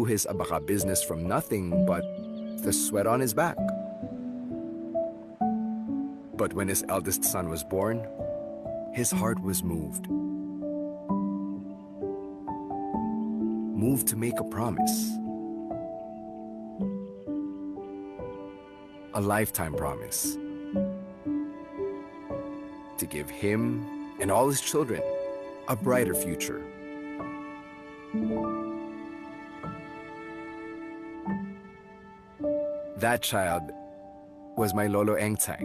grew his abaka business from nothing but the sweat on his back. But when his eldest son was born, his heart was moved. Moved to make a promise. A lifetime promise. To give him and all his children a brighter future. That child was my Lolo Engtai.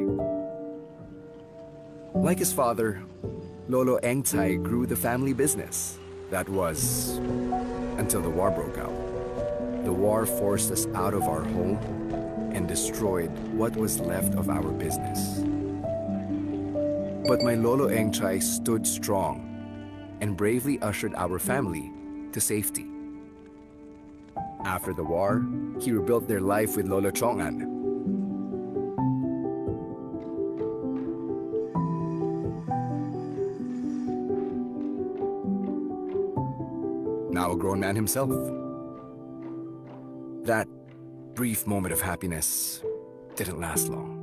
Like his father, Lolo Engtai grew the family business. That was until the war broke out. The war forced us out of our home and destroyed what was left of our business. But my Lolo Engtai stood strong and bravely ushered our family to safety. After the war, he rebuilt their life with Lolo Chongan. Now a grown man himself. That brief moment of happiness didn't last long.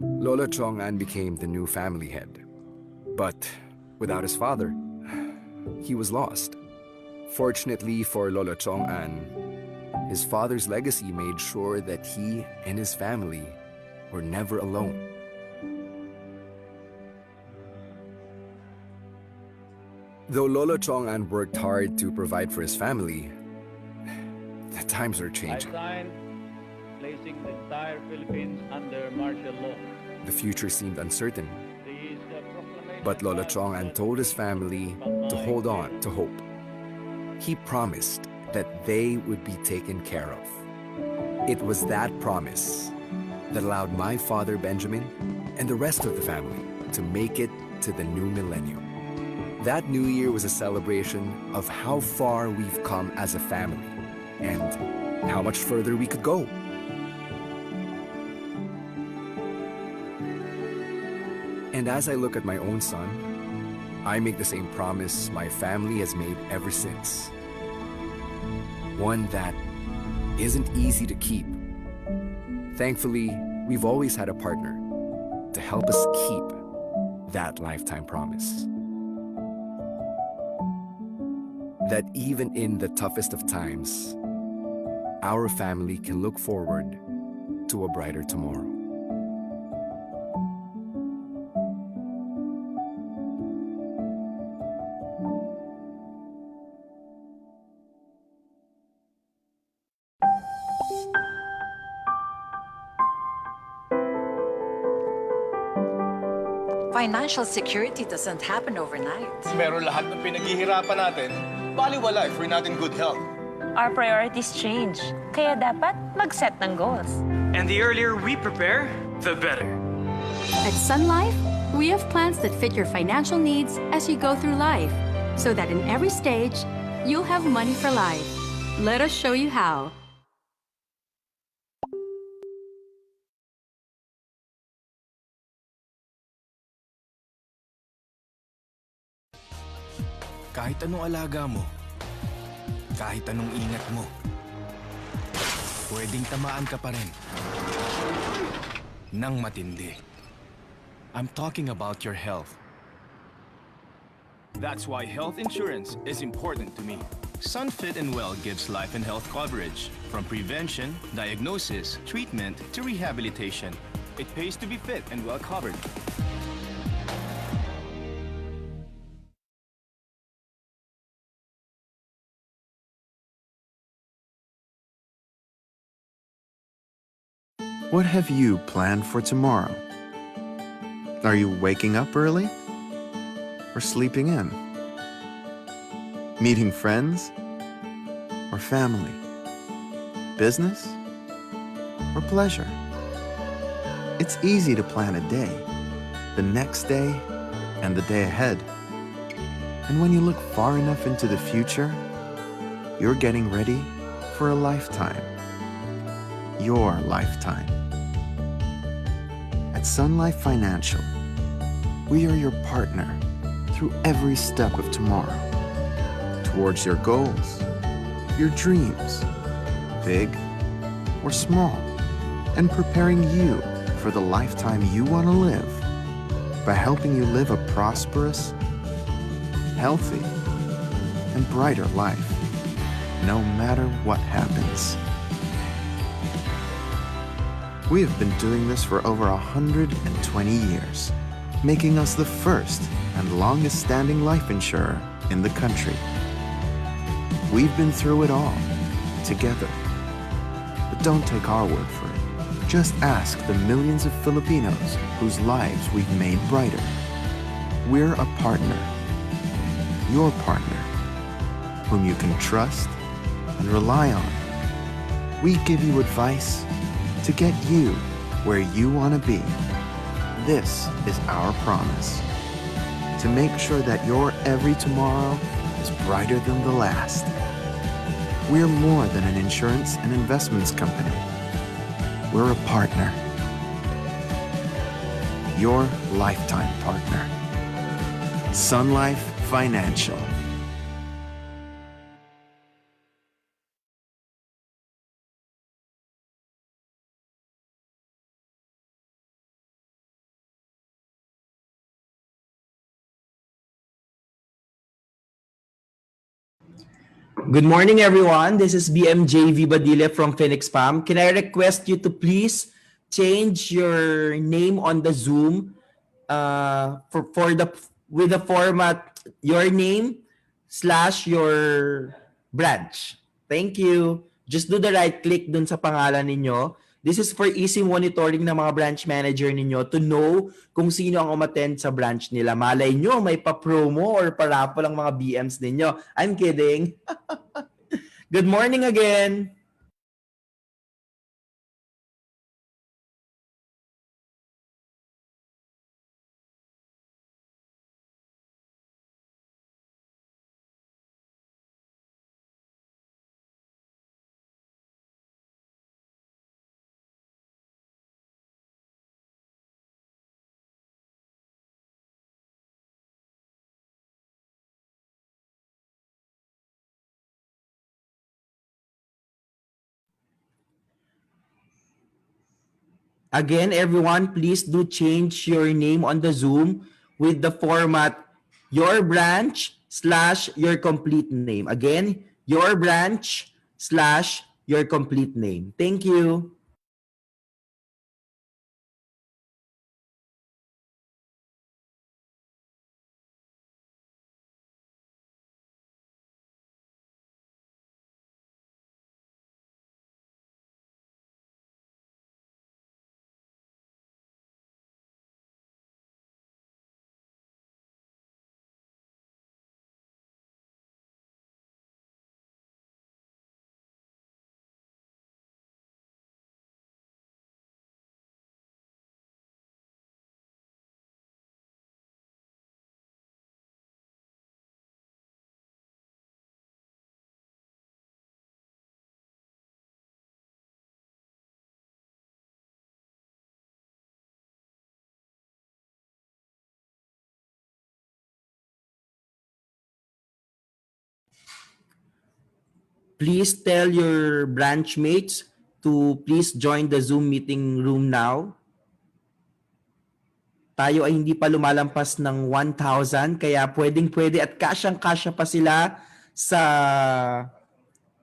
Lolo Chongan became the new family head. But without his father, he was lost. Fortunately for Lolo Chongan, his father's legacy made sure that he and his family were never alone. Though Lolo Chongan worked hard to provide for his family, the times are changing. I signed placing the entire Philippines under martial law. The future seemed uncertain. But Lolo Chongan told his family to hold on to hope. He promised that they would be taken care of. It was that promise that allowed my father Benjamin and the rest of the family to make it to the new millennium. That new year was a celebration of how far we've come as a family and how much further we could go. And as I look at my own son, I make the same promise my family has made ever since. One that isn't easy to keep. Thankfully, we've always had a partner to help us keep that lifetime promise. That even in the toughest of times, our family can look forward to a brighter tomorrow. Financial security doesn't happen overnight. Pero lahat ng pinaghihirapan natin, baliwala if we're not in good health. Our priorities change, kaya dapat mag-set ng goals. And the earlier we prepare, the better. At Sun Life, we have plans that fit your financial needs as you go through life, so that in every stage, you'll have money for life. Let us show you how. Kahit anong alaga mo, kahit anong ingat mo, pwedeng tamaan ka pa rin ng matindi. I'm talking about your health. That's why health insurance is important to me. Sunfit and Well gives life and health coverage, from prevention, diagnosis, treatment, to rehabilitation. It pays to be fit and well covered. What have you planned for tomorrow? Are you waking up early or sleeping in? Meeting friends or family? Business or pleasure? It's easy to plan a day, the next day, and the day ahead. And when you look far enough into the future, you're getting ready for a lifetime. Your lifetime. At Sun Life Financial, We are your partner through every step of tomorrow, towards your goals, your dreams, big or small, and preparing you for the lifetime you want to live by helping you live a prosperous, healthy, and brighter life, no matter what happens. We have been doing this for over 120 years, making us the first and longest standing life insurer in the country. We've been through it all, together. But don't take our word for it. Just ask the millions of Filipinos whose lives we've made brighter. We're a partner, your partner, whom you can trust and rely on. We give you advice to get you where you want to be. This is our promise, to make sure that your every tomorrow is brighter than the last. We're more than an insurance and investments company. We're a partner. Your lifetime partner. Sun Life Financial. Good morning, everyone. This is BMJV Badile from Phoenix Pam. Can I request you to please change your name on the Zoom for the with the format your name slash your branch. Thank you. Just do the right click dun sa pangalan ninyo. This is for easy monitoring ng mga branch manager ninyo to know kung sino ang umattend sa branch nila. Malay nyo, may pa-promo or pa-raffle ang mga BMs ninyo. I'm kidding. Good morning again. Again, everyone, please do change your name on the Zoom with the format your branch slash your complete name. Again, your branch slash your complete name. Thank you. Please tell your branch mates to please join the Zoom meeting room now. Tayo ay hindi pa lumalampas ng 1,000 kaya pwedeng-pwede at kasyang-kasya pa sila sa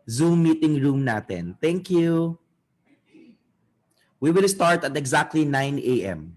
Zoom meeting room natin. Thank you. We will start at exactly 9 a.m.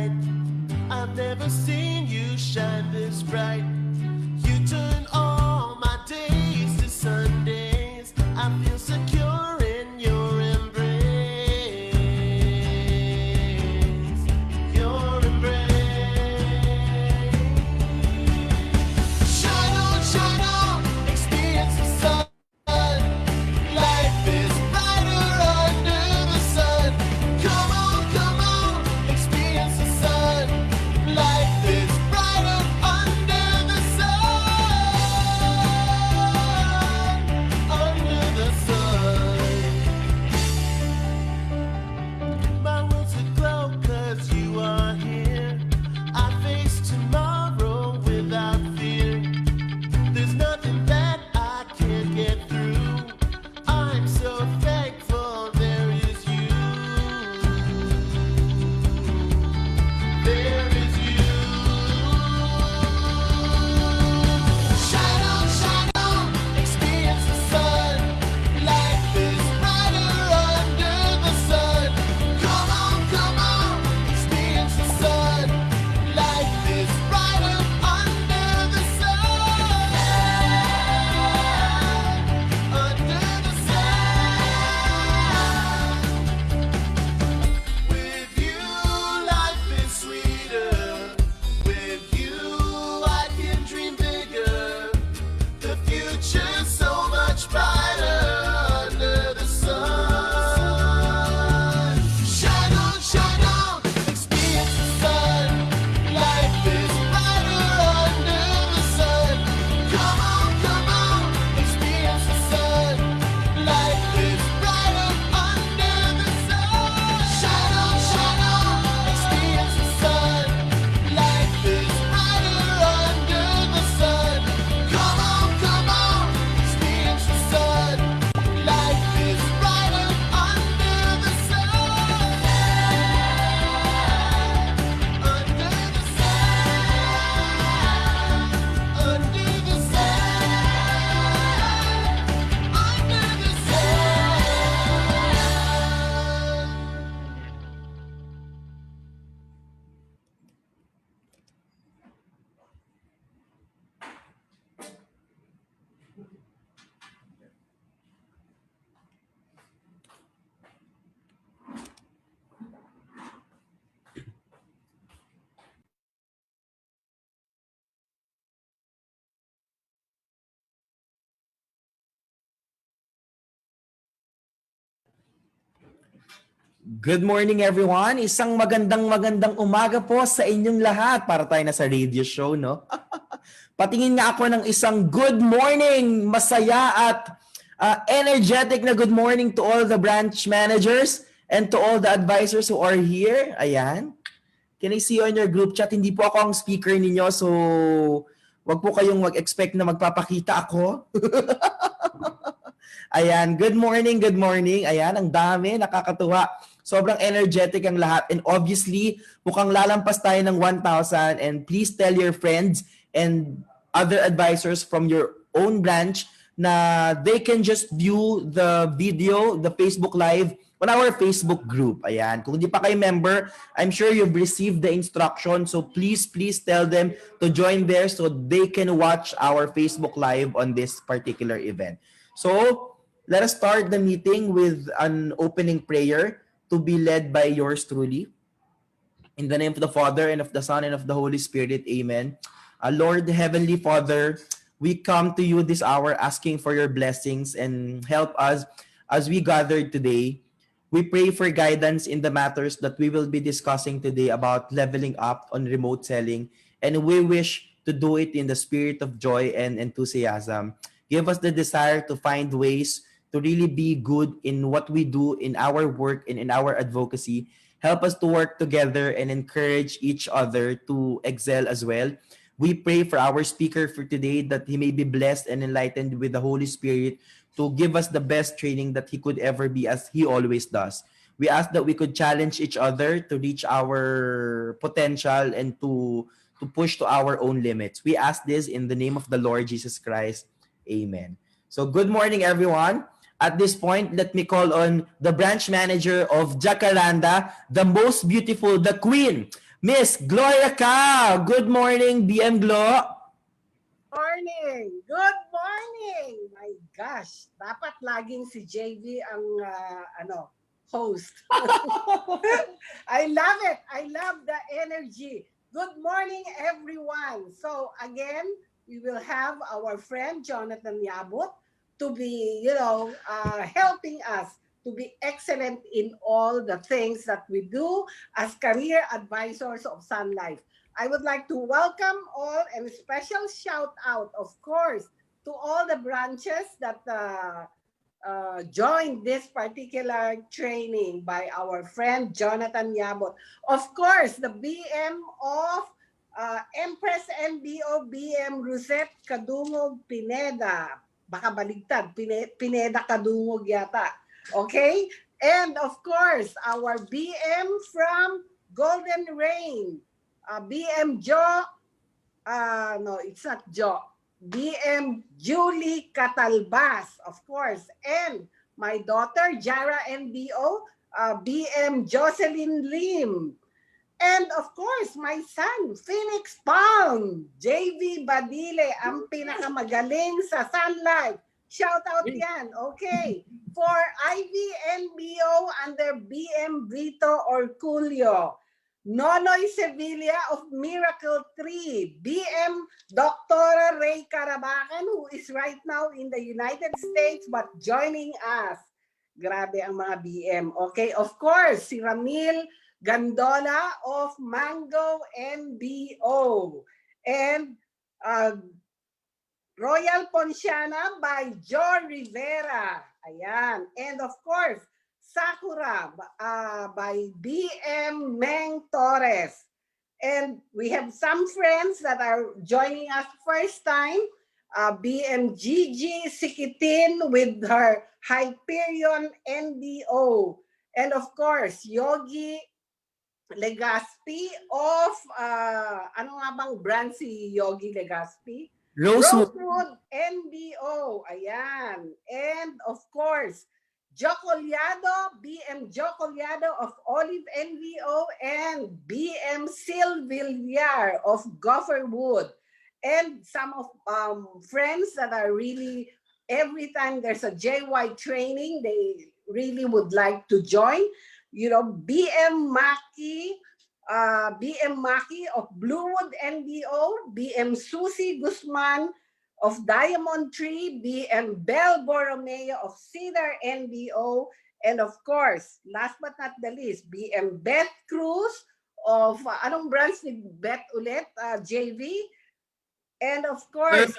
light. I've never seen you shine this bright. You turn all my days to Sundays. I feel secure in your embrace. Your embrace. Shine on, experience the sun. Life is brighter under the sun. Come on, experience the sun. Life is brighter under the sun. Under the sun. My world's aglow 'cause you are here. I face tomorrow without fear. There's nothing that I can't get through. I'm so thankful there is you. There is you. Shine on, experience the sun. Life is brighter under the sun. Come on, experience the sun. Life is brighter under the sun. Under the sun. With you, life is sweeter. With you, I can dream bigger. The future's so much brighter under the sun. Shine on, experience the sun. Life is brighter under the sun. Come on, experience the sun. Life is brighter under the sun. Shine on, experience the sun. Life is brighter under the sun. Come on, experience the sun. Life is brighter under the sun. Under the sun. Under the sun. Good morning everyone. Isang magandang umaga po sa inyong lahat para tayo na sa radio show, no? Patingin nga ako ng isang good morning, masaya at energetic na good morning to all the branch managers and to all the advisors who are here. Ayan. Can I see you on your group chat? Hindi po ako ang speaker ninyo, so wag po kayong mag-expect na magpapakita ako. Ayan, good morning. Ayan, ang dami, nakakatuwa. Sobrang energetic ang lahat. And obviously, mukhang lalampas tayo ng 1,000. And please tell your friends and other advisors from your own branch na they can just view the video, the Facebook Live on our Facebook group. Ayan. Kung hindi pa kayo member, I'm sure you've received the instruction. So please tell them to join there so they can watch our Facebook Live on this particular event. So let us start the meeting with an opening prayer to be led by yours truly. In the name of the Father, and of the Son, and of the Holy Spirit. Amen. Lord, Heavenly Father, we come to you this hour asking for your blessings and help us as we gather today. We pray for guidance in the matters that we will be discussing today about leveling up on remote selling. And we wish to do it in the spirit of joy and enthusiasm. Give us the desire to find ways to really be good in what we do in our work and in our advocacy. Help us to work together and encourage each other to excel as well. We pray for our speaker for today that he may be blessed and enlightened with the Holy Spirit to give us the best training that he could ever be, as he always does. We ask that we could challenge each other to reach our potential and to push to our own limits. We ask this in the name of the Lord Jesus Christ. Amen. So good morning, everyone. At this point, let me call on the branch manager of Jacaranda, the most beautiful, the queen, Miss Gloria Cao. Good morning, BM Glo. Morning! Good morning! My gosh, dapat laging si JV ang host. I love it. I love the energy. Good morning, everyone. So again, we will have our friend Jonathan Yabut to be, helping us to be excellent in all the things that we do as career advisors of Sun Life. I would like to welcome all and special shout out, of course, to all the branches that joined this particular training by our friend Jonathan Yabut. Of course, the BM of Empress MBO BM Rosette Kadungog Pineda. Baka baligtad, Pineda Kadungog yata. Okay? And of course, our BM from Golden Rain, BM Joe, no, it's not Joe. BM Julie Catalbas, of course, and my daughter, Jara NBO, BM Jocelyn Lim, and of course, my son, Phoenix Palm, JV Badile, ang pinakamagaling sa Sun Life. Shout out yan, okay. For IVNBO under BM Vito Orculio, Nonoy Sevilla of Miracle 3, BM Dr. Ray Carabacan, who is right now in the United States but joining us. Grabe ang mga BM. Okay, of course, si Ramil Gandola of Mango NBO. And Royal Ponciana by Joe Rivera. Ayan. And of course, Sakura by BM Meng Torres. And we have some friends that are joining us first time. BM Gigi Sikitin with her Hyperion NBO. And of course, Yogi Legaspi of, ano nga bang brand si Yogi Legaspi? Rosewood NBO. Ayan. And of course, Jocolyado, BM Jocolyado of Olive NVO, and BM Silvillar of Gopherwood. And some of friends that are really, every time there's a JY training, they really would like to join. You know, BM Maki of Bluewood NBO, BM Susie Guzman of Diamond Tree, BM Bel Borromeo of Cedar NBO, and of course, last but not the least, BM Beth Cruz of, anong branch ni Beth ulit, JV? And of course,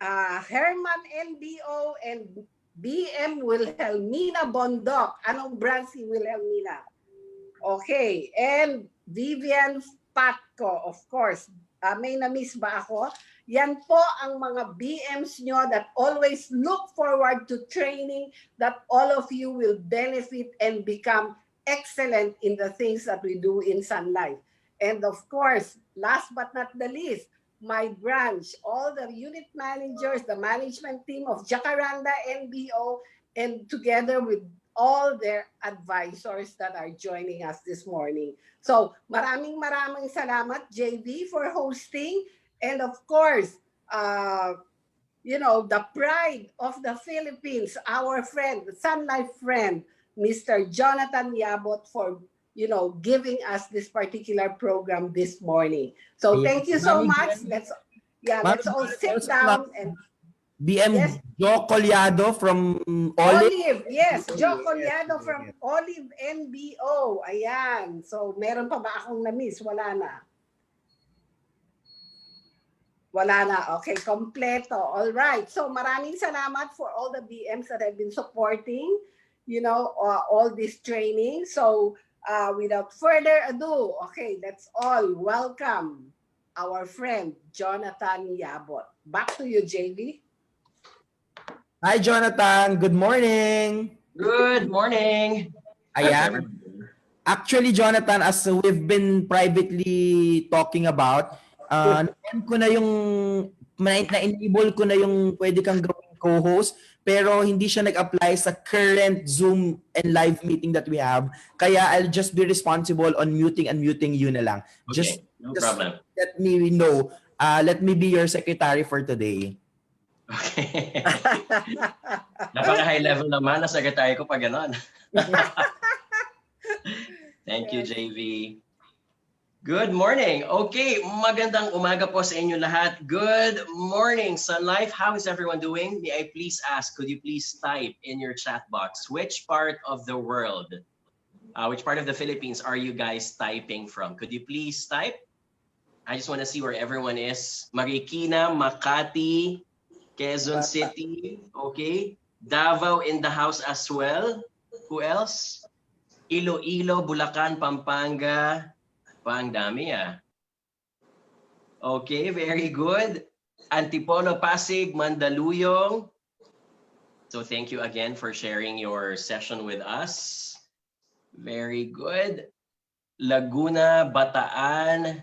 Herman NBO and BM Wilhelmina Bondok. Anong branch si Wilhelmina? Okay, and Vivian Patco, of course. May na-miss ba ako? Yan po ang mga BMs nyo that always look forward to training that all of you will benefit and become excellent in the things that we do in Sun Life. And of course, last but not the least, my branch, all the unit managers, the management team of Jacaranda NBO, and together with all their advisors that are joining us this morning. So maraming salamat, JV, for hosting. And of course, the pride of the Philippines, our friend, Sun Life friend, Mr. Jonathan Yabut, for giving us this particular program this morning. So thank you so much. Let's all sit down and BM Joe Collado from Olive. Yes, Joe Collado from Olive NBO. Ayan. So meron pa ba akong na-miss? Wala na. Wala na. Okay, kompleto. All right. So maraming salamat for all the BMs that have been supporting, all this training. So without further ado, okay, let's all welcome our friend Jonathan Yabut. Back to you, JV. Hi, Jonathan. Good morning. Good morning. Ayan. Actually, Jonathan, as we've been privately talking about, na-enable ko na yung pwede kang gawing co-host, pero hindi siya nag-apply sa current Zoom and live meeting that we have. Kaya I'll just be responsible on muting and muting you na lang. Okay, no problem. Let me know. Let me be your secretary for today. Okay. Napaka-high level naman na secretary ko pag gano'n. Thank you, JV. Good morning. Okay, magandang umaga po sa inyo lahat. Good morning, Sun Life. How is everyone doing? May I please ask, could you please type in your chat box, which part of the world, which part of the Philippines are you guys typing from? Could you please type? I just want to see where everyone is. Marikina, Makati, Quezon City, okay. Davao in the house as well. Who else? Iloilo, Bulacan, Pampanga. Ang dami Okay, very good. Antipolo, Pasig, Mandaluyong. So thank you again for sharing your session with us. Very good. Laguna, Bataan,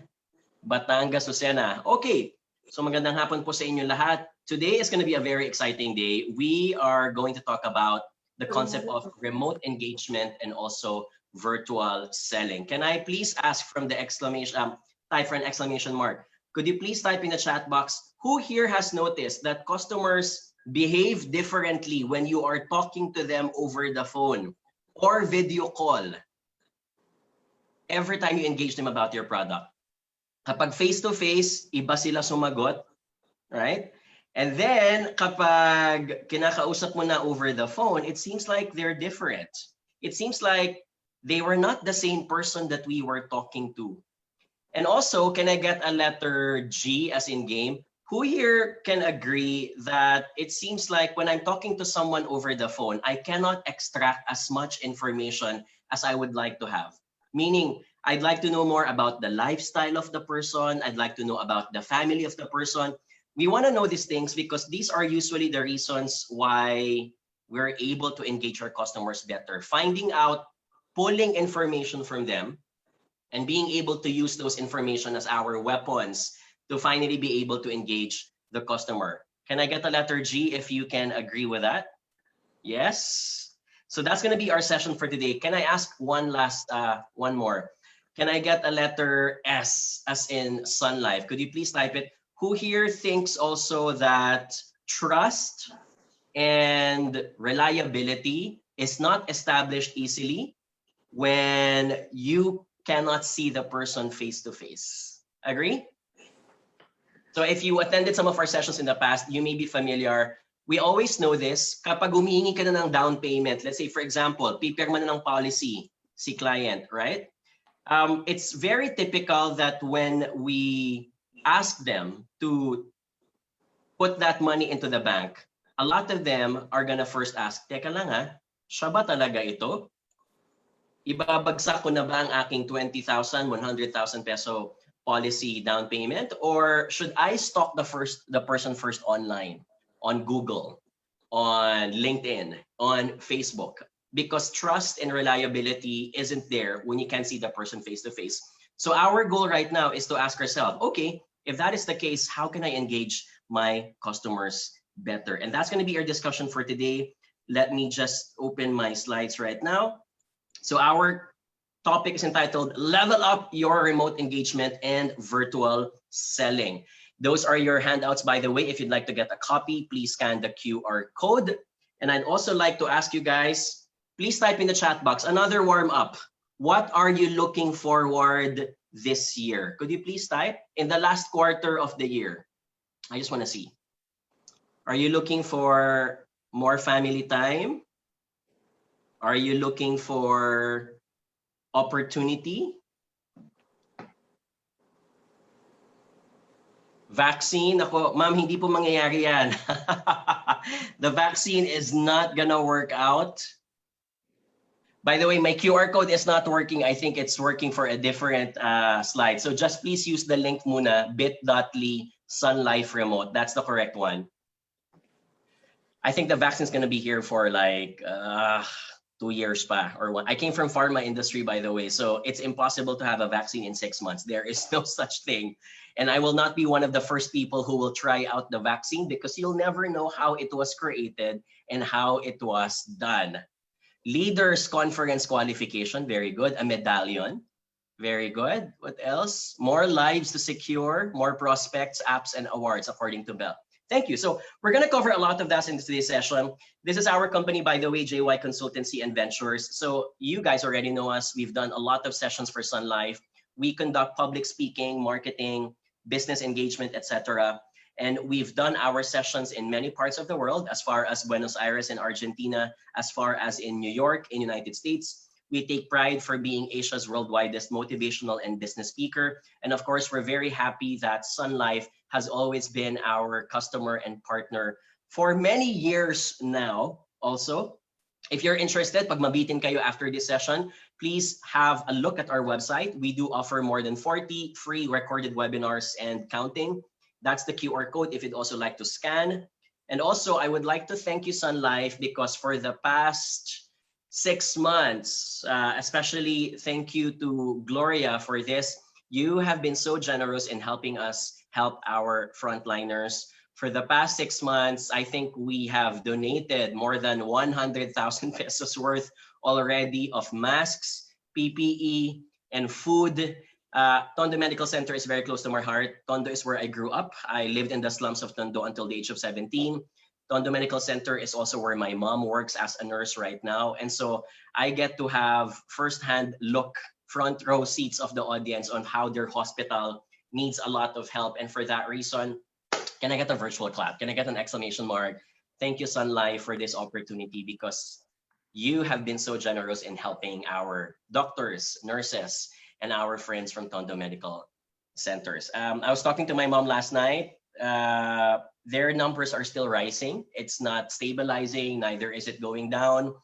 Batangas, Lucena. Okay, so magandang hapon po sa inyo lahat. Today is going to be a very exciting day. We are going to talk about the concept of remote engagement and also virtual selling. Can I please ask from the type for an exclamation mark? Could you please type in the chat box, who here has noticed that customers behave differently when you are talking to them over the phone or video call every time you engage them about your product? Kapag face-to-face, iba sila sumagot, right? And then kapag kinakausap mo na over the phone, it seems like they're different. It seems like they were not the same person that we were talking to. And also, can I get a letter G as in game? Who here can agree that it seems like when I'm talking to someone over the phone, I cannot extract as much information as I would like to have? Meaning, I'd like to know more about the lifestyle of the person. I'd like to know about the family of the person. We want to know these things because these are usually the reasons why we're able to engage our customers better. Finding out, pulling information from them, and being able to use those information as our weapons to finally be able to engage the customer. Can I get a letter G if you can agree with that? Yes. So that's going to be our session for today. Can I ask one more? Can I get a letter S as in Sun Life? Could you please type it? Who here thinks also that trust and reliability is not established easily when you cannot see the person face to face? Agree? So if you attended some of our sessions in the past, you may be familiar. We always know this. Kapag humihingi ka na ng down payment, let's say for example, pipirma na ng policy si client, right? It's very typical that when we ask them to put that money into the bank, a lot of them are gonna first ask, teka lang siya ba talaga ito? Ibabagsak ko na ba ang aking 20,000, 100,000 peso policy down payment? Or should I stalk the person first online, on Google, on LinkedIn, on Facebook? Because trust and reliability isn't there when you can't see the person face to face. So our goal right now is to ask ourselves, okay, if that is the case, how can I engage my customers better? And that's going to be our discussion for today. Let me just open my slides right now. So our topic is entitled Level Up Your Remote Engagement and Virtual Selling. Those are your handouts, by the way. If you'd like to get a copy, please scan the QR code. And I'd also like to ask you guys, please type in the chat box, another warm up. What are you looking forward this year? Could you please type in the last quarter of the year? I just want to see. Are you looking for more family time? Are you looking for opportunity? Vaccine? Ako, ma'am, hindi po mangyayari yan. The vaccine is not gonna work out. By the way, my QR code is not working. I think it's working for a different slide. So just please use the link muna, bit.ly Sun Life Remote. That's the correct one. I think the vaccine is going to be here for like 2 years pa or one. I came from pharma industry, by the way, so it's impossible to have a vaccine in 6 months. There is no such thing. And I will not be one of the first people who will try out the vaccine because you'll never know how it was created and how it was done. Leaders Conference qualification, very good. A medallion, very good. What else? More lives to secure, more prospects, apps, and awards, according to Bell. Thank you. So we're going to cover a lot of that in today's session. This is our company, by the way, JY Consultancy and Ventures. So you guys already know us. We've done a lot of sessions for Sun Life. We conduct public speaking, marketing, business engagement, etc. And we've done our sessions in many parts of the world, as far as Buenos Aires in Argentina, as far as in New York, in United States. We take pride for being Asia's worldwidest motivational and business speaker. And of course, we're very happy that Sun Life has always been our customer and partner for many years now. Also, if you're interested, pag mabitin kayo after this session, please have a look at our website. We do offer more than 40 free recorded webinars and counting. That's the QR code if you'd also like to scan. And also, I would like to thank you, Sun Life, because for the past 6 months, especially thank you to Gloria for this. You have been so generous in helping us help our frontliners. For the past 6 months, I think we have donated more than 100,000 pesos worth already of masks, PPE, and food. Tondo Medical Center is very close to my heart. Tondo is where I grew up. I lived in the slums of Tondo until the age of 17. Tondo Medical Center is also where my mom works as a nurse right now. And so I get to have firsthand look, front row seats of the audience on how their hospital needs a lot of help. And for that reason, can I get a virtual clap? Can I get an exclamation mark? Thank you, Sun Life, for this opportunity, because you have been so generous in helping our doctors, nurses, and our friends from Tondo Medical Centers. I was talking to my mom last night. Their numbers are still rising. It's not stabilizing, neither is it going down.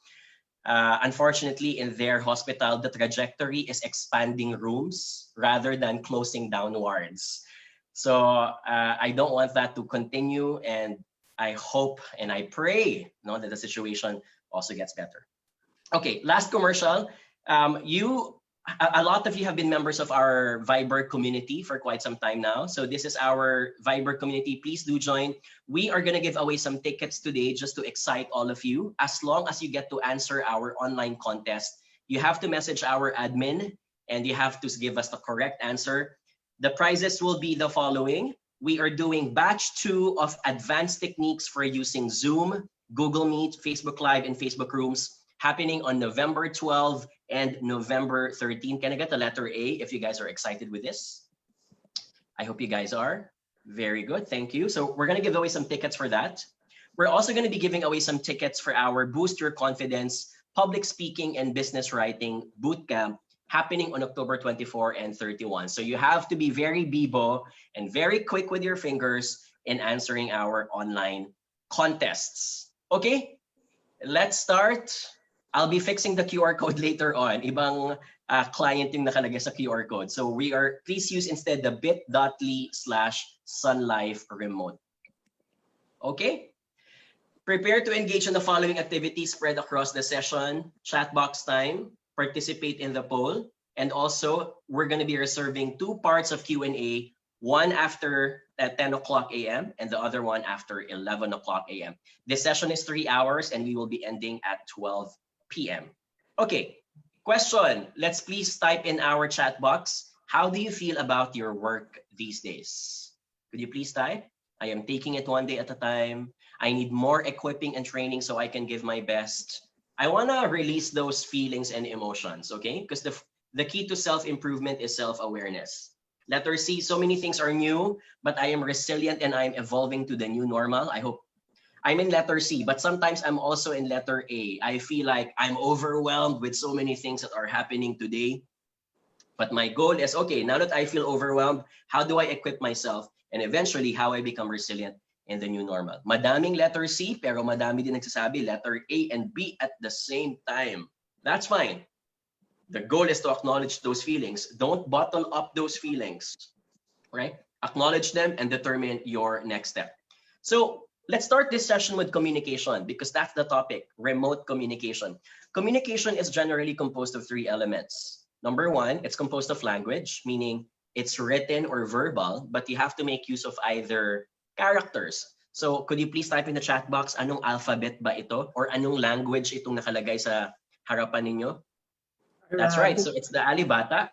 Unfortunately, in their hospital, the trajectory is expanding rooms rather than closing down wards. So I don't want that to continue, and I hope and I pray that the situation also gets better. Okay, last commercial. A lot of you have been members of our Viber community for quite some time now. So this is our Viber community. Please do join. We are going to give away some tickets today just to excite all of you. As long as you get to answer our online contest, you have to message our admin and you have to give us the correct answer. The prizes will be the following. We are doing batch 2 of advanced techniques for using Zoom, Google Meet, Facebook Live, and Facebook Rooms, happening on November 12 and November 13. Can I get the letter A if you guys are excited with this? I hope you guys are. Very good, thank you. So we're gonna give away some tickets for that. We're also gonna be giving away some tickets for our Boost Your Confidence Public Speaking and Business Writing Bootcamp, happening on October 24 and 31. So you have to be very bibo and very quick with your fingers in answering our online contests. Okay, let's start. I'll be fixing the QR code later on. Ibang client yung nakalagay sa QR code. So please use instead the bit.ly/sunliferemote. Okay? Prepare to engage in the following activities spread across the session. Chat box time, participate in the poll, and also we're going to be reserving 2 parts of Q&A, one after 10 o'clock a.m. and the other one after 11 o'clock a.m. This session is 3 hours and we will be ending at 12 p.m. Okay, question. Let's please type in our chat box. How do you feel about your work these days? Could you please type? I am taking it one day at a time. I need more equipping and training so I can give my best. I want to release those feelings and emotions, okay? Because the key to self-improvement is self-awareness. Letter C, so many things are new, but I am resilient and I'm evolving to the new normal. I hope I'm in letter C, but sometimes I'm also in letter A. I feel like I'm overwhelmed with so many things that are happening today. But my goal is, okay, now that I feel overwhelmed, how do I equip myself? And eventually, how I become resilient in the new normal. Madaming letter C, pero madami din nagsasabi letter A and B at the same time. That's fine. The goal is to acknowledge those feelings. Don't bottle up those feelings, right? Acknowledge them and determine your next step. So let's start this session with communication because that's the topic, remote communication. Communication is generally composed of 3 elements. Number 1, it's composed of language, meaning it's written or verbal, but you have to make use of either characters. So could you please type in the chat box, anong alphabet ba ito? Or anong language itong nakalagay sa harapan ninyo? That's right. So it's the alibata.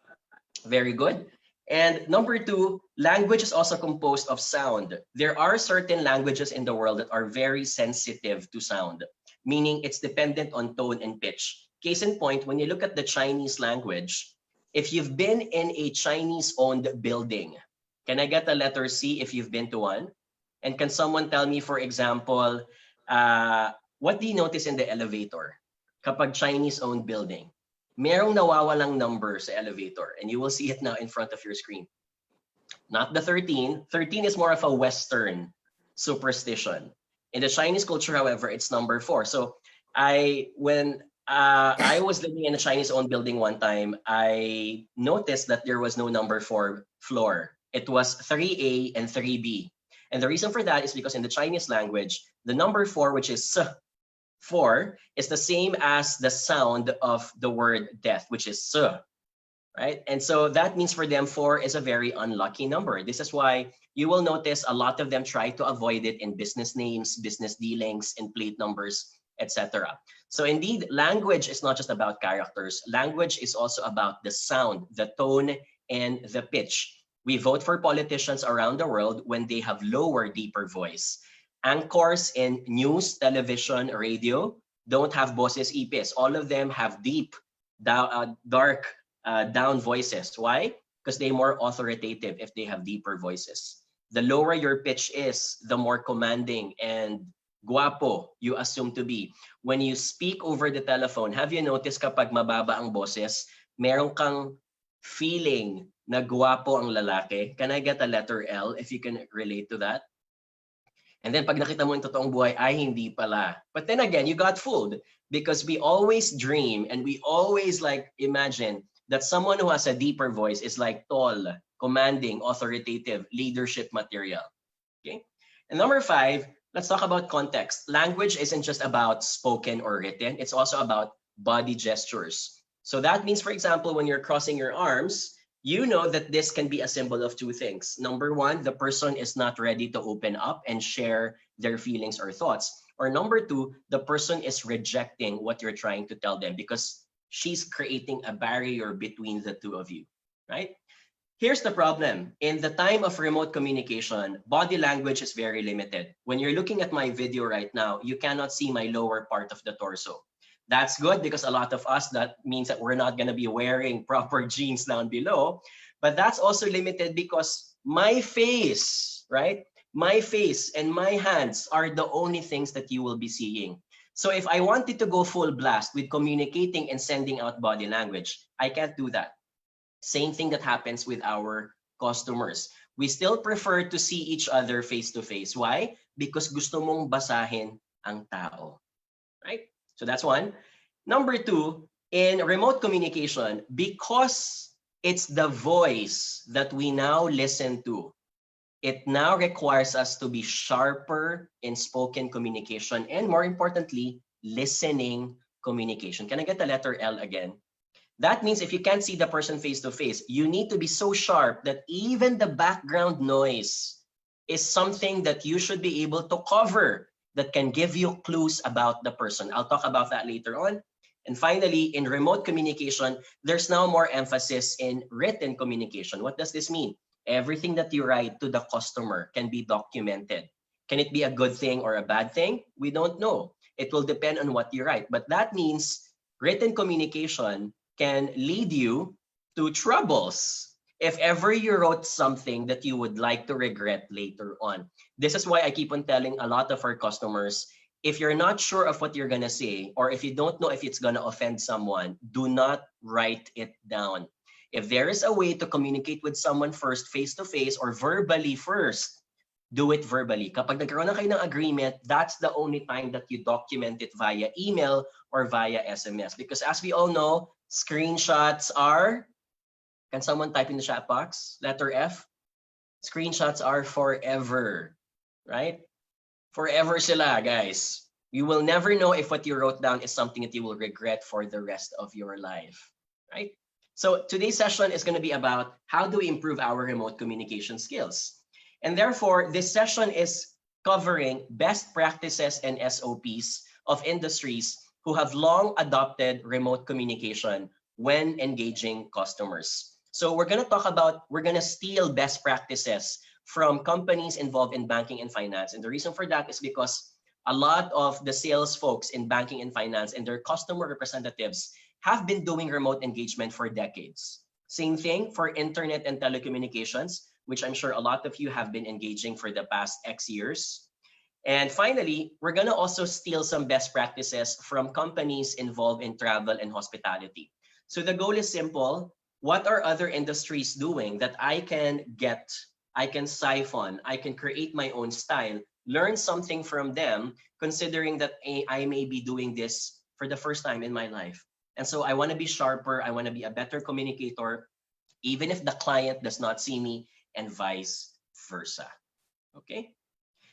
Very good. And number 2, language is also composed of sound. There are certain languages in the world that are very sensitive to sound, meaning it's dependent on tone and pitch. Case in point, when you look at the Chinese language, if you've been in a Chinese-owned building, can I get a letter C if you've been to one? And can someone tell me, for example, what do you notice in the elevator kapag Chinese-owned building? Merong nawawalang number sa elevator, and you will see it now in front of your screen. Not the 13. 13 is more of a Western superstition. In the Chinese culture, however, it's number 4. So when I was living in a Chinese-owned building one time, I noticed that there was no number 4 floor. It was 3A and 3B. And the reason for that is because in the Chinese language, the number 4, which is 4, is the same as the sound of the word death, which is s, right? And so that means for them 4 is a very unlucky number. This is why you will notice a lot of them try to avoid it in business names, business dealings, and plate numbers, etc. So indeed, language is not just about characters. Language is also about the sound, the tone, and the pitch. We vote for politicians around the world when they have lower, deeper voice. Anchors in news, television, radio don't have boses ipis. All of them have deep, dark, down voices. Why? Because they're more authoritative if they have deeper voices. The lower your pitch is, the more commanding and guapo you assume to be. When you speak over the telephone, have you noticed kapag mababa ang boses, meron kang feeling na guwapo ang lalaki? Can I get a letter L if you can relate to that? And then pag nakita mo yung totoong buhay, ay hindi pala. But then again, you got fooled because we always dream and we always like imagine that someone who has a deeper voice is like tall, commanding, authoritative, leadership material. Okay? And number 5, let's talk about context. Language isn't just about spoken or written. It's also about body gestures. So that means, for example, when you're crossing your arms, you know that this can be a symbol of 2 things. Number 1, the person is not ready to open up and share their feelings or thoughts. Or number 2, the person is rejecting what you're trying to tell them because she's creating a barrier between the two of you, right? Here's the problem. In the time of remote communication, body language is very limited. When you're looking at my video right now, you cannot see my lower part of the torso. That's good because a lot of us, that means that we're not going to be wearing proper jeans down below. But that's also limited because my face, right? My face and my hands are the only things that you will be seeing. So if I wanted to go full blast with communicating and sending out body language, I can't do that. Same thing that happens with our customers. We still prefer to see each other face to face. Why? Because gusto mong basahin ang tao, right? So that's one. Number 2, in remote communication, because it's the voice that we now listen to, it now requires us to be sharper in spoken communication and, more importantly, listening communication. Can I get the letter L again? That means if you can't see the person face to face, you need to be so sharp that even the background noise is something that you should be able to cover that can give you clues about the person. I'll talk about that later on. And finally, in remote communication, there's now more emphasis in written communication. What does this mean? Everything that you write to the customer can be documented. Can it be a good thing or a bad thing? We don't know. It will depend on what you write. But that means written communication can lead you to troubles if ever you wrote something that you would like to regret later on. This is why I keep on telling a lot of our customers, if you're not sure of what you're going to say, or if you don't know if it's going to offend someone, do not write it down. If there is a way to communicate with someone first, face-to-face or verbally first, do it verbally. Kapag nagkaroon na kayo ng agreement, that's the only time that you document it via email or via SMS. Because as we all know, screenshots are, can someone type in the chat box? Letter F. Screenshots are forever, right? Forever sila, guys. You will never know if what you wrote down is something that you will regret for the rest of your life, right? So today's session is going to be about how do we improve our remote communication skills. And therefore, this session is covering best practices and SOPs of industries who have long adopted remote communication when engaging customers. So we're going to steal best practices from companies involved in banking and finance. And the reason for that is because a lot of the sales folks in banking and finance and their customer representatives have been doing remote engagement for decades. Same thing for internet and telecommunications, which I'm sure a lot of you have been engaging for the past X years. And finally, we're going to also steal some best practices from companies involved in travel and hospitality. So the goal is simple. What are other industries doing that I can siphon, I can create my own style, learn something from them, considering that I may be doing this for the first time in my life. And so I want to be sharper, I want to be a better communicator, even if the client does not see me, and vice versa. Okay?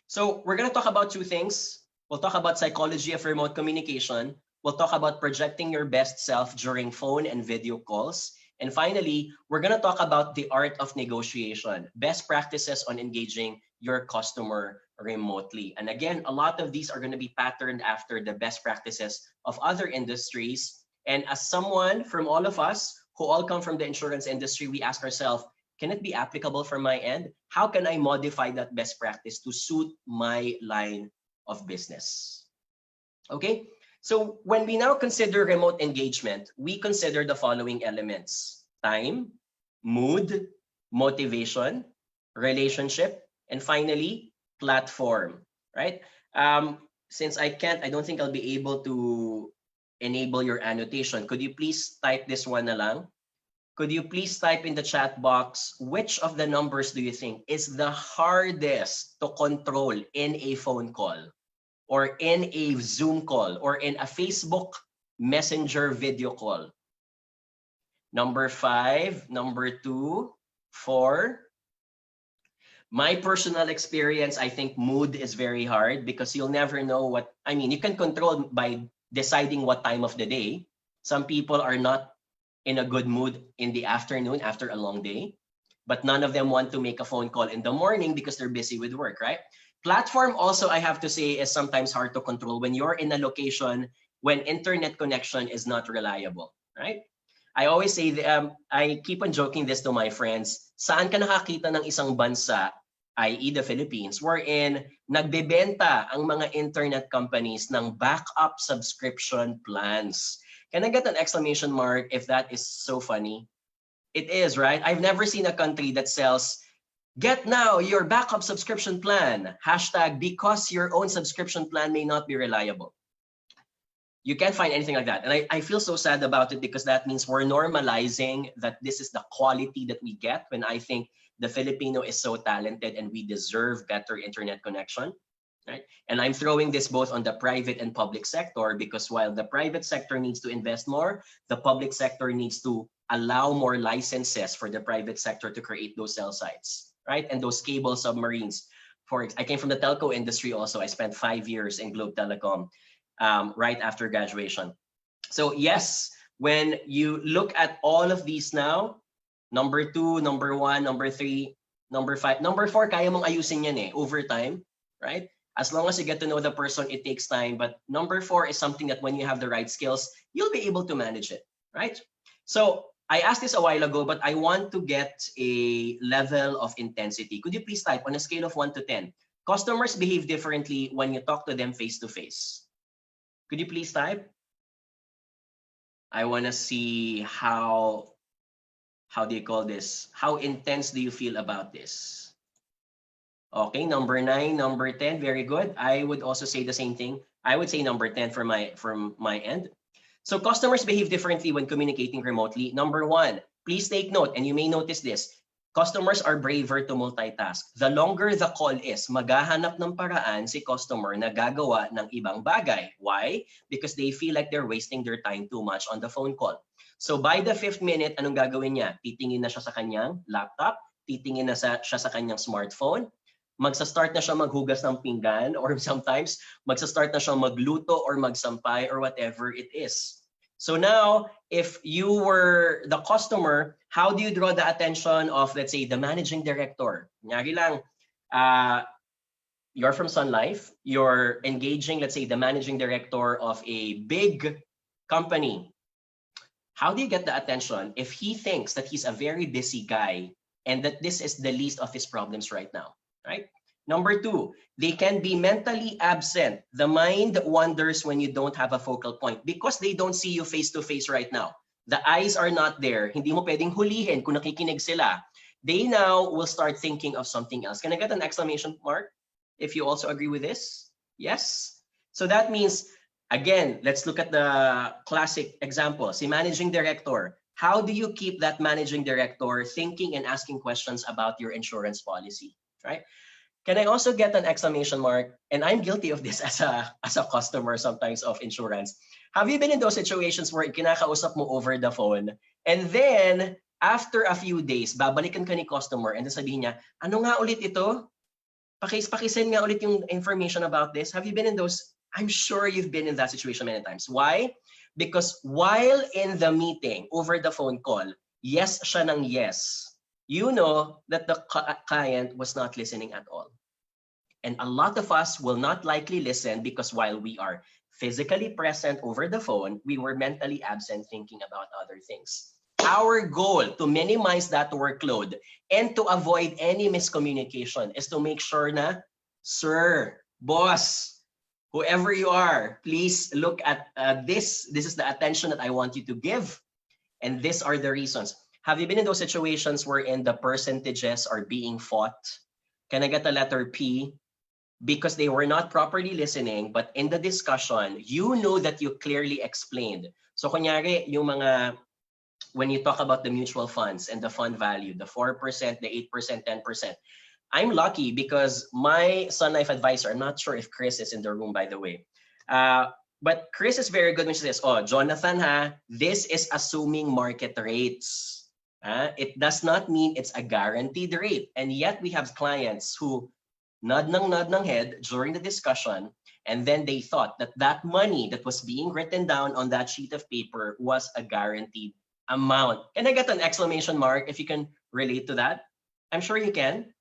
So we're going to talk about two things. We'll talk about psychology of remote communication. We'll talk about projecting your best self during phone and video calls. And finally, we're going to talk about the art of negotiation, best practices on engaging your customer remotely. And again, a lot of these are going to be patterned after the best practices of other industries. And as someone from all of us who all come from the insurance industry, we ask ourselves, can it be applicable from my end? How can I modify that best practice to suit my line of business? Okay, so when we now consider remote engagement, we consider the following elements: time, mood, motivation, relationship, and finally, platform, right? Since I don't think I'll be able to enable your annotation. Could you please type this one na lang? Could you please type in the chat box, which of the numbers do you think is the hardest to control in a phone call, or in a Zoom call, or in a Facebook Messenger video call? Number 5, number 2, 4. My personal experience, I think mood is very hard because you'll never know what, you can control by deciding what time of the day. Some people are not in a good mood in the afternoon after a long day, but none of them want to make a phone call in the morning because they're busy with work, right? Platform also, I have to say, is sometimes hard to control when you're in a location when internet connection is not reliable, right? I always say, I keep on joking this to my friends, saan ka nakakita ng isang bansa, i.e. the Philippines, wherein nagbebenta ang mga internet companies ng backup subscription plans? Can I get an exclamation mark if that is so funny? It is, right? I've never seen a country that sells, get now your backup subscription plan, hashtag because your own subscription plan may not be reliable. You can't find anything like that. And I feel so sad about it because that means we're normalizing that this is the quality that we get, when I think the Filipino is so talented and we deserve better internet connection. Right? And I'm throwing this both on the private and public sector, because while the private sector needs to invest more, the public sector needs to allow more licenses for the private sector to create those cell sites, right? And those cable submarines. I came from the telco industry also. I spent 5 years in Globe Telecom right after graduation. So yes, when you look at all of these now, number 2, number 1, number 3, number 5, number 4, kaya mong ayusin yan over time, right? As long as you get to know the person, it takes time. But number 4 is something that when you have the right skills, you'll be able to manage it, right? So I asked this a while ago, but I want to get a level of intensity. Could you please type on a scale of 1 to 10? Customers behave differently when you talk to them face to face. Could you please type? I want to see how do you call this? How intense do you feel about this? Okay, number 9, number 10, very good. I would also say the same thing. I would say number 10 from my end. So customers behave differently when communicating remotely. Number 1, please take note, and you may notice this. Customers are braver to multitask. The longer the call is, maghahanap ng paraan si customer na gagawa ng ibang bagay. Why? Because they feel like they're wasting their time too much on the phone call. So by the 5th minute, anong gagawin niya? Titingin na siya sa kanyang laptop, titingin na siya sa kanyang smartphone, magsa-start na siya maghugas ng pinggan, or sometimes magsa-start na siya magluto or magsampay or whatever it is. So now, if you were the customer, how do you draw the attention of, let's say, the managing director? Kunyari lang, you're from Sun Life, you're engaging, let's say, the managing director of a big company. How do you get the attention if he thinks that he's a very busy guy and that this is the least of his problems right now, right? Number two, they can be mentally absent. The mind wanders when you don't have a focal point because they don't see you face to face right now. The eyes are not there. Hindi mo pwedeng hulihin kung nakikinig sila. They now will start thinking of something else. Can I get an exclamation mark if you also agree with this? Yes? So that means, again, let's look at the classic example. Si managing director. How do you keep that managing director thinking and asking questions about your insurance policy, right? Can I also get an exclamation mark? And I'm guilty of this as a customer sometimes of insurance. Have you been in those situations where kinakausap mo over the phone and then after a few days, babalikan ka ni customer and then sabihin niya, ano nga ulit ito? Pakisend nga ulit yung information about this. Have you been in those? I'm sure you've been in that situation many times. Why? Because while in the meeting over the phone call, yes siya ng yes. You know that the client was not listening at all. And a lot of us will not likely listen because while we are physically present over the phone, we were mentally absent thinking about other things. Our goal to minimize that workload and to avoid any miscommunication is to make sure na, sir, boss, whoever you are, please look at this. This is the attention that I want you to give. And these are the reasons. Have you been in those situations wherein the percentages are being fought? Can I get the letter P? Because they were not properly listening, but in the discussion, you know that you clearly explained. So kunyari, yung mga, when you talk about the mutual funds and the fund value, the 4%, the 8%, 10%, I'm lucky because my Sun Life advisor, I'm not sure if Chris is in the room, by the way, but Chris is very good when she says, oh, Jonathan, this is assuming market rates. It does not mean it's a guaranteed rate. And yet we have clients who nod ng head during the discussion, and then they thought that that money that was being written down on that sheet of paper was a guaranteed amount. Can I get an exclamation mark if you can relate to that? I'm sure you can,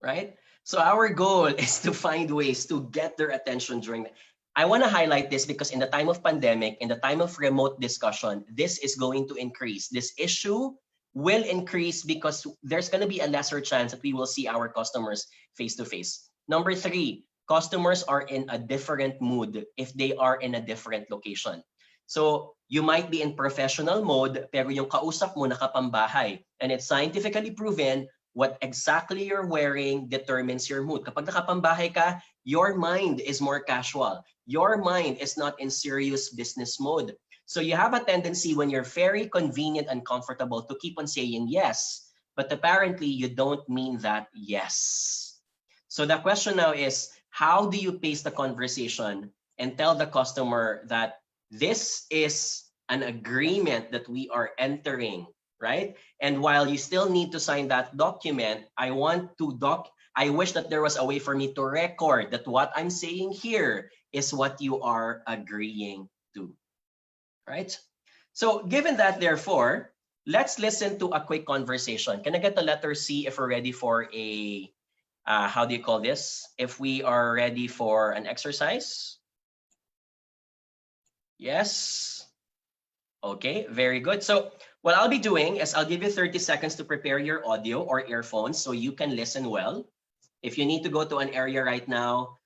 right? So our goal is to find ways to get their attention during that. I want to highlight this because in the time of pandemic, in the time of remote discussion, this is going to increase. This issue will increase because there's going to be a lesser chance that we will see our customers face to face. Number three, customers are in a different mood if they are in a different location. So you might be in professional mode, pero yung kausap mo nakapambahay. And it's scientifically proven what exactly you're wearing determines your mood. Kapag nakapambahay ka, your mind is more casual. Your mind is not in serious business mode. So you have a tendency when you're very convenient and comfortable to keep on saying yes, but apparently you don't mean that yes. So the question now is, how do you pace the conversation and tell the customer that this is an agreement that we are entering, right? And while you still need to sign that document, I wish that there was a way for me to record that what I'm saying here is what you are agreeing to, right? So given that, therefore, let's listen to a quick conversation. Can I get the letter C if we're ready for a, how do you call this? If we are ready for an exercise? Yes. Okay, very good. So what I'll be doing is I'll give you 30 seconds to prepare your audio or earphones so you can listen well. If you need to go to an area right now,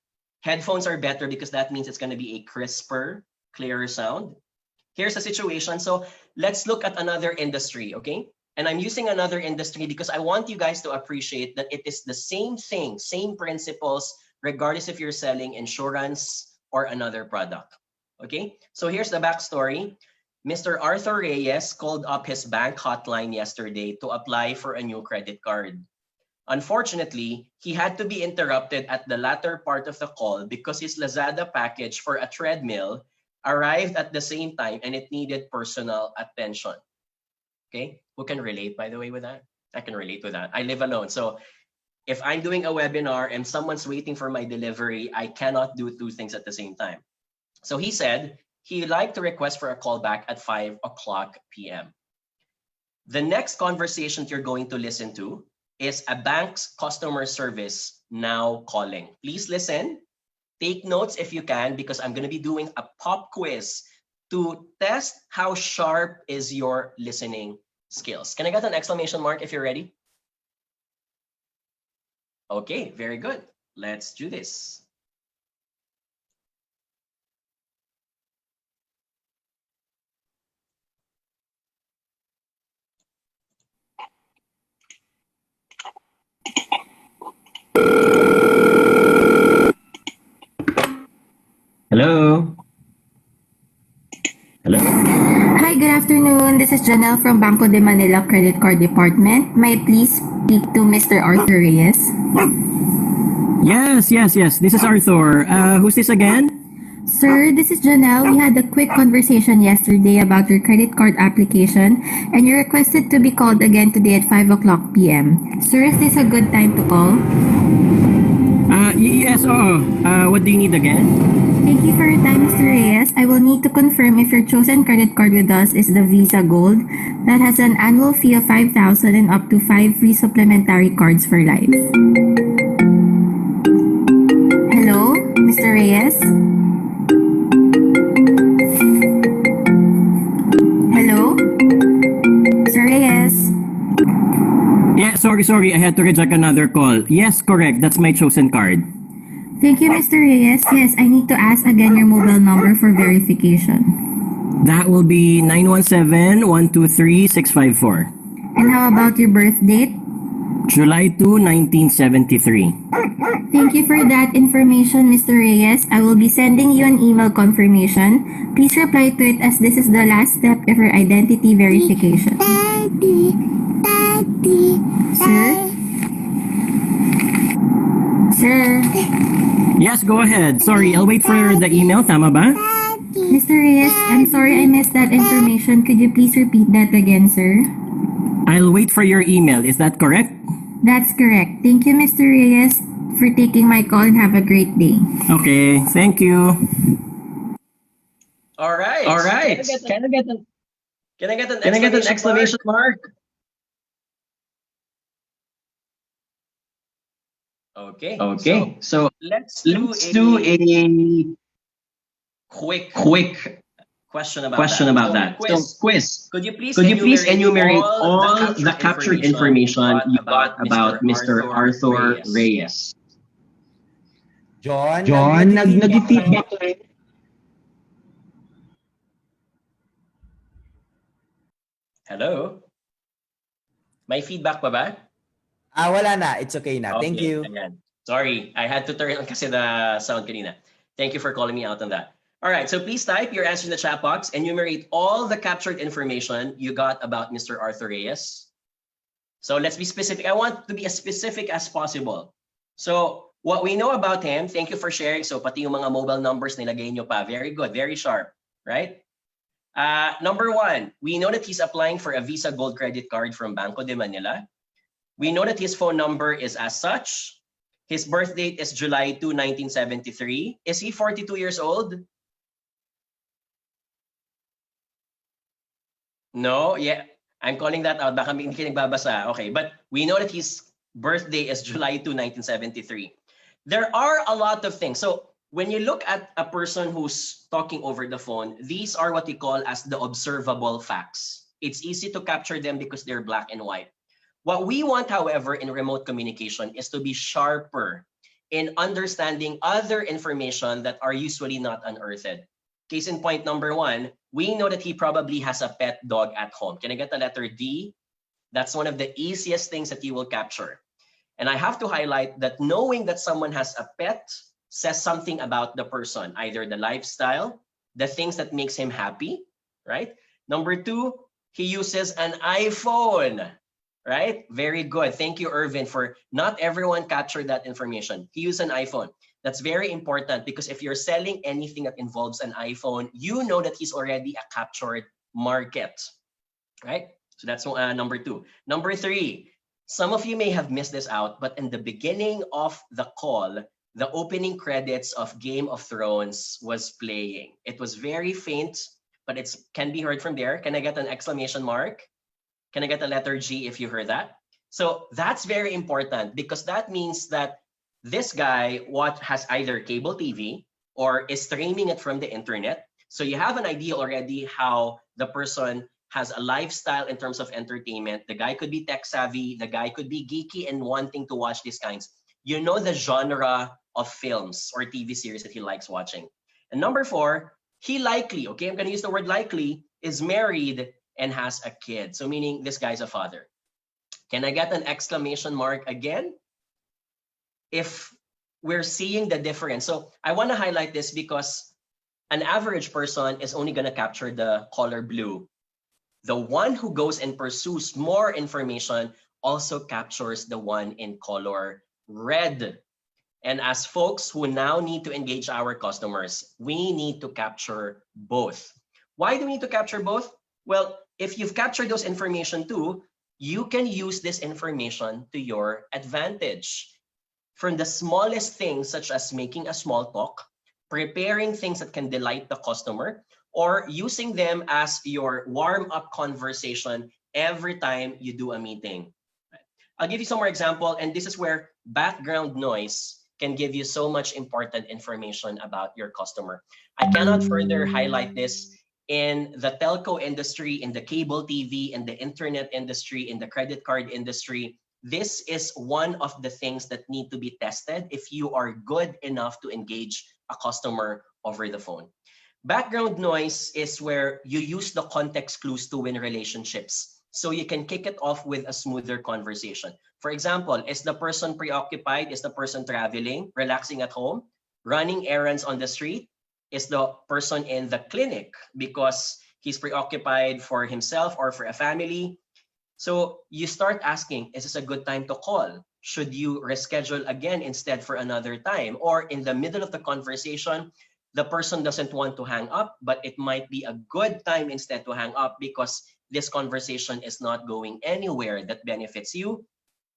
headphones are better because that means it's going to be a crisper, clearer sound. Here's the situation. So let's look at another industry, okay? And I'm using another industry because I want you guys to appreciate that it is the same thing, same principles, regardless if you're selling insurance or another product, okay? So here's the backstory. Mr. Arthur Reyes called up his bank hotline yesterday to apply for a new credit card. Unfortunately, he had to be interrupted at the latter part of the call because his Lazada package for a treadmill arrived at the same time and it needed personal attention. Okay, who can relate, by the way, with that? I can relate with that. I live alone. So If I'm doing a webinar and someone's waiting for my delivery, I cannot do two things at the same time. So he said he'd like to request for a call back at 5 o'clock p.m. The next conversation you're going to listen to is a bank's customer service now calling. Please listen. Take notes if you can, because I'm going to be doing a pop quiz to test how sharp is your listening skills. Can I get an exclamation mark if you're ready? Okay, very good. Let's do this. Hello? Hello? Hi, good afternoon. This is Janelle from Banco de Manila Credit Card Department. May I please speak to Mr. Arthur Reyes? Yes. This is Arthur. Who's this again? Sir, this is Janelle. We had a quick conversation yesterday about your credit card application, and you requested to be called again today at 5 o'clock p.m. Sir, is this a good time to call? Yes, what do you need again? Thank you for your time, Mr. Reyes. I will need to confirm if your chosen credit card with us is the Visa Gold that has an annual fee of 5,000 and up to 5 free supplementary cards for life. Hello, Mr. Reyes? Hello? Mr. Reyes? Yeah, sorry. I had to reject another call. Yes, correct. That's my chosen card. Thank you, Mr. Reyes. Yes, I need to ask again your mobile number for verification. That will be 917-123-654. And how about your birth date? July 2, 1973. Thank you for that information, Mr. Reyes. I will be sending you an email confirmation. Please reply to it as this is the last step of your identity verification. Sir? Sir? Yes, go ahead. Sorry, I'll wait for the email. Tama ba? Mr. Reyes, I'm sorry I missed that information. Could you please repeat that again, sir? I'll wait for your email. Is that correct? That's correct. Thank you, Mr. Reyes, for taking my call and have a great day. Okay, thank you. All right. Can I get an exclamation mark? Okay. So let's do a quick question about that. So quiz. Could you please enumerate all the captured information you got about Mr. Arthur Reyes? John, nag-feedback ka eh. Hello? May feedback pa ba? Wala na. It's okay na. Thank Okay, you. ayan. Sorry, I had to turn on kasi the sound kanina. Thank you for calling me out on that. All right, so please type your answer in the chat box. Enumerate all the captured information you got about Mr. Arthur Reyes. So let's be specific. I want to be as specific as possible. So what we know about him, thank you for sharing. So pati yung mga mobile numbers nilagay nyo pa. Very good, very sharp, right? Number one, we know that he's applying for a Visa Gold credit card from Banco de Manila. We know that his phone number is as such. His birth date is July 2, 1973. Is he 42 years old? No, yeah. I'm calling that out. Baka hindi ka nagbabasa. Okay, but we know that his birthday is July 2, 1973. There are a lot of things. So when you look at a person who's talking over the phone, these are what we call as the observable facts. It's easy to capture them because they're black and white. What we want, however, in remote communication is to be sharper in understanding other information that are usually not unearthed. Case in point number one, we know that he probably has a pet dog at home. Can I get the letter D? That's one of the easiest things that you will capture. And I have to highlight that knowing that someone has a pet says something about the person, either the lifestyle, the things that makes him happy, right? Number two, he uses an iPhone. Right? Very good. Thank you, Irvin, for not everyone captured that information. He used an iPhone. That's very important because if you're selling anything that involves an iPhone, you know that he's already a captured market, right? So that's number two. Number three, Some of you may have missed this out, but in the beginning of the call, the opening credits of Game of Thrones was playing. It was very faint, but it can be heard from there. Can I get an exclamation mark? Can I get a letter G if you heard that? So that's very important because that means that this guy has either cable TV or is streaming it from the internet. So you have an idea already how the person has a lifestyle in terms of entertainment. The guy could be tech savvy. The guy could be geeky and wanting to watch these kinds. You know the genre of films or TV series that he likes watching. And number 4, he likely, okay, I'm going to use the word likely, is married and has a kid. So meaning this guy's a father. Can I get an exclamation mark again? If we're seeing the difference. So I want to highlight this because an average person is only going to capture the color blue. The one who goes and pursues more information also captures the one in color red. And as folks who now need to engage our customers, we need to capture both. Why do we need to capture both? Well, if you've captured those information too, you can use this information to your advantage. From the smallest things, such as making a small talk, preparing things that can delight the customer, or using them as your warm-up conversation every time you do a meeting. I'll give you some more example, and this is where background noise can give you so much important information about your customer. I cannot further highlight this in the telco industry, in the cable TV, in the internet industry, in the credit card industry. This is one of the things that need to be tested if you are good enough to engage a customer over the phone. Background noise is where you use the context clues to win relationships. So you can kick it off with a smoother conversation. For example, is the person preoccupied? Is the person traveling, relaxing at home, running errands on the street? Is the person in the clinic because he's preoccupied for himself or for a family? So you start asking, is this a good time to call? Should you reschedule again instead for another time? Or in the middle of the conversation, the person doesn't want to hang up, but it might be a good time instead to hang up because this conversation is not going anywhere that benefits you.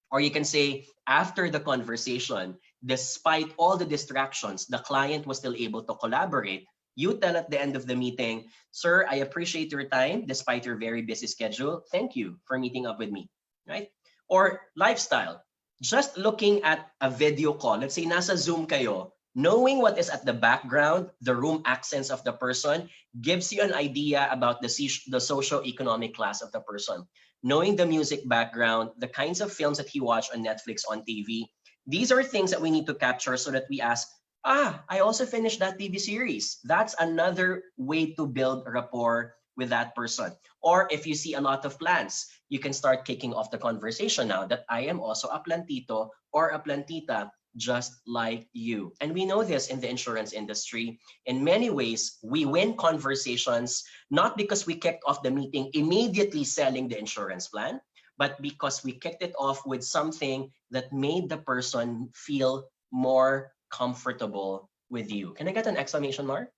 Or you can say, after the conversation, despite all the distractions, the client was still able to collaborate. You tell at the end of the meeting, sir, I appreciate your time despite your very busy schedule. Thank you for meeting up with me, right? Or lifestyle, just looking at a video call. Let's say nasa Zoom kayo, knowing what is at the background, the room accents of the person, gives you an idea about the socio-economic class of the person. Knowing the music background, the kinds of films that he watched on Netflix, on TV, these are things that we need to capture so that we ask, I also finished that TV series. That's another way to build rapport with that person. Or if you see a lot of plants, you can start kicking off the conversation now that I am also a plantito or a plantita just like you. And we know this in the insurance industry. In many ways, we win conversations not because we kicked off the meeting immediately selling the insurance plan, but because we kicked it off with something that made the person feel more comfortable with you. Can I get an exclamation mark?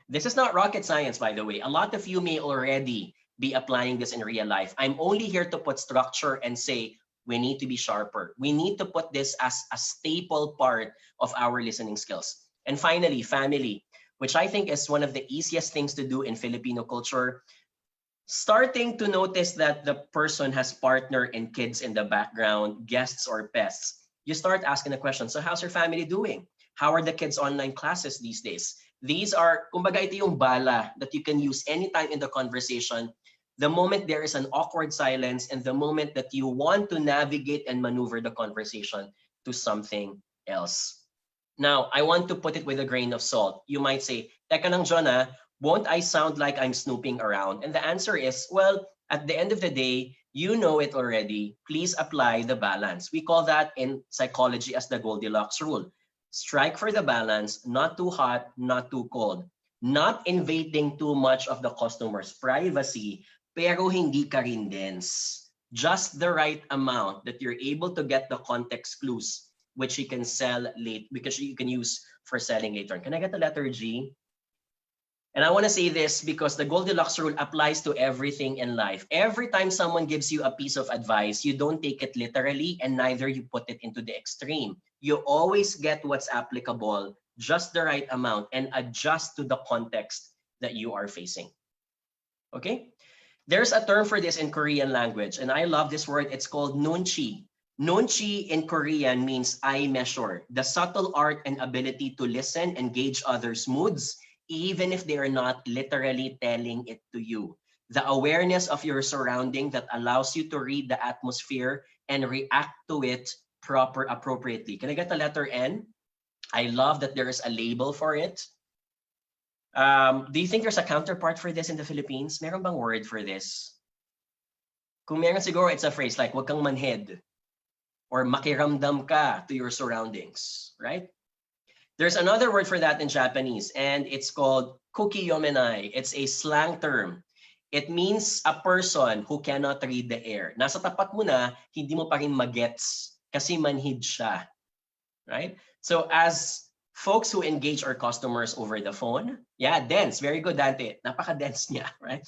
This is not rocket science, by the way. A lot of you may already be applying this in real life. I'm only here to put structure and say, we need to be sharper. We need to put this as a staple part of our listening skills. And finally, family, which I think is one of the easiest things to do in Filipino culture. Starting to notice that the person has partner and kids in the background, guests or pests. You start asking the question, so how's your family doing? How are the kids' online classes these days? These are, kumbaga ito yung bala that you can use anytime in the conversation. The moment there is an awkward silence and the moment that you want to navigate and maneuver the conversation to something else. Now, I want to put it with a grain of salt. You might say, teka lang, Jonah, won't I sound like I'm snooping around? And the answer is, well, at the end of the day, you know it already. Please apply the balance. We call that in psychology as the Goldilocks rule. Strike for the balance, not too hot, not too cold. Not invading too much of the customer's privacy, pero hindi ka rin dense. Just the right amount that you're able to get the context clues which you can sell late, because you can use for selling later. Can I get the letter G? And I want to say this because the Goldilocks rule applies to everything in life. Every time someone gives you a piece of advice, you don't take it literally and neither you put it into the extreme. You always get what's applicable, just the right amount, and adjust to the context that you are facing. Okay? There's a term for this in Korean language, and I love this word. It's called nunchi. Nunchi in Korean means I measure, the subtle art and ability to listen and gauge others' moods, even if they are not literally telling it to you. The awareness of your surrounding that allows you to read the atmosphere and react to it appropriately. Can I get the letter N? I love that there is a label for it. Do you think there's a counterpart for this in the Philippines? Meron bang word for this? Kung meron siguro, it's a phrase like, wag kang manhid. Or makiramdam ka to your surroundings, right? There's another word for that in Japanese, and it's called kukiyomenai. It's a slang term. It means a person who cannot read the air. Nasa tapat mo na, hindi mo pa rin magets kasi manhid siya, right? So as folks who engage our customers over the phone, yeah, dense, very good, Dante. Napaka-dense niya, right?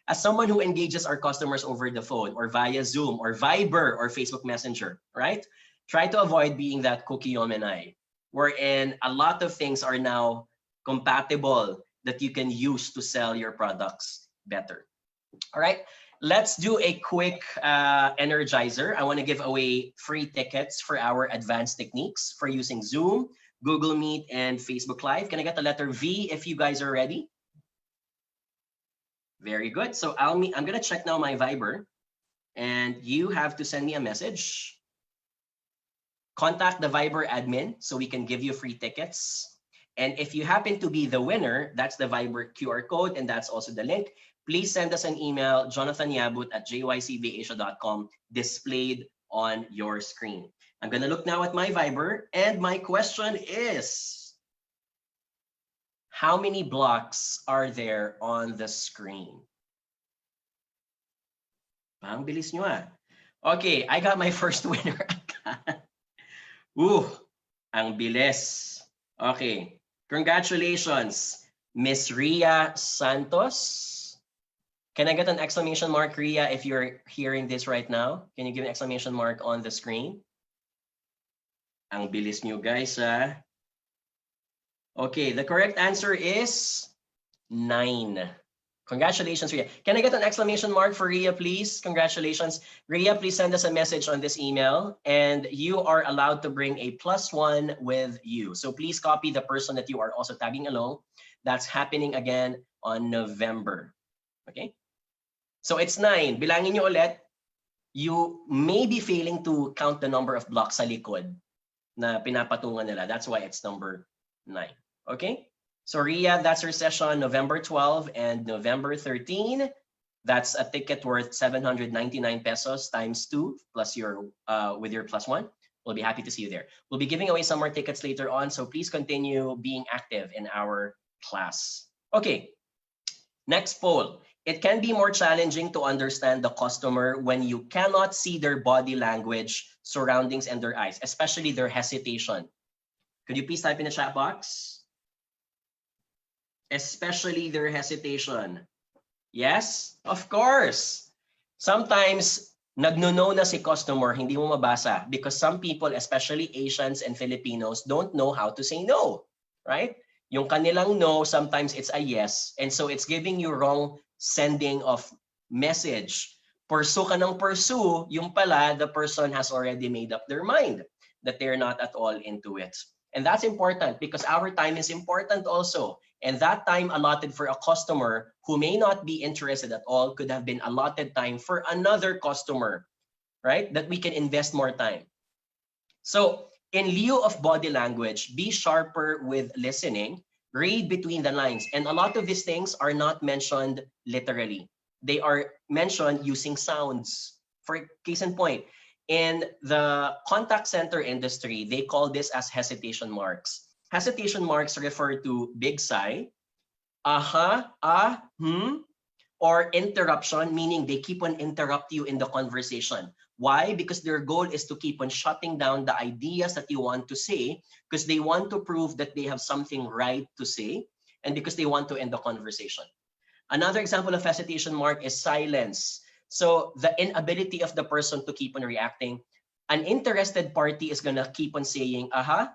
As someone who engages our customers over the phone or via Zoom or Viber or Facebook Messenger, right? Try to avoid being that kukiyomenai, wherein a lot of things are now compatible that you can use to sell your products better. All right, let's do a quick energizer. I want to give away free tickets for our advanced techniques for using Zoom, Google Meet, and Facebook Live. Can I get the letter V if you guys are ready? Very good. So I'm going to check now my Viber, and you have to send me a message. Contact the Viber admin so we can give you free tickets. And if you happen to be the winner, that's the Viber QR code, and that's also the link. Please send us an email, jonathanyabut@jycbasia.com, displayed on your screen. I'm going to look now at my Viber, and my question is, how many blocks are there on the screen? Ang bilis nyo ah. Okay, I got my first winner. Ang bilis. Okay, congratulations, Miss Ria Santos. Can I get an exclamation mark, Ria, if you're hearing this right now? Can you give an exclamation mark on the screen? Ang bilis nyo guys ah. Okay, the correct answer is 9. Congratulations, Ria. Can I get an exclamation mark for Ria, please? Congratulations. Ria, please send us a message on this email, and you are allowed to bring a +1 with you. So please copy the person that you are also tagging along. That's happening again on November. Okay? So it's 9. Bilangin nyo ulit. You may be failing to count the number of blocks sa likod na pinapatungan nila. That's why it's number 9. Okay, so Ria, that's her session November 12 and November 13. That's a ticket worth 799 pesos times 2 plus your with your +1. We'll be happy to see you there. We'll be giving away some more tickets later on, so please continue being active in our class. Okay, next poll. It can be more challenging to understand the customer when you cannot see their body language, surroundings, and their eyes, especially their hesitation. Could you please type in the chat box? Especially their hesitation. Yes, of course. Sometimes, nagno-no na si customer, hindi mo mabasa because some people, especially Asians and Filipinos, don't know how to say no, right? Yung kanilang no, sometimes it's a yes, and so it's giving you wrong sending of message. Pursue ka ng pursue, yung pala, the person has already made up their mind that they're not at all into it. And that's important because our time is important also. And that time allotted for a customer who may not be interested at all could have been allotted time for another customer, right? That we can invest more time. So in lieu of body language, be sharper with listening, read between the lines. And a lot of these things are not mentioned literally. They are mentioned using sounds. For case in point, in the contact center industry, they call this as hesitation marks. Hesitation marks refer to big sigh, or interruption, meaning they keep on interrupt you in the conversation. Why? Because their goal is to keep on shutting down the ideas that you want to say because they want to prove that they have something right to say. and because they want to end the conversation. Another example of hesitation mark is silence. So the inability of the person to keep on reacting. An interested party is going to keep on saying,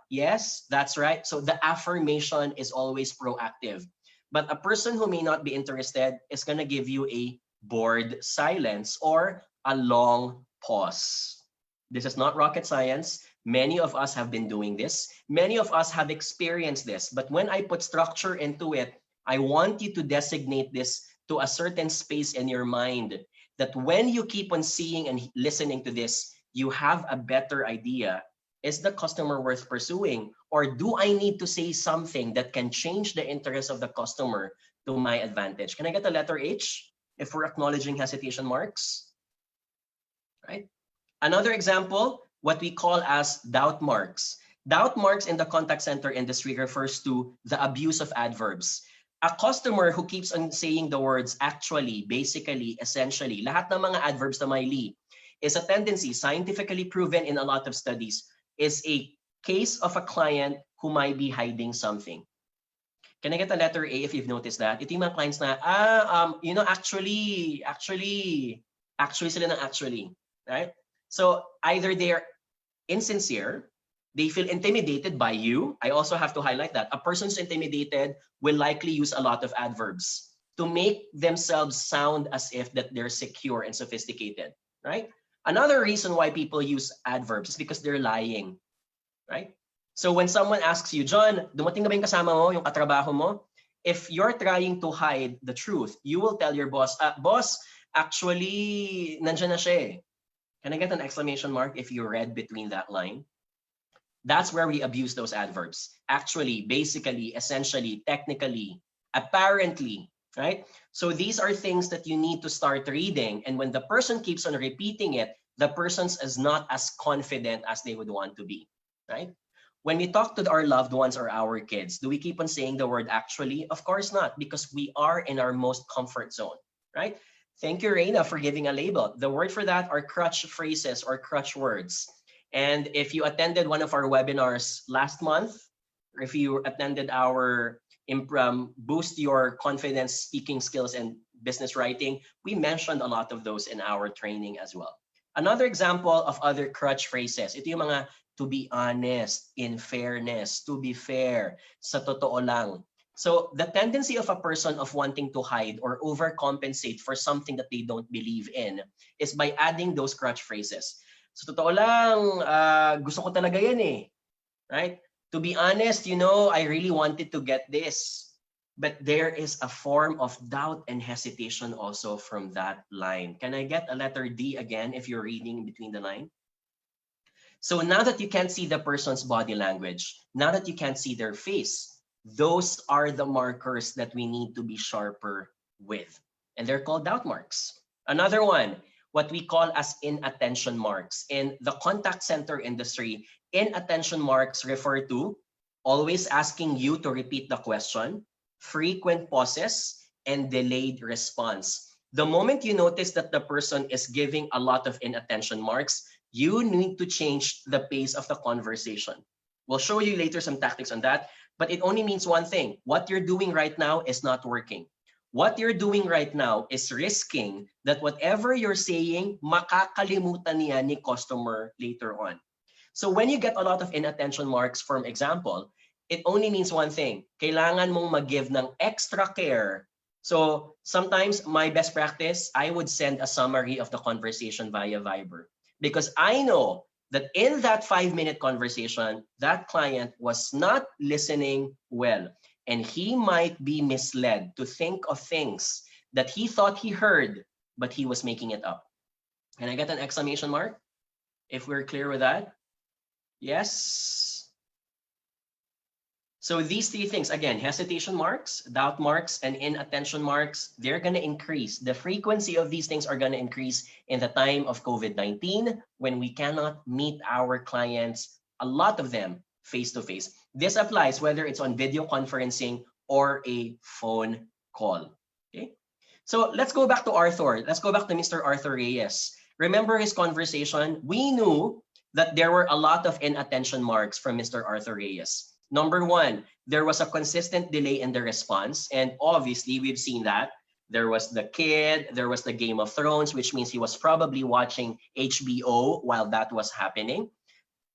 yes, that's right. So the affirmation is always proactive. But a person who may not be interested is going to give you a bored silence or a long pause. This is not rocket science. Many of us have been doing this. Many of us have experienced this. But when I put structure into it, I want you to designate this to a certain space in your mind that when you keep on seeing and listening to this, you have a better idea. Is the customer worth pursuing? Or do I need to say something that can change the interest of the customer to my advantage? Can I get a letter H if we're acknowledging hesitation marks? Right? Another example, what we call as doubt marks. Doubt marks in the contact center industry refers to the abuse of adverbs. A customer who keeps on saying the words actually, basically, essentially, lahat ng mga adverbs na may li, is a tendency, scientifically proven in a lot of studies, is a case of a client who might be hiding something. Can I get a letter A if you've noticed that? Ito yung mga clients na, actually sila ng actually, right? So either they're insincere, they feel intimidated by you. I also have to highlight that. A person who's intimidated will likely use a lot of adverbs to make themselves sound as if that they're secure and sophisticated, right? Another reason why people use adverbs is because they're lying, right? So when someone asks you, John, dumating na ba yung kasama mo, yung katrabaho mo? If you're trying to hide the truth, you will tell your boss, boss, actually, nandyan na siya eh. Can I get an exclamation mark if you read between that line? That's where we abuse those adverbs. Actually, basically, essentially, technically, apparently, right? So these are things that you need to start reading. And when the person keeps on repeating it, the person is not as confident as they would want to be, right? When we talk to our loved ones or our kids, do we keep on saying the word actually? Of course not, because we are in our most comfort zone, right? Thank you, Reina, for giving a label. The word for that are crutch phrases or crutch words. And if you attended one of our webinars last month, or if you attended our Boost Your Confidence Speaking Skills and Business Writing, we mentioned a lot of those in our training as well. Another example of other crutch phrases, ito yung mga to be honest, in fairness, to be fair, sa totoo lang. So the tendency of a person of wanting to hide or overcompensate for something that they don't believe in is by adding those crutch phrases. So totoo lang, gusto ko talaga yan eh, right? To be honest, you know, I really wanted to get this. But there is a form of doubt and hesitation also from that line. Can I get a letter D again if you're reading between the line? So now that you can't see the person's body language, now that you can't see their face, those are the markers that we need to be sharper with. And they're called doubt marks. Another one, what we call as inattention marks. In the contact center industry, inattention marks refer to always asking you to repeat the question, frequent pauses, and delayed response. The moment you notice that the person is giving a lot of inattention marks, you need to change the pace of the conversation. We'll show you later some tactics on that, but it only means one thing. What you're doing right now is not working. What you're doing right now is risking that whatever you're saying, makakalimutan niya ni customer later on. So when you get a lot of inattention marks, for example, it only means one thing. Kailangan mong mag-give ng extra care. So sometimes my best practice, I would send a summary of the conversation via Viber. Because I know that in that 5-minute conversation, that client was not listening well. And he might be misled to think of things that he thought he heard, but he was making it up. Can I get an exclamation mark? If we're clear with that? Yes. So these three things, again, hesitation marks, doubt marks, and inattention marks, they're going to increase. The frequency of these things are going to increase in the time of COVID-19 when we cannot meet our clients, a lot of them, face-to-face. This applies whether it's on video conferencing or a phone call. Okay? So let's go back to Arthur. Let's go back to Mr. Arthur Reyes. Remember his conversation? We knew that there were a lot of inattention marks from Mr. Arthur Reyes. Number one, there was a consistent delay in the response. And obviously, we've seen that. There was the kid, there was the Game of Thrones, which means he was probably watching HBO while that was happening.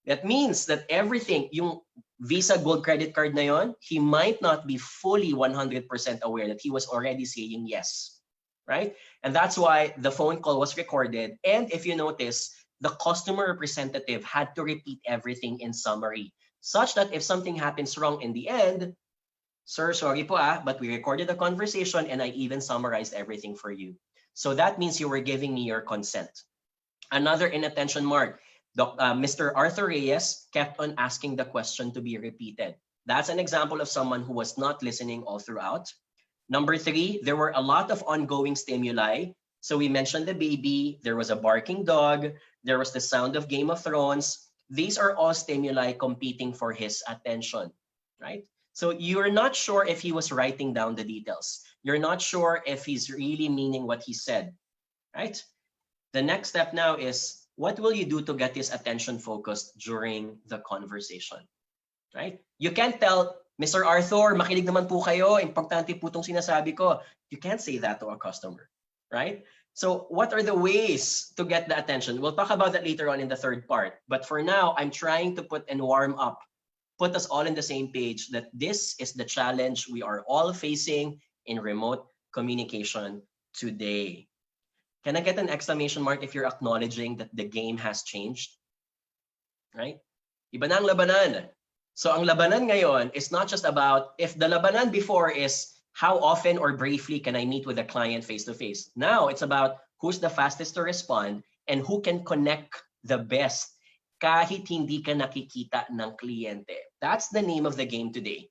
That means that everything, yung Visa Gold credit card na yon, he might not be fully 100% aware that he was already saying yes, right? And that's why the phone call was recorded. And if you notice, the customer representative had to repeat everything in summary, such that if something happens wrong in the end, sir, sorry po but we recorded the conversation and I even summarized everything for you. So that means you were giving me your consent. Another inattention mark, Mr. Arthur Reyes kept on asking the question to be repeated. That's an example of someone who was not listening all throughout. Number three, there were a lot of ongoing stimuli. So we mentioned the baby, there was a barking dog, there was the sound of Game of Thrones. These are all stimuli competing for his attention, right? So you're not sure if he was writing down the details. You're not sure if he's really meaning what he said, right? The next step now is, what will you do to get his attention focused during the conversation, right? You can't tell, Mr. Arthur, makinig naman po kayo, importante po itong sinasabi ko. You can't say that to a customer, right? So what are the ways to get the attention? We'll talk about that later on in the third part. But for now, I'm trying to put and warm up, put us all in the same page that this is the challenge we are all facing in remote communication today. Can I get an exclamation mark if you're acknowledging that the game has changed? Right? Iba na ang labanan. So ang labanan ngayon is not just about, if the labanan before is how often or briefly can I meet with a client face-to-face. Now it's about who's the fastest to respond and who can connect the best kahit hindi ka nakikita ng kliyente. That's the name of the game today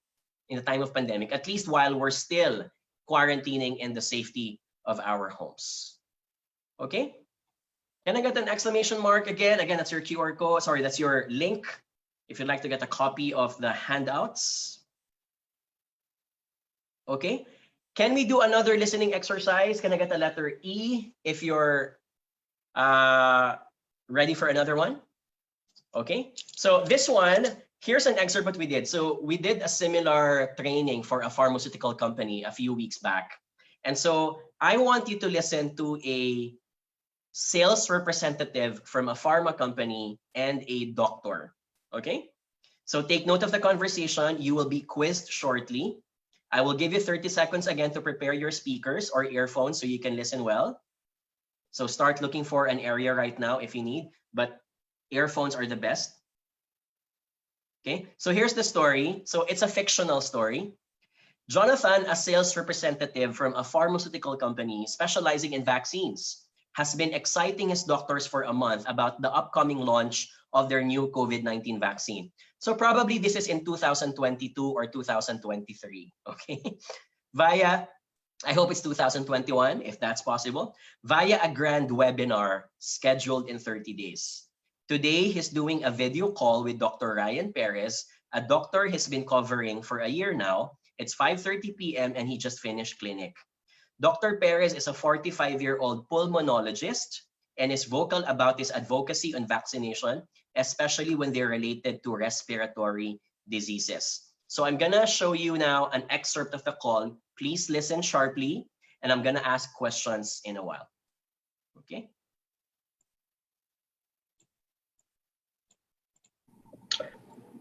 in the time of pandemic, at least while we're still quarantining in the safety of our homes. Okay? Can I get an exclamation mark again? Again, that's your QR code. Sorry, that's your link if you'd like to get a copy of the handouts. Okay? Can we do another listening exercise? Can I get a letter E if you're ready for another one? Okay, so this one, here's an excerpt what we did. So we did a similar training for a pharmaceutical company a few weeks back. And so I want you to listen to a sales representative from a pharma company and a doctor, okay? So take note of the conversation. You will be quizzed shortly. I will give you 30 seconds again to prepare your speakers or earphones so you can listen well. So start looking for an area right now if you need, but earphones are the best. Okay, so here's the story. So it's a fictional story. Jonathan, a sales representative from a pharmaceutical company specializing in vaccines, has been exciting his doctors for a month about the upcoming launch of their new COVID-19 vaccine. So probably this is in 2022 or 2023, okay? Via, I hope it's 2021, if that's possible, via a grand webinar scheduled in 30 days. Today, he's doing a video call with Dr. Ryan Perez, a doctor he's been covering for a year now. It's 5:30 p.m. and he just finished clinic. Dr. Perez is a 45-year-old pulmonologist and is vocal about his advocacy on vaccination, especially when they're related to respiratory diseases. So I'm gonna show you now an excerpt of the call. Please listen sharply, and I'm gonna ask questions in a while. Okay?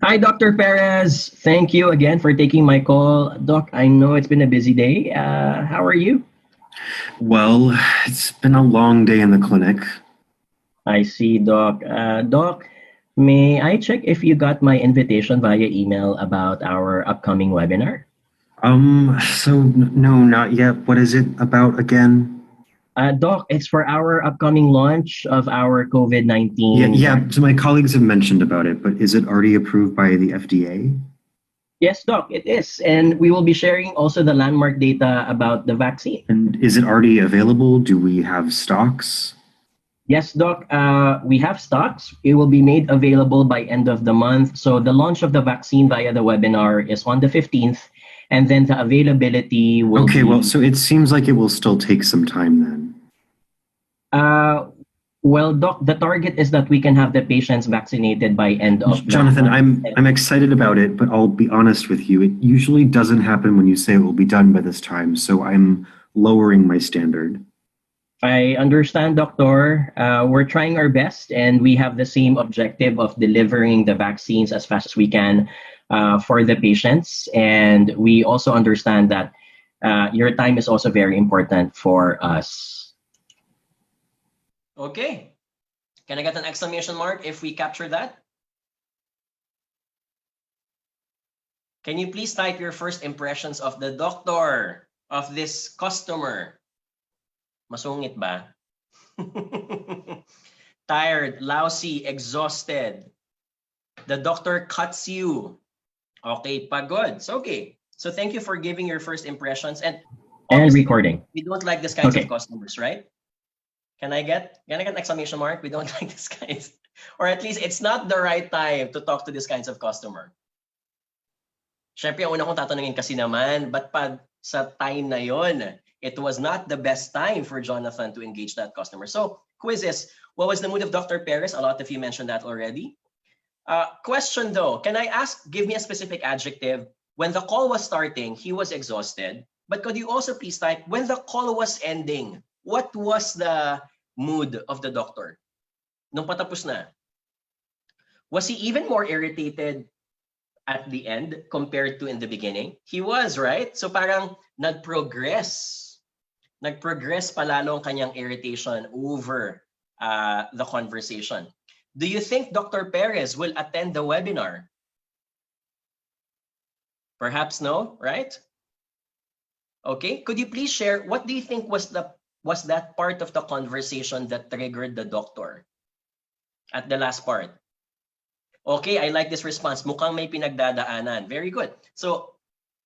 Hi, Dr. Perez. Thank you again for taking my call. Doc, I know it's been a busy day. How are you? Well, it's been a long day in the clinic. I see, Doc. Doc, may I check if you got my invitation via email about our upcoming webinar? No, not yet. What is it about again? Doc, it's for our upcoming launch of our COVID-19. Yeah, so my colleagues have mentioned about it, but is it already approved by the FDA? Yes, Doc, it is. And we will be sharing also the landmark data about the vaccine. And is it already available? Do we have stocks? Yes, Doc, we have stocks. It will be made available by end of the month. So the launch of the vaccine via the webinar is on the 15th, and then the availability will Okay, well, so it seems like it will still take some time then. Well, Doc, the target is that we can have the patients vaccinated by end of Jonathan, the month. I'm excited about it, but I'll be honest with you. It usually doesn't happen when you say it will be done by this time, so I'm lowering my standard. I understand, Doctor. We're trying our best, and we have the same objective of delivering the vaccines as fast as we can for the patients. And we also understand that your time is also very important for us. Okay. Can I get an exclamation mark if we capture that? Can you please type your first impressions of the doctor, of this customer? Masungit ba? Tired, lousy, exhausted. The doctor cuts you. Okay, pagod. So, okay. So thank you for giving your first impressions. And recording. We don't like this kinds of customers, right? Can I get an exclamation mark? We don't like this guys. Or at least it's not the right time to talk to this kinds of customer. Syempre, una kong tatanungin kasi naman, but pag sa time na yon, it was not the best time for Jonathan to engage that customer. So, quiz is, what was the mood of Dr. Perez? A lot of you mentioned that already. Question though, can I ask, give me a specific adjective. When the call was starting, he was exhausted. But could you also please type, when the call was ending, what was the mood of the doctor? Nung patapos na. Was he even more irritated at the end compared to in the beginning? He was, right? So parang nag-progress. Nag-progress palalo ang kanyang irritation over the conversation. Do you think Dr. Perez will attend the webinar? Perhaps no, right? Okay, could you please share, what do you think was that part of the conversation that triggered the doctor at the last part? Okay, I like this response. Mukhang may pinagdadaanan. Very good. So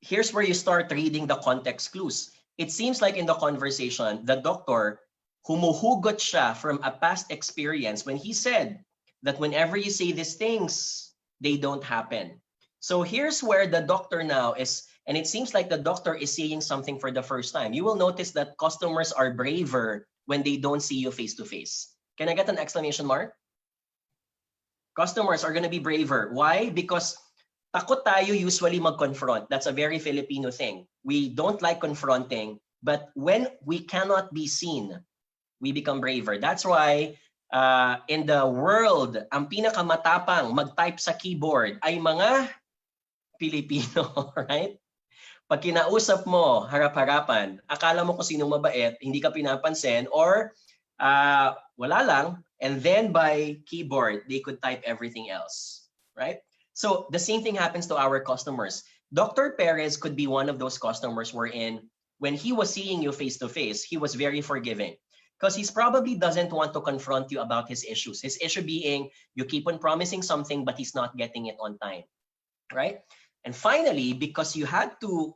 here's where you start reading the context clues. It seems like in the conversation, the doctor, humuhugot siya from a past experience when he said that whenever you say these things, they don't happen. So here's where the doctor now is, and it seems like the doctor is seeing something for the first time. You will notice that customers are braver when they don't see you face to face. Can I get an exclamation mark? Customers are going to be braver. Why? Because takot tayo usually mag-confront. That's a very Filipino thing. We don't like confronting, but when we cannot be seen, we become braver. That's why in the world, ang pinakamatapang mag-type sa keyboard ay mga Pilipino, right? Pag kinausap mo, harap-harapan, akala mo kung sino mabait, hindi ka pinapansin, or wala lang, and then by keyboard, they could type everything else, right? So the same thing happens to our customers. Dr. Perez could be one of those customers wherein when he was seeing you face to face, he was very forgiving because he probably doesn't want to confront you about his issues. His issue being you keep on promising something, but he's not getting it on time, right? And finally, because you had to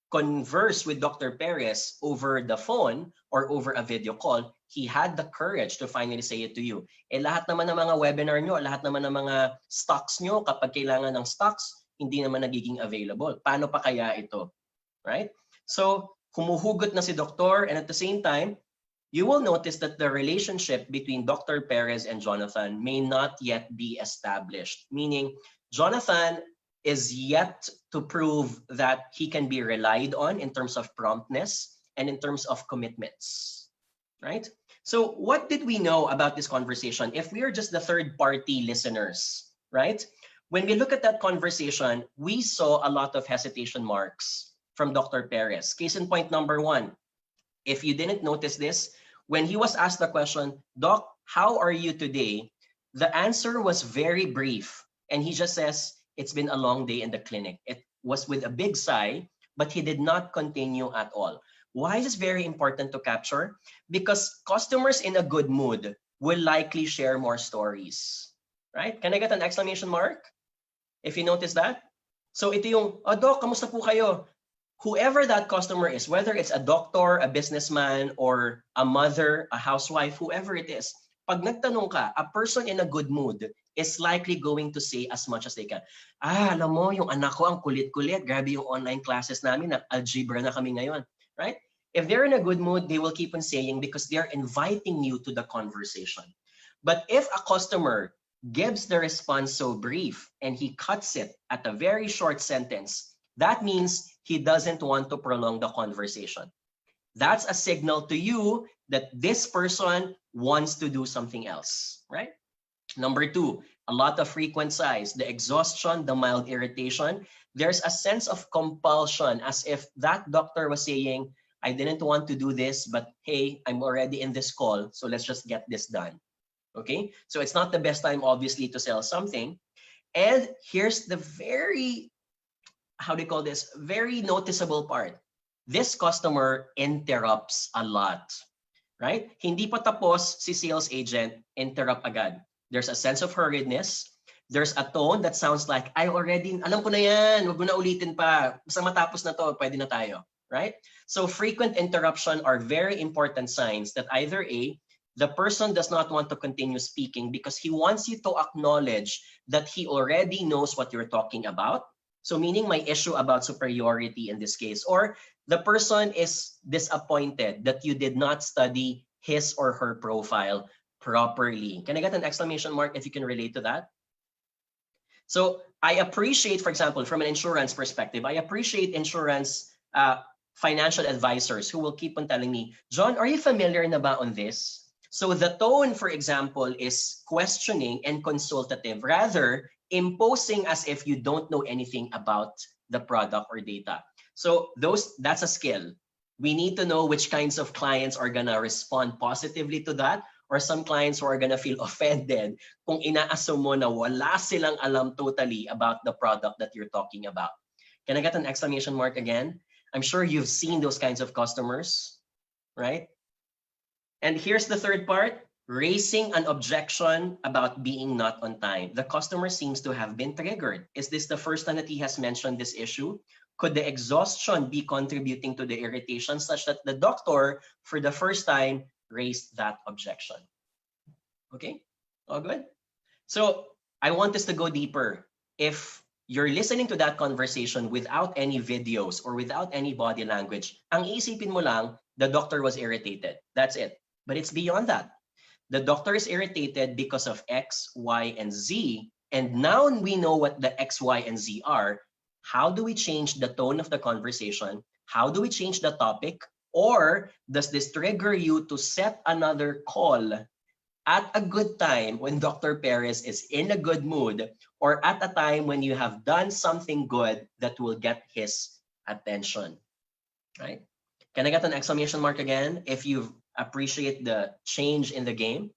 converse with Dr. Perez over the phone or over a video call, he had the courage to finally say it to you. Eh lahat naman ng mga webinar nyo, lahat naman ng mga stocks nyo, kapag kailangan ng stocks, hindi naman nagiging available. Paano pa kaya ito? Right? So, humuhugot na si Doctor, and at the same time, you will notice that the relationship between Dr. Perez and Jonathan may not yet be established. Meaning, Jonathan is yet to prove that he can be relied on in terms of promptness and in terms of commitments, right? So what did we know about this conversation if we are just the third-party listeners, right? When we look at that conversation, we saw a lot of hesitation marks from Dr. Perez. Case in point number one, if you didn't notice this, when he was asked the question, Doc, how are you today? The answer was very brief, and he just says, it's been a long day in the clinic. It was with a big sigh, but he did not continue at all. Why is this very important to capture? Because customers in a good mood will likely share more stories, right? Can I get an exclamation mark? If you notice that? So ito yung, oh Doc, kamusta po kayo? Whoever that customer is, whether it's a doctor, a businessman, or a mother, a housewife, whoever it is, pag nagtanong ka, a person in a good mood is likely going to say as much as they can. Alam mo, yung anak ko ang kulit-kulit. Grabe yung online classes namin. Algebra na kami ngayon. Right? If they're in a good mood, they will keep on saying because they're inviting you to the conversation. But if a customer gives the response so brief and he cuts it at a very short sentence, that means he doesn't want to prolong the conversation. That's a signal to you that this person wants to do something else, right? Number two, a lot of frequent sighs, the exhaustion, the mild irritation. There's a sense of compulsion, as if that doctor was saying, I didn't want to do this, but hey, I'm already in this call, so let's just get this done. Okay, so it's not the best time, obviously, to sell something. And here's the very, how do you call this, very noticeable part. This customer interrupts a lot, right? Hindi pa tapos si sales agent, interrupt agad. There's a sense of hurriedness. There's a tone that sounds like, I already, alam ko na yan, wag mo na ulitin pa. Basta matapos na to, pwede na tayo, right? So frequent interruption are very important signs that either A, the person does not want to continue speaking because he wants you to acknowledge that he already knows what you're talking about. So meaning my issue about superiority in this case, or the person is disappointed that you did not study his or her profile properly. Can I get an exclamation mark if you can relate to that? So I appreciate, for example, from an insurance perspective, I appreciate insurance financial advisors who will keep on telling me, John, are you familiar na ba on this? So the tone, for example, is questioning and consultative, rather imposing as if you don't know anything about the product or data. So that's a skill. We need to know which kinds of clients are gonna respond positively to that, or some clients who are gonna feel offended kung ina-assume mo na wala silang alam totally about the product that you're talking about. Can I get an exclamation mark again? I'm sure you've seen those kinds of customers, right? And here's the third part, raising an objection about being not on time. The customer seems to have been triggered. Is this the first time that he has mentioned this issue? Could the exhaustion be contributing to the irritation such that the doctor, for the first time, raised that objection? Okay, all good? So I want us to go deeper. If you're listening to that conversation without any videos or without any body language, ang isipin mo lang, the doctor was irritated. That's it. But it's beyond that. The doctor is irritated because of X, Y, and Z. And now we know what the X, Y, and Z are. How do we change the tone of the conversation? How do we change the topic? Or does this trigger you to set another call at a good time when Dr. Perez is in a good mood, or at a time when you have done something good that will get his attention, right? Can I get an exclamation mark again if you appreciate the change in the game?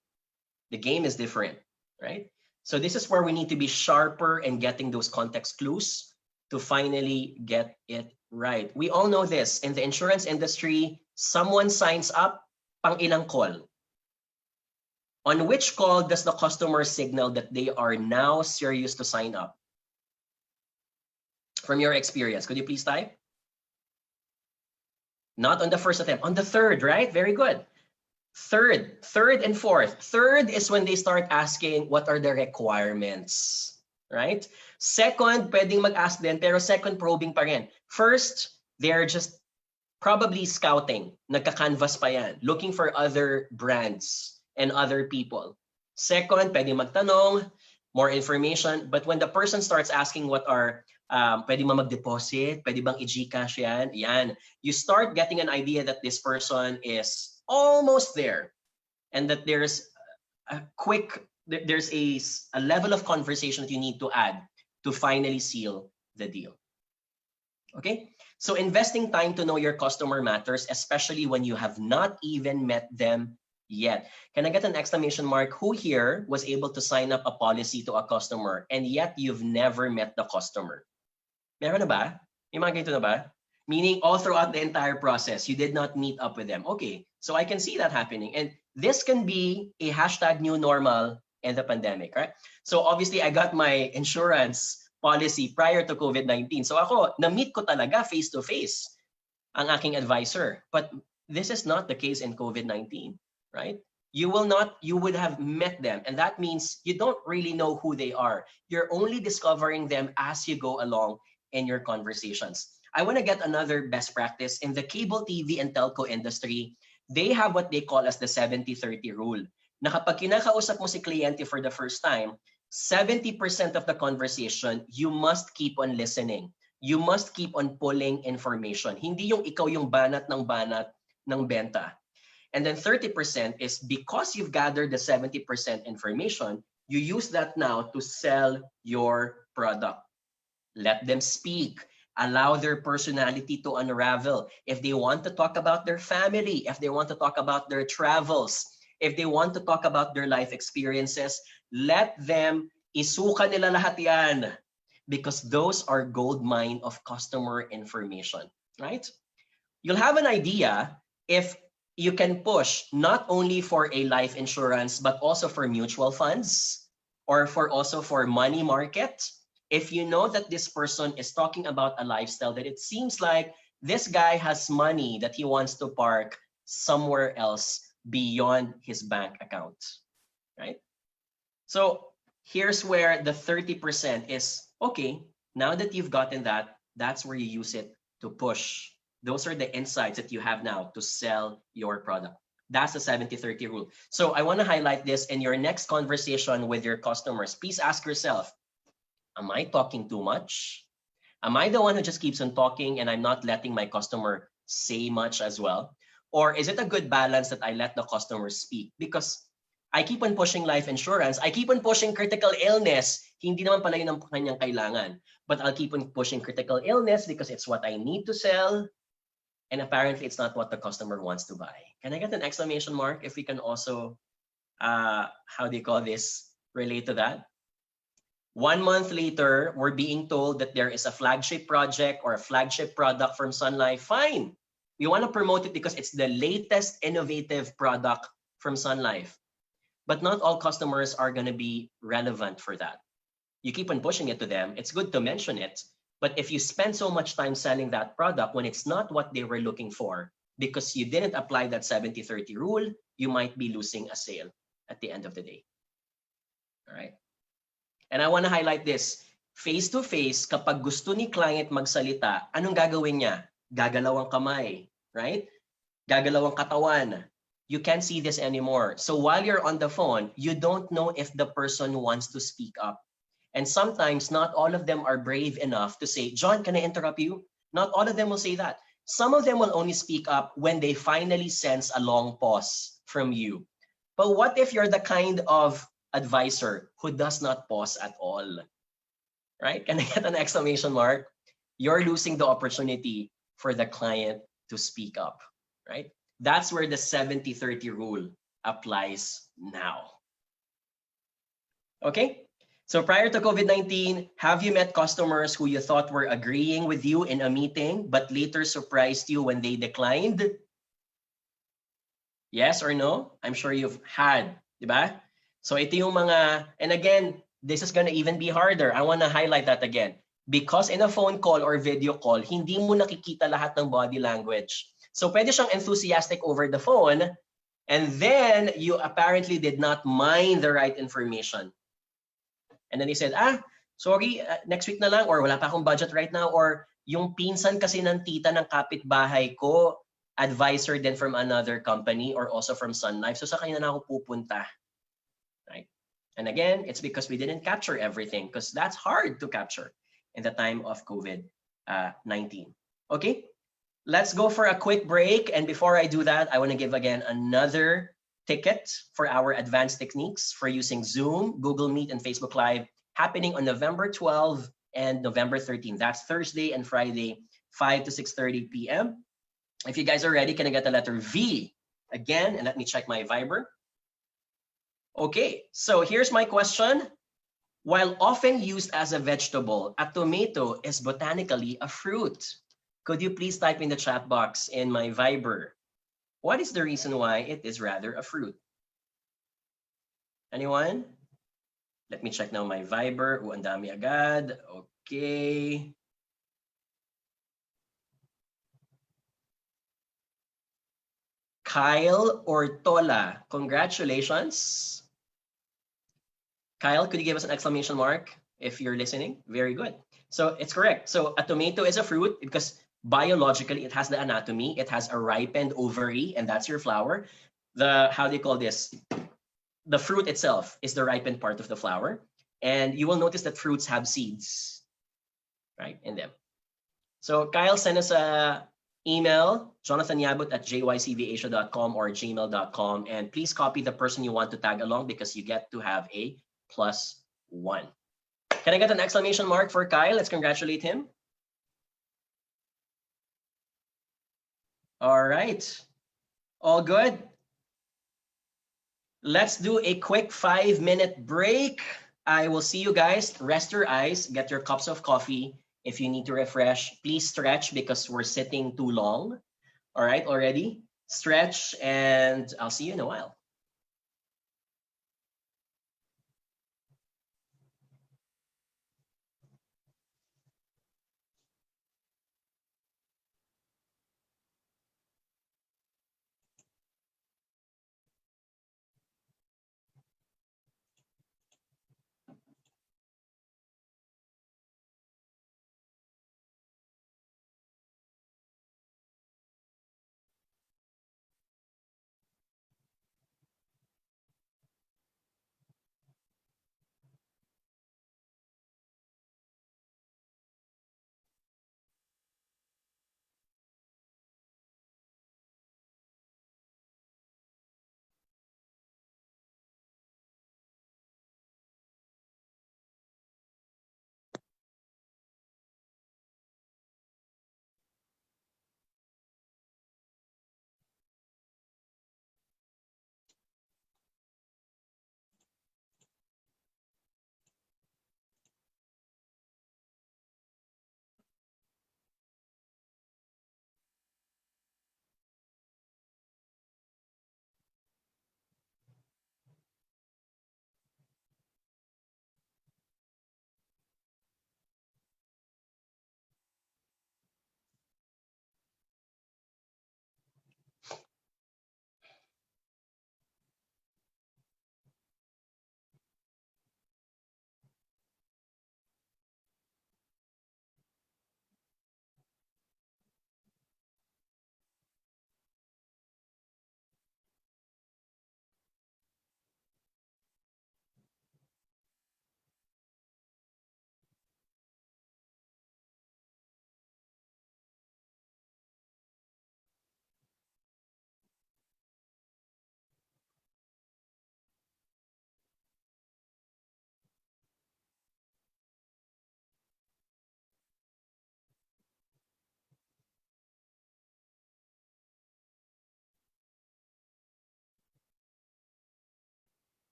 The game is different, right? So this is where we need to be sharper and getting those context clues to finally get it right. We all know this. In the insurance industry, someone signs up, pang ilang call. On which call does the customer signal that they are now serious to sign up? From your experience, could you please type? Not on the first attempt, on the third, right? Very good. Third and fourth. Third is when they start asking what are the requirements, right? Second, pwedeng mag-ask din, pero second probing pa rin. First, they're just probably scouting. Nagka-canvas pa yan, looking for other brands and other people. Second, pwedeng magtanong, more information. But when the person starts asking what are, pwede ba mag-deposit? Pwede bang i-Gcash yan? Yan. You start getting an idea that this person is almost there, and that there's a level of conversation that you need to add to finally seal the deal. Okay, so investing time to know your customer matters, especially when you have not even met them yet. Can I get an exclamation mark? Who here was able to sign up a policy to a customer and yet you've never met the customer? Meron na ba? May mga ganito na ba? Meaning all throughout the entire process, you did not meet up with them. Okay, so I can see that happening. And this can be a hashtag new normal in the pandemic, right? So obviously, I got my insurance policy prior to COVID-19. So ako, na-meet ko talaga face-to-face ang aking advisor. But this is not the case in COVID-19, right? You would have met them. And that means you don't really know who they are. You're only discovering them as you go along in your conversations. I want to get another best practice. In the cable TV and telco industry, they have what they call as the 70-30 rule. na kapag kinakausap mo si kliyente for the first time, 70% of the conversation, you must keep on listening. You must keep on pulling information. Hindi yung ikaw yung banat ng benta. And then 30% is because you've gathered the 70% information, you use that now to sell your product. Let them speak. Allow their personality to unravel. If they want to talk about their family, if they want to talk about their travels, if they want to talk about their life experiences, let them isuka nila lahat yan, because those are gold mine of customer information, right? You'll have an idea if you can push not only for a life insurance, but also for mutual funds or also for money market. If you know that this person is talking about a lifestyle that it seems like this guy has money that he wants to park somewhere else beyond his bank account, right? So here's where the 30% is, okay, now that you've gotten that, that's where you use it to push. Those are the insights that you have now to sell your product. That's the 70-30 rule. So I want to highlight this in your next conversation with your customers. Please ask yourself, am I talking too much? Am I the one who just keeps on talking and I'm not letting my customer say much as well? Or is it a good balance that I let the customer speak? Because I keep on pushing life insurance. I keep on pushing critical illness. Hindi naman pala yun ang kanyang kailangan. But I'll keep on pushing critical illness because it's what I need to sell. And apparently it's not what the customer wants to buy. Can I get an exclamation mark if we can also, how do you call this, relate to that? 1 month later, we're being told that there is a flagship project or a flagship product from Sun Life. Fine. We want to promote it because it's the latest innovative product from Sun Life. But not all customers are going to be relevant for that. You keep on pushing it to them. It's good to mention it. But if you spend so much time selling that product when it's not what they were looking for, because you didn't apply that 70-30 rule, you might be losing a sale at the end of the day. All right. And I want to highlight this. Face-to-face, kapag gusto ni client magsalita, anong gagawin niya? Gagalaw ang kamay, right? Gagalaw ang katawan. You can't see this anymore. So while you're on the phone, you don't know if the person wants to speak up. And sometimes not all of them are brave enough to say, John, can I interrupt you? Not all of them will say that. Some of them will only speak up when they finally sense a long pause from you. But what if you're the kind of advisor who does not pause at all? Right? Can I get an exclamation mark? You're losing the opportunity for the client to speak up, right? That's where the 70-30 rule applies now. Okay? So prior to COVID-19, have you met customers who you thought were agreeing with you in a meeting, but later surprised you when they declined? Yes or no? I'm sure you've had, diba? So ito yung mga, and again, this is gonna even be harder. I wanna highlight that again. Because in a phone call or video call, hindi mo nakikita lahat ng body language. So pwede siyang enthusiastic over the phone, and then you apparently did not mine the right information. And then he said, sorry, next week na lang, or wala pa akong budget right now, or yung pinsan kasi ng tita ng kapitbahay ko, advisor din from another company or also from Sun Life. So sa kanya na ako pupunta. Right? And again, it's because we didn't capture everything, because that's hard to capture in the time of COVID-19. Okay, let's go for a quick break. And before I do that, I want to give again another ticket for our advanced techniques for using Zoom, Google Meet, and Facebook Live happening on November 12 and November 13. That's Thursday and Friday, 5 to 6:30 p.m. If you guys are ready, can I get the letter V again? And let me check my Viber. Okay, so here's my question. While often used as a vegetable, a tomato is botanically a fruit. Could you please type in the chat box in my Viber? What is the reason why it is rather a fruit? Anyone? Let me check now my Viber. Ang dami agad. Okay. Kyle Ortola, congratulations. Kyle, could you give us an exclamation mark if you're listening? Very good. So it's correct. So a tomato is a fruit because biologically it has the anatomy. It has a ripened ovary, and that's your flower. How do you call this? the fruit itself is the ripened part of the flower. And you will notice that fruits have seeds, right, in them. So Kyle, send us a email, jonathanyabut@jycvasia.com or gmail.com. And please copy the person you want to tag along because you get to have a +1. Can I get an exclamation mark for Kyle? Let's congratulate him. All right. All good. Let's do a quick 5-minute break. I will see you guys. Rest your eyes, get your cups of coffee. If you need to refresh, please stretch because we're sitting too long. All right, already? Stretch, and I'll see you in a while.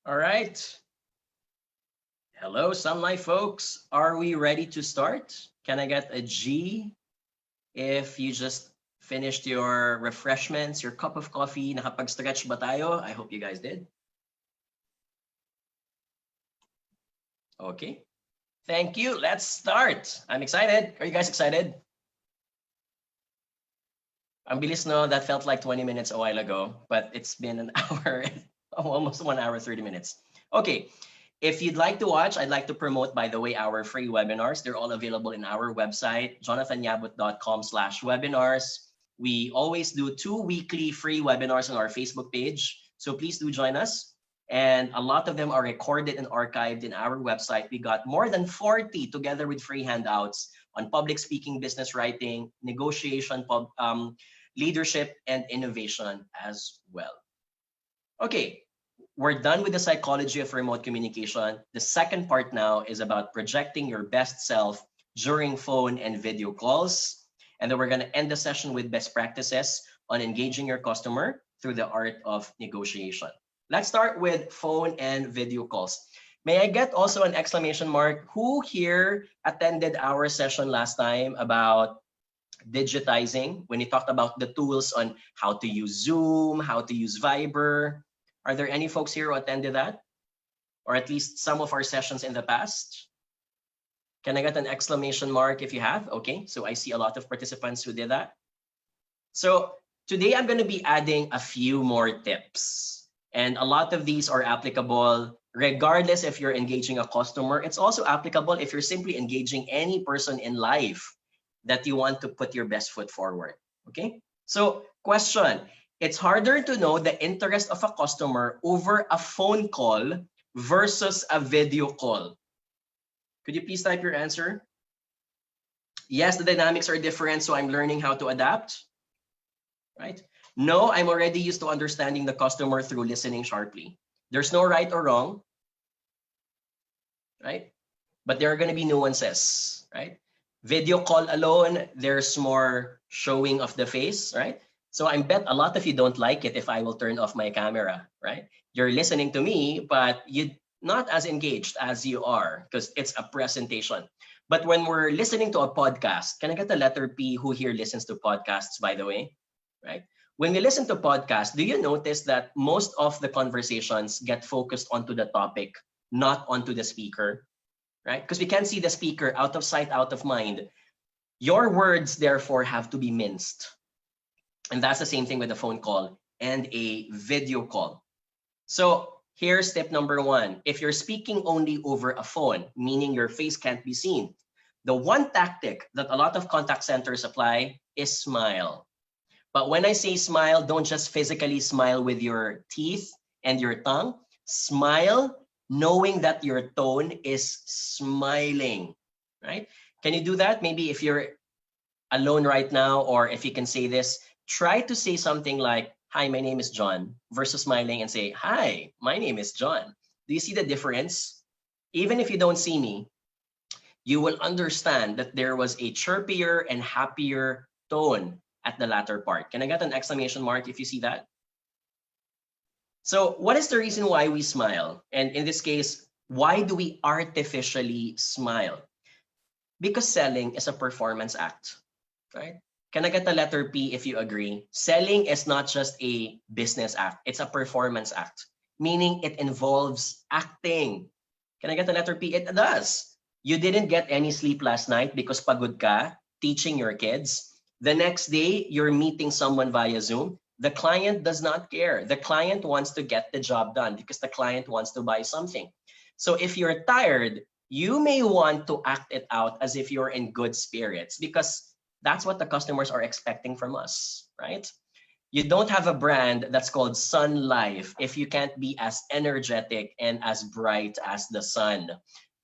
All right. Hello, Sun Life folks. Are we ready to start? Can I get a G if you just finished your refreshments, your cup of coffee? Nakapag-stretch ba tayo? I hope you guys did. Okay. Thank you. Let's start. I'm excited. Are you guys excited? Ang bilis, no? That felt like 20 minutes a while ago, but it's been an hour, almost 1 hour, 30 minutes. Okay. If you'd like to watch, I'd like to promote, by the way, our free webinars. They're all available in our website, jonathanyabut.com/webinars. We always do 2 weekly free webinars on our Facebook page. So please do join us. And a lot of them are recorded and archived in our website. We got more than 40 together with free handouts on public speaking, business writing, negotiation, leadership, and innovation as well. Okay, we're done with the psychology of remote communication. The second part now is about projecting your best self during phone and video calls. And then we're going to end the session with best practices on engaging your customer through the art of negotiation. Let's start with phone and video calls. May I get also an exclamation mark? Who here attended our session last time about digitizing, when we talked about the tools on how to use Zoom, how to use Viber? Are there any folks here who attended that? Or at least some of our sessions in the past? Can I get an exclamation mark if you have? Okay, so I see a lot of participants who did that. So today I'm going to be adding a few more tips. And a lot of these are applicable regardless if you're engaging a customer. It's also applicable if you're simply engaging any person in life that you want to put your best foot forward. Okay, so question. It's harder to know the interest of a customer over a phone call versus a video call. Could you please type your answer? Yes, the dynamics are different, so I'm learning how to adapt. Right? No, I'm already used to understanding the customer through listening sharply. There's no right or wrong, right? But there are going to be nuances, right? Video call alone, there's more showing of the face, right? So I bet a lot of you don't like it if I will turn off my camera, right? You're listening to me, but you're not as engaged as you are because it's a presentation. But when we're listening to a podcast, can I get the letter P? Who here listens to podcasts, by the way, right? When we listen to podcasts, do you notice that most of the conversations get focused onto the topic, not onto the speaker, right? Because we can't see the speaker, out of sight, out of mind. Your words, therefore, have to be minced. And that's the same thing with a phone call and a video call. So here's tip number 1. If you're speaking only over a phone, meaning your face can't be seen, the one tactic that a lot of contact centers apply is smile. But when I say smile, don't just physically smile with your teeth and your tongue. Smile knowing that your tone is smiling, right? Can you do that? Maybe if you're alone right now, or if you can say this, try to say something like, hi, my name is John, versus smiling and say, hi, my name is John. Do you see the difference? Even if you don't see me, you will understand that there was a chirpier and happier tone at the latter part. Can I get an exclamation mark if you see that? So what is the reason why we smile? And in this case, why do we artificially smile? Because selling is a performance act, right? Can I get the letter P if you agree? Selling is not just a business act. It's a performance act, meaning it involves acting. Can I get the letter P? It does. You didn't get any sleep last night because pagod ka teaching your kids. The next day, you're meeting someone via Zoom. The client does not care. The client wants to get the job done because the client wants to buy something. So if you're tired, you may want to act it out as if you're in good spirits because that's what the customers are expecting from us, right? You don't have a brand that's called Sun Life if you can't be as energetic and as bright as the sun,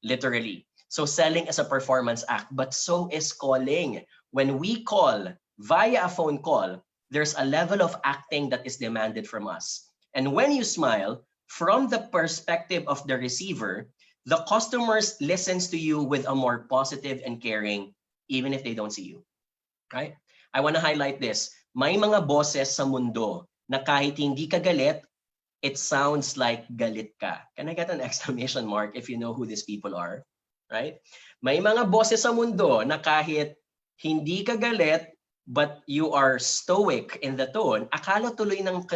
literally. So selling is a performance act, but so is calling. When we call via a phone call, there's a level of acting that is demanded from us. And when you smile, from the perspective of the receiver, the customer listens to you with a more positive and caring, even if they don't see you. Right? I want to highlight this. May mga boses sa mundo na kahit hindi ka galit, it sounds like galit ka. Can I get an exclamation mark if you know who these people are? Right? May mga boses sa mundo na kahit hindi ka galit, but you are stoic in the tone, akala tuloy ng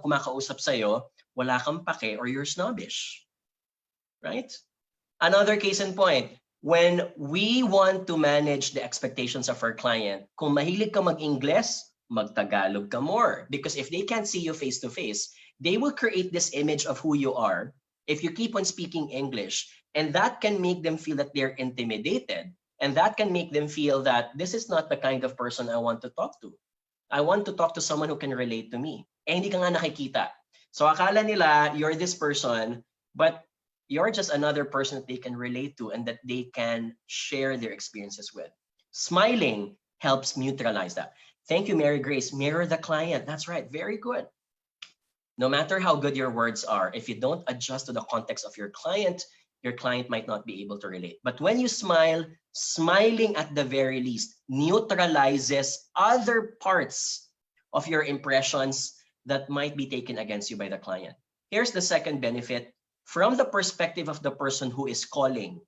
kumakausap sa'yo, wala kang pake or you're snobbish. Right? Another case in point, when we want to manage the expectations of our client, kung mahilig ka mag-Ingles, mag-Tagalog ka more. Because if they can't see you face-to-face, they will create this image of who you are if you keep on speaking English. And that can make them feel that they're intimidated. And that can make them feel that this is not the kind of person I want to talk to. I want to talk to someone who can relate to me. Eh, hindi ka nga nakikita. So akala nila you're this person, but you're just another person that they can relate to and that they can share their experiences with. Smiling helps neutralize that. Thank you, Mary Grace. Mirror the client. That's right. Very good. No matter how good your words are, if you don't adjust to the context of your client might not be able to relate. But when you smile, smiling at the very least neutralizes other parts of your impressions that might be taken against you by the client. Here's the second benefit. From the perspective of the person who is calling,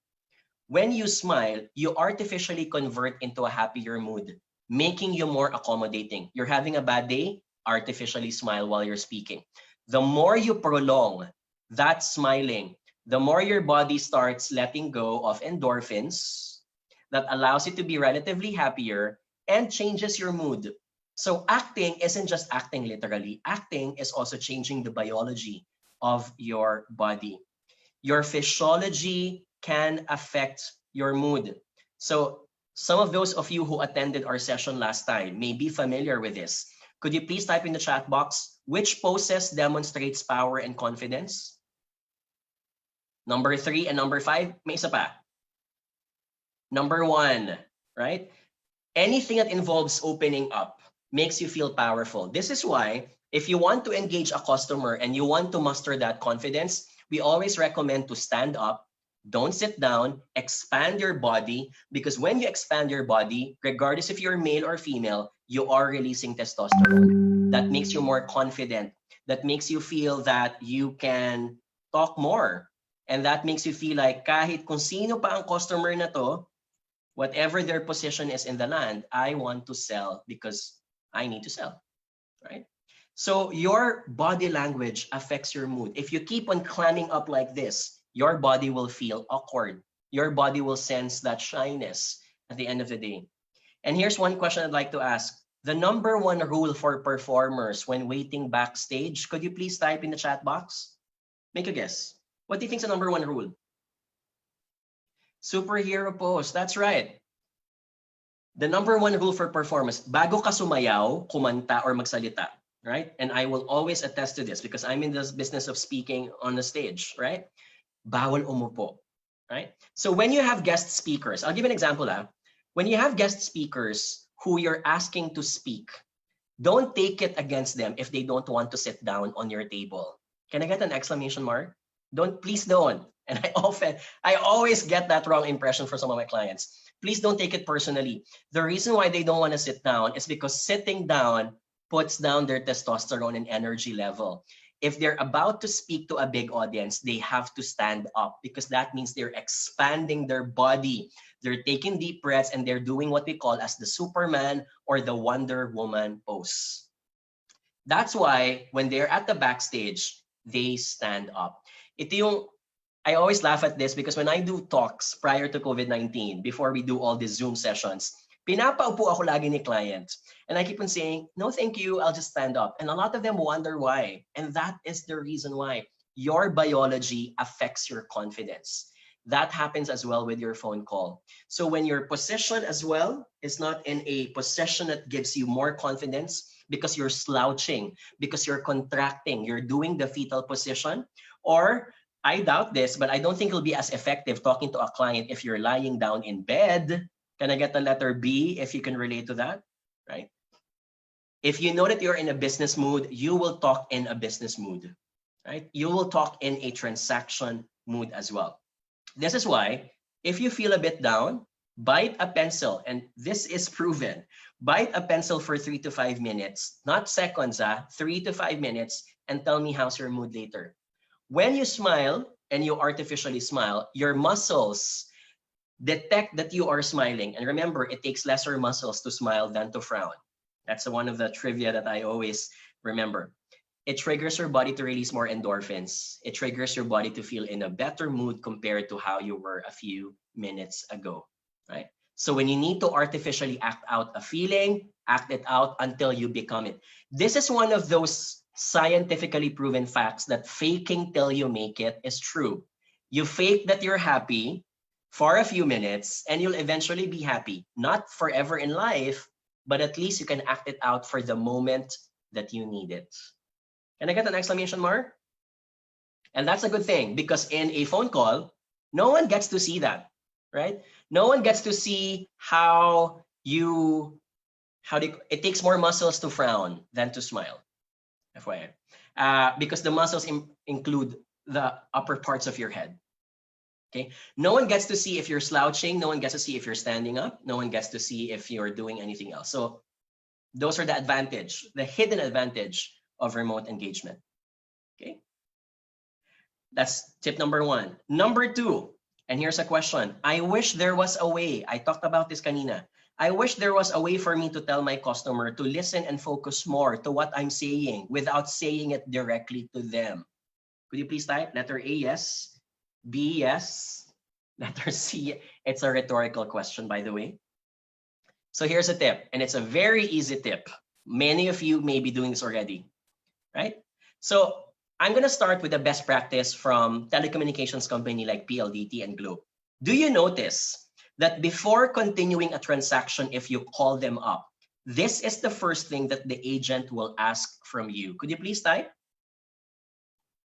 when you smile, you artificially convert into a happier mood, making you more accommodating. You're having a bad day, artificially smile while you're speaking. The more you prolong that smiling, the more your body starts letting go of endorphins that allows you to be relatively happier and changes your mood. So acting isn't just acting literally. Acting is also changing the biology of your body. Your physiology can affect your mood. So some of those of you who attended our session last time may be familiar with this. Could you please type in the chat box, which poses demonstrates power and confidence? Number 3 and number 5, may isa pa. Number 1, right? Anything that involves opening up makes you feel powerful. This is why if you want to engage a customer and you want to muster that confidence, we always recommend to stand up, don't sit down, expand your body, because when you expand your body, regardless if you're male or female, you are releasing testosterone. That makes you more confident. That makes you feel that you can talk more. And that makes you feel like kahit kung sino pa ang customer na to, whatever their position is in the land, I want to sell because I need to sell, right? So your body language affects your mood. If you keep on climbing up like this, your body will feel awkward. Your body will sense that shyness at the end of the day. And here's one question I'd like to ask. The number 1 rule for performers when waiting backstage, could you please type in the chat box? Make a guess. What do you think is the number 1 rule? Superhero pose. That's right. The number 1 rule for performance, bago ka sumayaw, kumanta, or magsalita, right? And I will always attest to this because I'm in the business of speaking on the stage, right? Bawal umupo, right? So when you have guest speakers, I'll give an example. When you have guest speakers who you're asking to speak, don't take it against them if they don't want to sit down on your table. Can I get an exclamation mark? Please don't. And I always get that wrong impression for some of my clients. Please don't take it personally. The reason why they don't want to sit down is because sitting down puts down their testosterone and energy level. If they're about to speak to a big audience, they have to stand up because that means they're expanding their body. They're taking deep breaths and they're doing what we call as the Superman or the Wonder Woman pose. That's why when they're at the backstage, they stand up. Ito yung, I always laugh at this because when I do talks prior to COVID-19, before we do all these Zoom sessions, pinapaupo ako lagi ni clients. And I keep on saying, no, thank you, I'll just stand up. And a lot of them wonder why. And that is the reason why. Your biology affects your confidence. That happens as well with your phone call. So when your position as well is not in a position that gives you more confidence because you're slouching, because you're contracting, you're doing the fetal position, or I doubt this, but I don't think it'll be as effective talking to a client if you're lying down in bed. Can I get the letter B if you can relate to that, right? If you know that you're in a business mood, you will talk in a business mood, right? You will talk in a transaction mood as well. This is why if you feel a bit down, bite a pencil, and this is proven. Bite a pencil for 3 to 5 minutes, not seconds, 3 to 5 minutes, and tell me how's your mood later. When you smile and you artificially smile, your muscles detect that you are smiling. And remember, it takes lesser muscles to smile than to frown. That's one of the trivia that I always remember. It triggers your body to release more endorphins. It triggers your body to feel in a better mood compared to how you were a few minutes ago, right? So when you need to artificially act out a feeling, act it out until you become it. This is one of those scientifically proven facts that faking till you make it is true. You fake that you're happy for a few minutes and you'll eventually be happy. Not forever in life, but at least you can act it out for the moment that you need it. Can I get an exclamation mark? And that's a good thing, because in a phone call, no one gets to see that, right? No one gets to see how it takes more muscles to frown than to smile, FYI. Because the muscles include the upper parts of your head. Okay, no one gets to see if you're slouching. No one gets to see if you're standing up. No one gets to see if you're doing anything else. So those are the advantage, the hidden advantage of remote engagement. Okay, that's tip number 1. Number 2, and here's a question. I wish there was a way. I talked about this kanina. I wish there was a way for me to tell my customer to listen and focus more to what I'm saying without saying it directly to them. Could you please type letter A, yes, B, yes, letter C? It's a rhetorical question, by the way. So here's a tip, and it's a very easy tip. Many of you may be doing this already, right? So I'm going to start with the best practice from telecommunications company like PLDT and Globe. Do you notice that before continuing a transaction, if you call them up, this is the first thing that the agent will ask from you? Could you please type?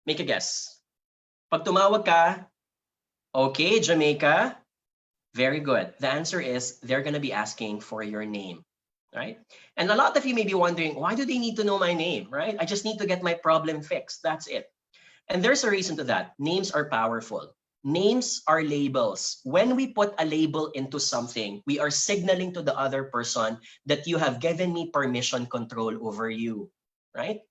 Make a guess. Pag tumawag ka, okay, Jamaica, very good. The answer is they're going to be asking for your name, right? And a lot of you may be wondering, why do they need to know my name, right? I just need to get my problem fixed. That's it. And there's a reason to that. Names are powerful. Names are labels. When we put a label into something, we are signaling to the other person that you have given me permission, control over you, right?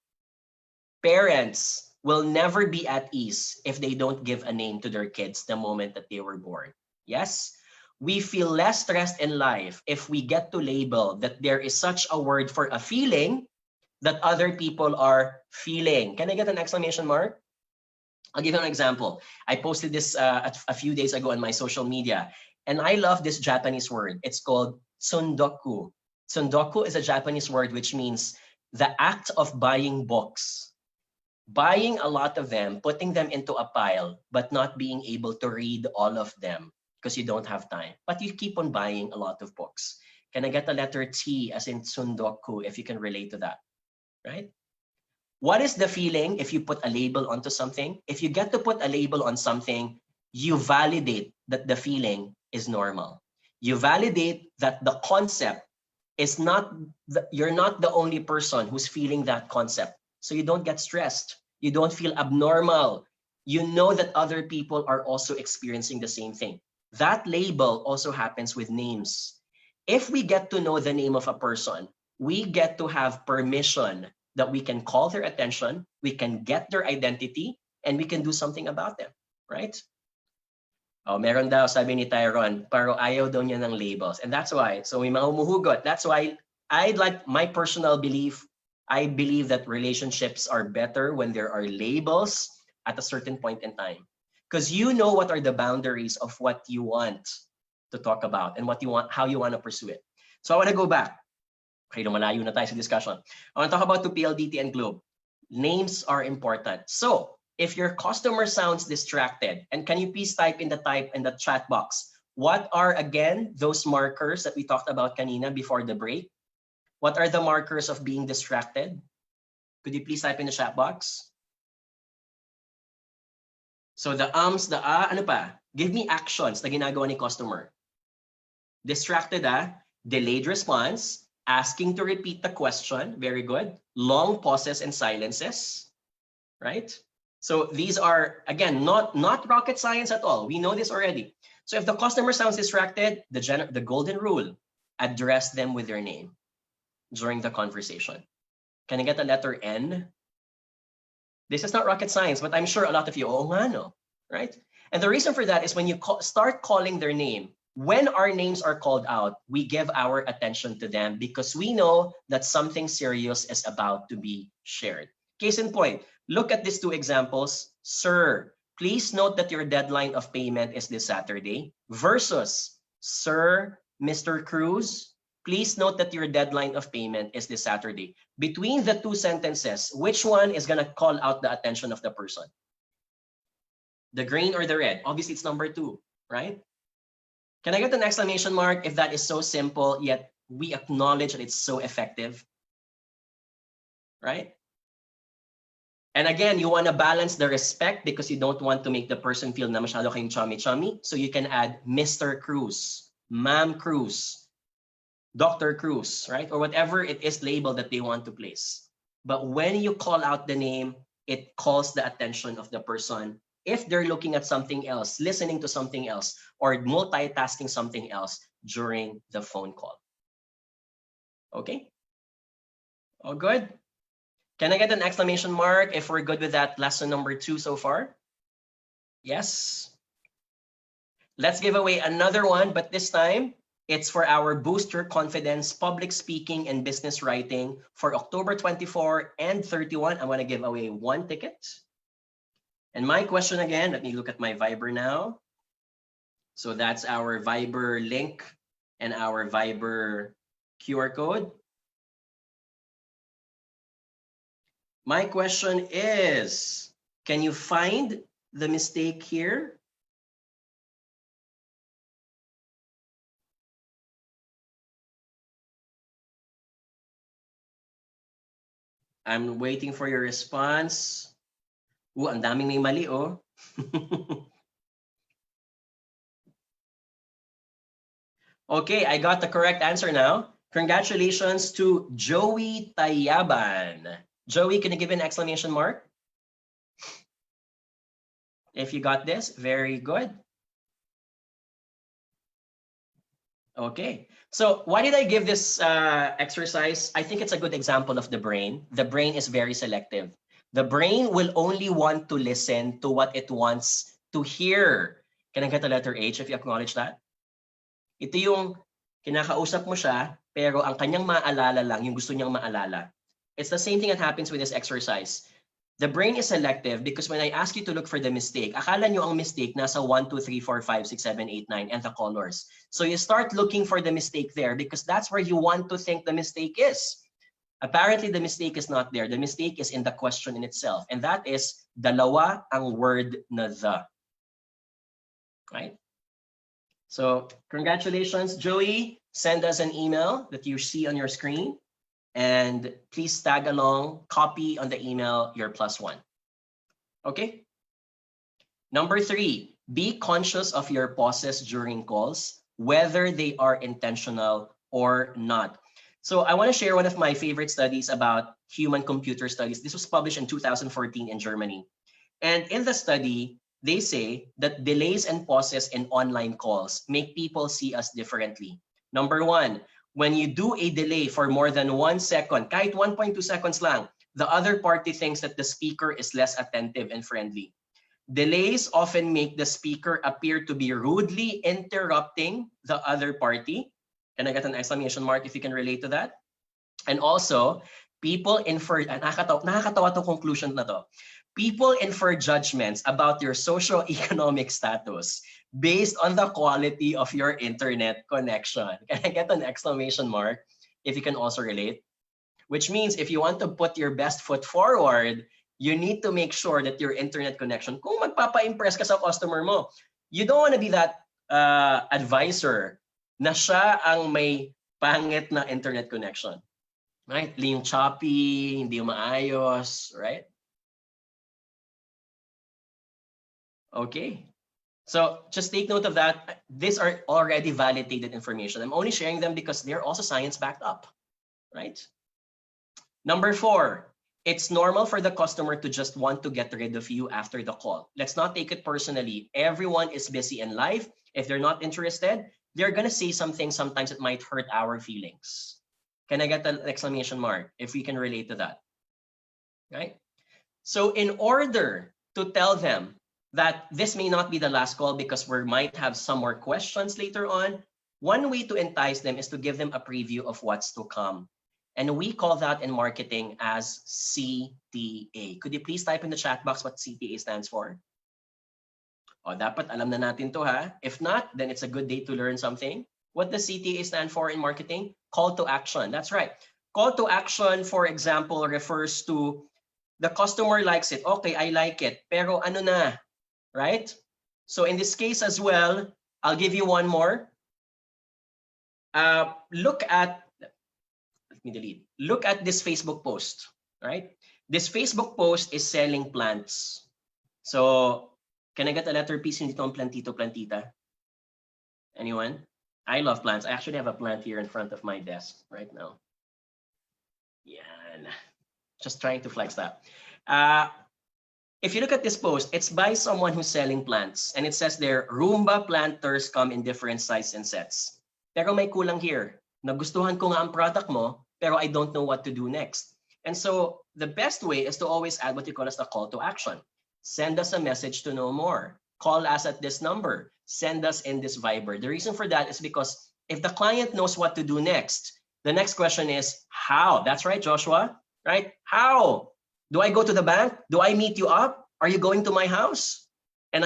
Parents will never be at ease if they don't give a name to their kids the moment that they were born. Yes? We feel less stressed in life if we get to label that there is such a word for a feeling that other people are feeling. Can I get an exclamation mark? I'll give you an example. I posted this a few days ago on my social media, and I love this Japanese word. It's called tsundoku. Tsundoku is a Japanese word which means the act of buying books. Buying a lot of them, putting them into a pile, but not being able to read all of them because you don't have time. But you keep on buying a lot of books. Can I get the letter T as in tsundoku if you can relate to that, right? What is the feeling if you put a label onto something? If you get to put a label on something, you validate that the feeling is normal. You validate that the concept is not, you're not the only person who's feeling that concept. So you don't get stressed. You don't feel abnormal. You know that other people are also experiencing the same thing. That label also happens with names. If we get to know the name of a person, we get to have permission that we can call their attention, we can get their identity, and we can do something about them, right? Oh, meron daw, sabi ni Tyrone, pero ayaw daw niya ng labels. And that's why, so may mga humuhugot. That's why I'd like my personal belief, I believe that relationships are better when there are labels at a certain point in time. Because you know what are the boundaries of what you want to talk about and what you want, how you want to pursue it. So I want to go back. Okay, lumalayo na tayo sa discussion. I want to talk about to PLDT and Globe. Names are important. So if your customer sounds distracted, and can you please type in the chat box, what are again those markers that we talked about kanina before the break? What are the markers of being distracted? Could you please type in the chat box? So the ums, the ano pa? Give me actions na ginagawa ni customer. Distracted, delayed response, asking to repeat the question, very good. Long pauses and silences, right? So these are, again, not rocket science at all. We know this already. So if the customer sounds distracted, the golden rule, address them with their name during the conversation. Can I get the letter N? This is not rocket science, but I'm sure a lot of you, oh nga no, right? And the reason for that is when you start calling their name, when our names are called out, we give our attention to them because we know that something serious is about to be shared. Case in point, look at these two examples. Sir, please note that your deadline of payment is this Saturday versus Sir, Mr. Cruz, please note that your deadline of payment is this Saturday. Between the two sentences, which one is going to call out the attention of the person? The green or the red? Obviously, it's number 2, right? Can I get an exclamation mark if that is so simple, yet we acknowledge that it's so effective? Right? And again, you want to balance the respect because you don't want to make the person feel na masyado kayong chummy-chummy. So you can add Mr. Cruz, Ma'am Cruz, Dr. Cruz, right? Or whatever it is label that they want to place. But when you call out the name, it calls the attention of the person. If they're looking at something else, listening to something else, or multitasking something else during the phone call. Okay? All good? Can I get an exclamation mark if we're good with that lesson number 2 so far? Yes. Let's give away another one, but this time, it's for our Boost Your Confidence Public Speaking and Business Writing for October 24 and 31. I want to give away 1 ticket. And my question again, let me look at my Viber now. So that's our Viber link and our Viber QR code. My question is, can you find the mistake here? I'm waiting for your response. Ang daming may mali, oh. Okay, I got the correct answer now. Congratulations to Joey Tayaban. Joey, can you give an exclamation mark? If you got this, very good. Okay, so why did I give this exercise? I think it's a good example of the brain. The brain is very selective. The brain will only want to listen to what it wants to hear. Can I get the letter H if you acknowledge that? Ito yung kinakausap mo siya, pero ang kanyang maalala lang, yung gusto niyang maalala. It's the same thing that happens with this exercise. The brain is selective because when I ask you to look for the mistake, akala nyo ang mistake nasa 1, 2, 3, 4, 5, 6, 7, 8, 9, and the colors. So you start looking for the mistake there because that's where you want to think the mistake is. Apparently, the mistake is not there. The mistake is in the question in itself. And that is, dalawa ang word na the. Right? So, congratulations, Joey. Send us an email that you see on your screen. And please tag along, copy on the email your +1. Okay? Number 3, be conscious of your pauses during calls, whether they are intentional or not. So I want to share one of my favorite studies about human-computer studies. This was published in 2014 in Germany. And in the study, they say that delays and pauses in online calls make people see us differently. Number 1, when you do a delay for more than 1 second, kahit 1.2 seconds lang, the other party thinks that the speaker is less attentive and friendly. Delays often make the speaker appear to be rudely interrupting the other party. Can I get an exclamation mark if you can relate to that? And also, people infer, nakakatawa to conclusion na to. People infer judgments about your socio-economic status based on the quality of your internet connection. Can I get an exclamation mark if you can also relate? Which means if you want to put your best foot forward, you need to make sure that your internet connection, kung magpapa-impress ka sa customer mo, you don't want to be that advisor na siya ang may pangit na internet connection. Right? Yung choppy, hindi maayos, right? Okay. So just take note of that. These are already validated information. I'm only sharing them because they're also science backed up, right? Number 4, it's normal for the customer to just want to get rid of you after the call. Let's not take it personally. Everyone is busy in life. If they're not interested, they're gonna say something sometimes it might hurt our feelings. Can I get an exclamation mark if we can relate to that? Right? So in order to tell them that this may not be the last call because we might have some more questions later on, one way to entice them is to give them a preview of what's to come. And we call that in marketing as CTA. Could you please type in the chat box what CTA stands for? O, dapat alam na natin to, ha? If not, then it's a good day to learn something. What does CTA stand for in marketing? Call to action. That's right. Call to action, for example, refers to the customer likes it. Okay, I like it. Pero ano na, right? So in this case as well, I'll give you one more. Look at, let me delete. Look at this Facebook post, right? This Facebook post is selling plants. So can I get a letter P dito on plantito, plantita? Anyone? I love plants. I actually have a plant here in front of my desk right now. Yan. Just trying to flex that. If you look at this post, it's by someone who's selling plants. And it says there, Roomba planters come in different sizes and sets. Pero may kulang here. Nagustuhan ko nga ang product mo, pero I don't know what to do next. And so the best way is to always add what you call as the call to action. Send us a message to know more. Call us at this number. Send us in this Viber. The reason for that is because if the client knows what to do next, the next question is how? That's right, Joshua, right? How? Do I go to the bank? Do I meet you up? Are you going to my house? And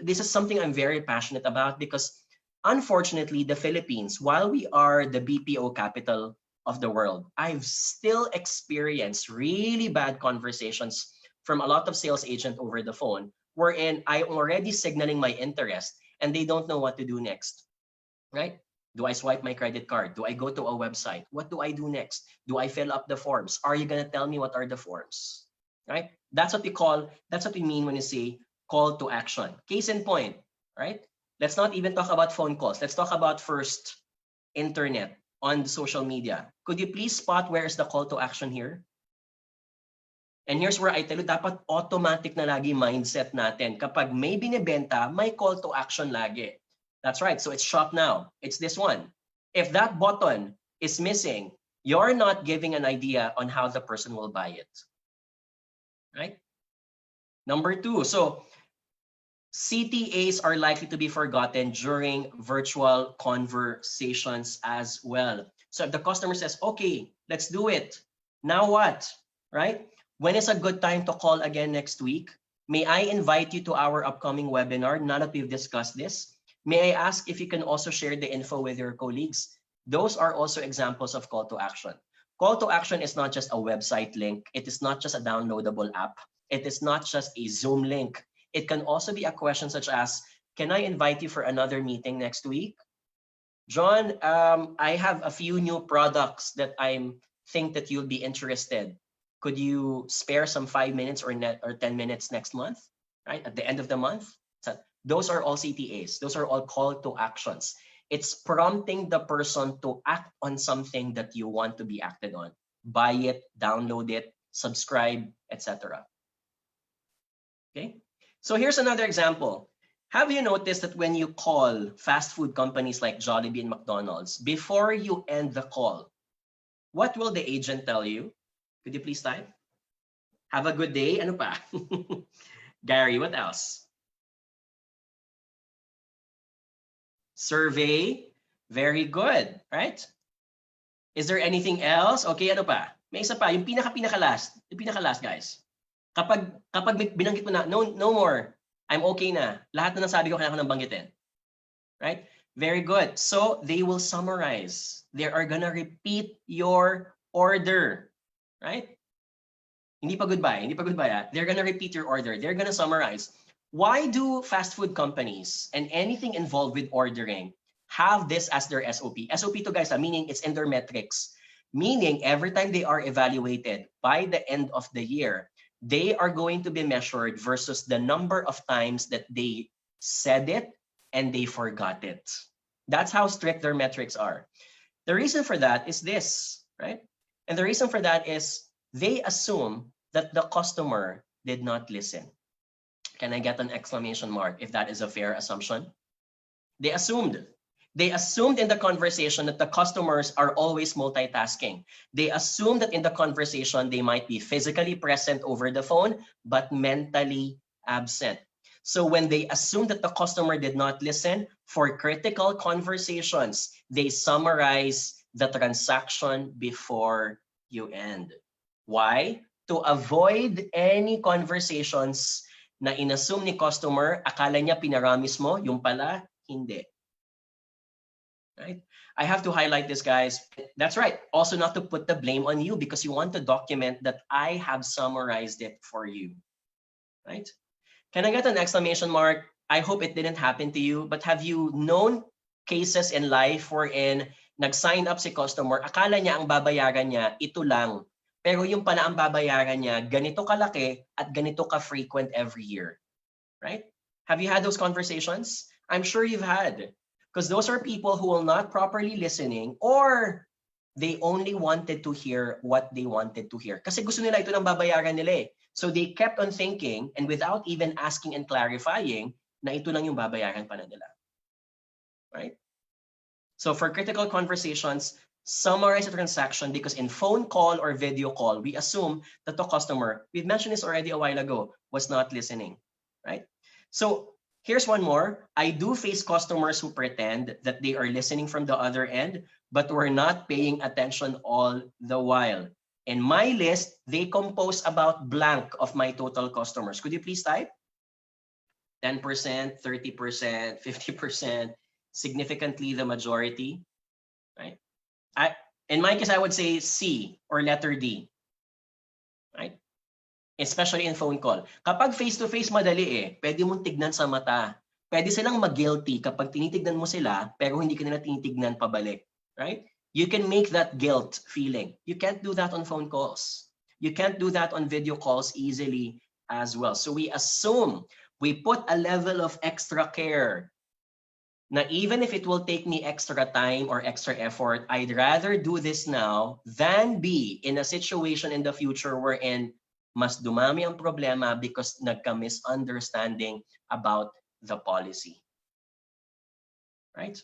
this is something I'm very passionate about because unfortunately, the Philippines, while we are the BPO capital of the world, I've still experienced really bad conversations from a lot of sales agents over the phone, wherein I'm already signaling my interest and they don't know what to do next, right? Do I swipe my credit card? Do I go to a website? What do I do next? Do I fill up the forms? Are you gonna tell me what are the forms, right? That's what we mean when you say call to action. Case in point, right? Let's not even talk about phone calls. Let's talk about first internet on social media. Could you please spot where is the call to action here? And here's where I tell you, dapat automatic na lagi mindset natin. Kapag may binibenta, may call to action lagi. That's right. So it's shop now. It's this one. If that button is missing, you're not giving an idea on how the person will buy it. Right? Number two. So CTAs are likely to be forgotten during virtual conversations as well. So if the customer says, okay, let's do it. Now what? Right? When is a good time to call again next week? May I invite you to our upcoming webinar now that we've discussed this? May I ask if you can also share the info with your colleagues? Those are also examples of call to action. Call to action is not just a website link. It is not just a downloadable app. It is not just a Zoom link. It can also be a question such as, can I invite you for another meeting next week? John, I have a few new products that I think that you'll be interested. Could you spare some 5 minutes or 10 minutes next month, right? At the end of the month? So those are all CTAs. Those are all call to actions. It's prompting the person to act on something that you want to be acted on. Buy it, download it, subscribe, etc. Okay? So here's another example. Have you noticed that when you call fast food companies like Jollibee and McDonald's, before you end the call, what will the agent tell you? Could you please type? Have a good day. Ano pa? Gary, what else? Survey. Very good, right? Is there anything else? Okay, ano pa? May isa pa, yung pinaka-last. Yung pinaka-last, guys. Kapag binanggit mo na, no more. I'm okay na. Lahat na nasabi ko kailangan ko nang banggitin. Right? Very good. So they will summarize. They are gonna repeat your order. Right? Hindi pa goodbye. They're gonna repeat your order. They're gonna summarize. Why do fast food companies and anything involved with ordering have this as their SOP? SOP to guys, meaning it's in their metrics. Meaning every time they are evaluated by the end of the year, they are going to be measured versus the number of times that they said it and they forgot it. That's how strict their metrics are. The reason for that is this, right? And the reason for that is they assume that the customer did not listen. Can I get an exclamation mark if that is a fair assumption? They assumed. They assumed in the conversation that the customers are always multitasking. They assumed that in the conversation, they might be physically present over the phone, but mentally absent. So when they assumed that the customer did not listen, for critical conversations, they summarize the transaction before you end. Why? To avoid any conversations na inassume ni customer, akala niya pinaramis mo, yung pala, hindi. Right? I have to highlight this, guys. That's right. Also not to put the blame on you because you want to document that I have summarized it for you. Right? Can I get an exclamation mark? I hope it didn't happen to you, but have you known cases in life wherein nag-sign up si customer, akala niya ang babayaran niya, ito lang. Pero yung pala ang babayaran niya, ganito kalaki at ganito ka-frequent every year. Right? Have you had those conversations? I'm sure you've had. Because those are people who will not properly listening or they only wanted to hear what they wanted to hear. Kasi gusto nila ito ng babayaran nila eh. So they kept on thinking and without even asking and clarifying na ito lang yung babayaran pala nila. Right? So for critical conversations, summarize the transaction because in phone call or video call, we assume that the customer, we've mentioned this already a while ago, was not listening. Right? So here's one more. I do face customers who pretend that they are listening from the other end, but we're not paying attention all the while. In my list, they compose about blank of my total customers. Could you please type? 10%, 30%, 50%, significantly the majority, right? In my case, I would say C or letter D, right? Especially in phone call. Kapag face-to-face, madali eh. Pwede mong tignan sa mata. Pwede silang mag-guilty kapag tinitignan mo sila, pero hindi ka nila tinitignan pabalik, right? You can make that guilt feeling. You can't do that on phone calls. You can't do that on video calls easily as well. So we assume, we put a level of extra care na even if it will take me extra time or extra effort, I'd rather do this now than be in a situation in the future wherein mas dumami ang problema because nagka-misunderstanding about the policy. Right?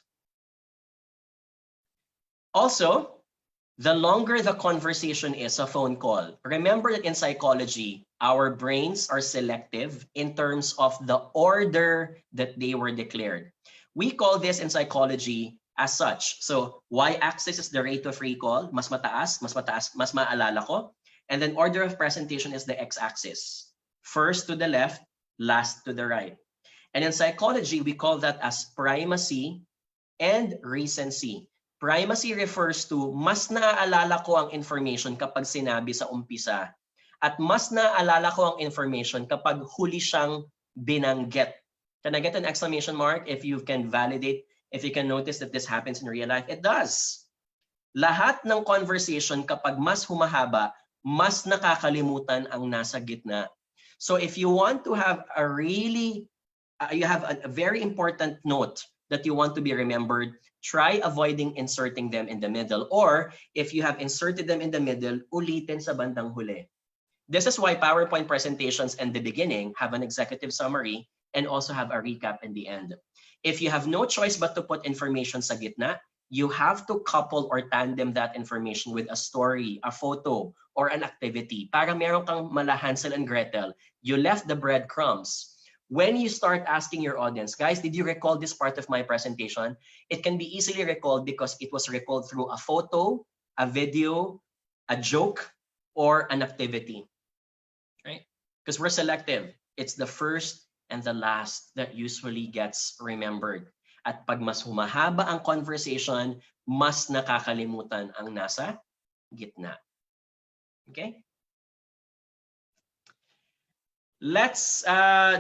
Also, the longer the conversation is a phone call, remember that in psychology, our brains are selective in terms of the order that they were declared. We call this in psychology as such. So y-axis is the rate of recall, mas mataas, mas maalala ko. And then order of presentation is the x-axis. First to the left, last to the right. And in psychology, we call that as primacy and recency. Primacy refers to mas naaalala ko ang information kapag sinabi sa umpisa at mas naaalala ko ang information kapag huli siyang binanggit. Can I get an exclamation mark if you can validate, if you can notice that this happens in real life? It does. Lahat ng conversation kapag mas humahaba, mas nakakalimutan ang nasa gitna. So if you want to have a really, you have a very important note that you want to be remembered, try avoiding inserting them in the middle. Or if you have inserted them in the middle, ulitin sa bandang huli. This is why PowerPoint presentations in the beginning have an executive summary and also have a recap in the end. If you have no choice but to put information sa gitna, you have to couple or tandem that information with a story, a photo, or an activity. Para meron kang mala Hansel and Gretel, you left the breadcrumbs. When you start asking your audience, guys, did you recall this part of my presentation? It can be easily recalled because it was recalled through a photo, a video, a joke, or an activity, right? Because we're selective. It's the first and the last that usually gets remembered. At pag mas humahaba ang conversation, mas nakakalimutan ang nasa gitna. Okay? Let's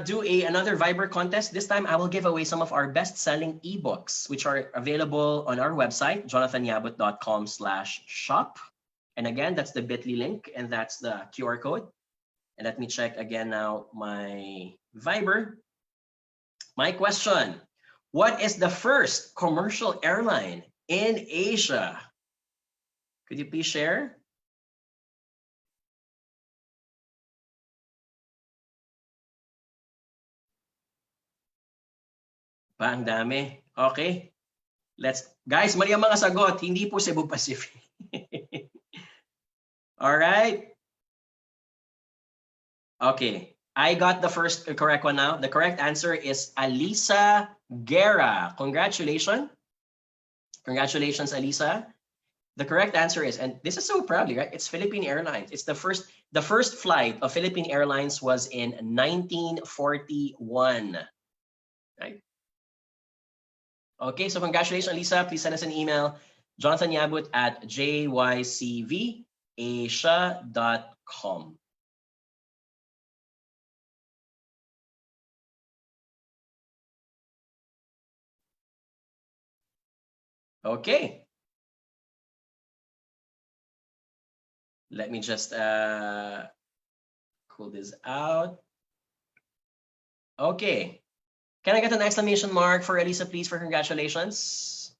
do another Viber contest. This time, I will give away some of our best-selling ebooks, which are available on our website, jonathanyabut.com/shop. And again, that's the bit.ly link, and that's the QR code. And let me check again now my Viber. My question, what is the first commercial airline in Asia? Could you please share? Ang dami. Okay. Guys, mali ang mga sagot. Hindi po Cebu Pacific. All right. Okay. I got the first correct one now. The correct answer is Alisa Guerra. Congratulations. Congratulations, Alisa. The correct answer is, and this is so proudly, right? It's Philippine Airlines. It's the first flight of Philippine Airlines was in 1941. Right? Okay, so congratulations, Lisa. Please send us an email, jonathan.yabut@jycvasia.com. Okay. Let me just pull this out. Okay. Can I get an exclamation mark for Elisa, please, for congratulations?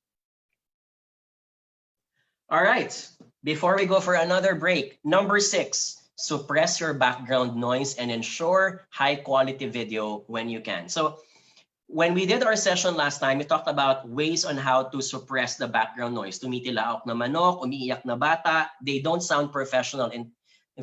All right. Before we go for another break, number 6, suppress your background noise and ensure high quality video when you can. So when we did our session last time, we talked about ways on how to suppress the background noise. Tumitilaok na manok, umiiyak na bata. They don't sound professional in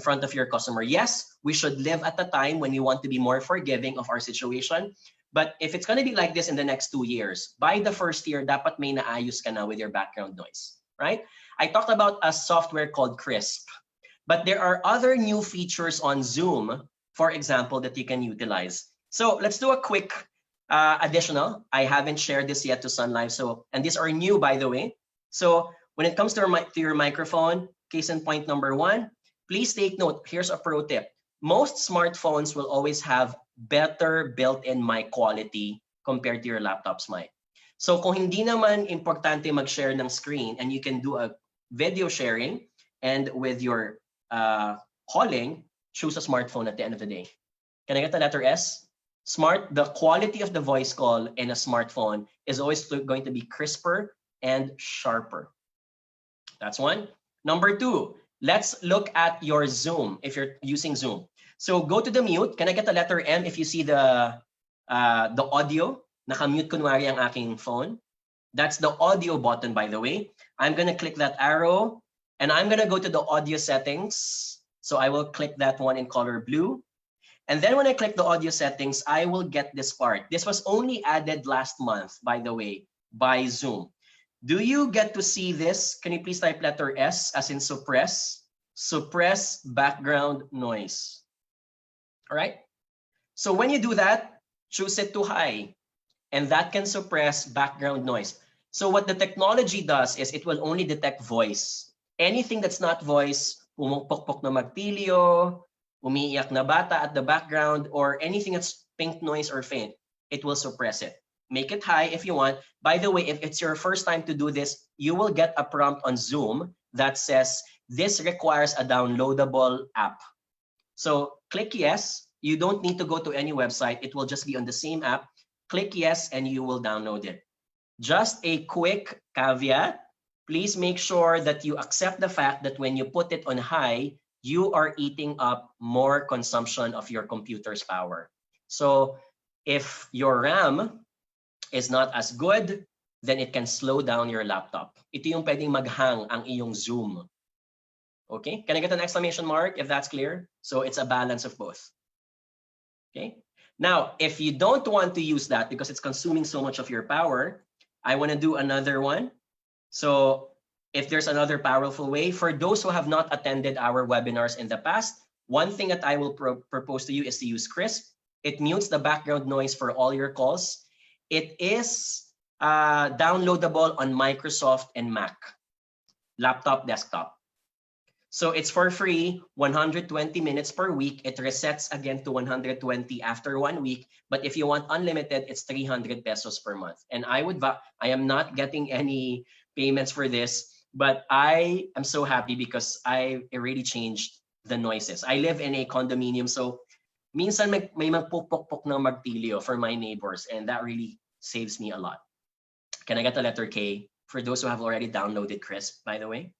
front of your customer. Yes, we should live at a time when we want to be more forgiving of our situation. But if it's going to be like this in the next 2 years, by the first year, dapat may naayos ka na with your background noise, right? I talked about a software called Crisp, but there are other new features on Zoom, for example, that you can utilize. So let's do a quick additional. I haven't shared this yet to Sun Live. And these are new, by the way. So when it comes to your microphone, case in point number 1, please take note. Here's a pro tip. Most smartphones will always have better built-in mic quality compared to your laptop's mic. So kung hindi naman importante mag-share ng screen and you can do a video sharing and with your calling, choose a smartphone at the end of the day. Can I get the letter S? The quality of the voice call in a smartphone is always going to be crisper and sharper. That's one. Number 2, let's look at your Zoom if you're using Zoom. So go to the mute. Can I get the letter M if you see the audio? Naka-mute kunwari ang aking phone. That's the audio button, by the way. I'm going to click that arrow and I'm going to go to the audio settings. So I will click that one in color blue. And then when I click the audio settings, I will get this part. This was only added last month, by the way, by Zoom. Do you get to see this? Can you please type letter S as in suppress? Suppress background noise. All right. So when you do that, choose it to high. And that can suppress background noise. So what the technology does is it will only detect voice. Anything that's not voice, pumukpok na magtilyo, umiiyak na bata at the background, or anything that's pink noise or faint, it will suppress it. Make it high if you want. By the way, if it's your first time to do this, you will get a prompt on Zoom that says, this requires a downloadable app. So click yes. You don't need to go to any website. It will just be on the same app. Click yes and you will download it. Just a quick caveat. Please make sure that you accept the fact that when you put it on high, you are eating up more consumption of your computer's power. So if your RAM is not as good, then it can slow down your laptop. Ito yung pwedeng maghang ang iyong Zoom. Okay, can I get an exclamation mark if that's clear? So it's a balance of both. Okay, now if you don't want to use that because it's consuming so much of your power, I want to do another one. So if there's another powerful way, for those who have not attended our webinars in the past, one thing that I will propose to you is to use Crisp. It mutes the background noise for all your calls. It is downloadable on Microsoft and Mac, laptop, desktop. So it's for free, 120 minutes per week. It resets again to 120 after 1 week. But if you want unlimited, it's 300 pesos per month. And I am not getting any payments for this, but I am so happy because I already changed the noises. I live in a condominium, so minsan may magpupok-pok ng magtilyo for my neighbors, and that really saves me a lot. Can I get the letter K for those who have already downloaded Crisp, by the way?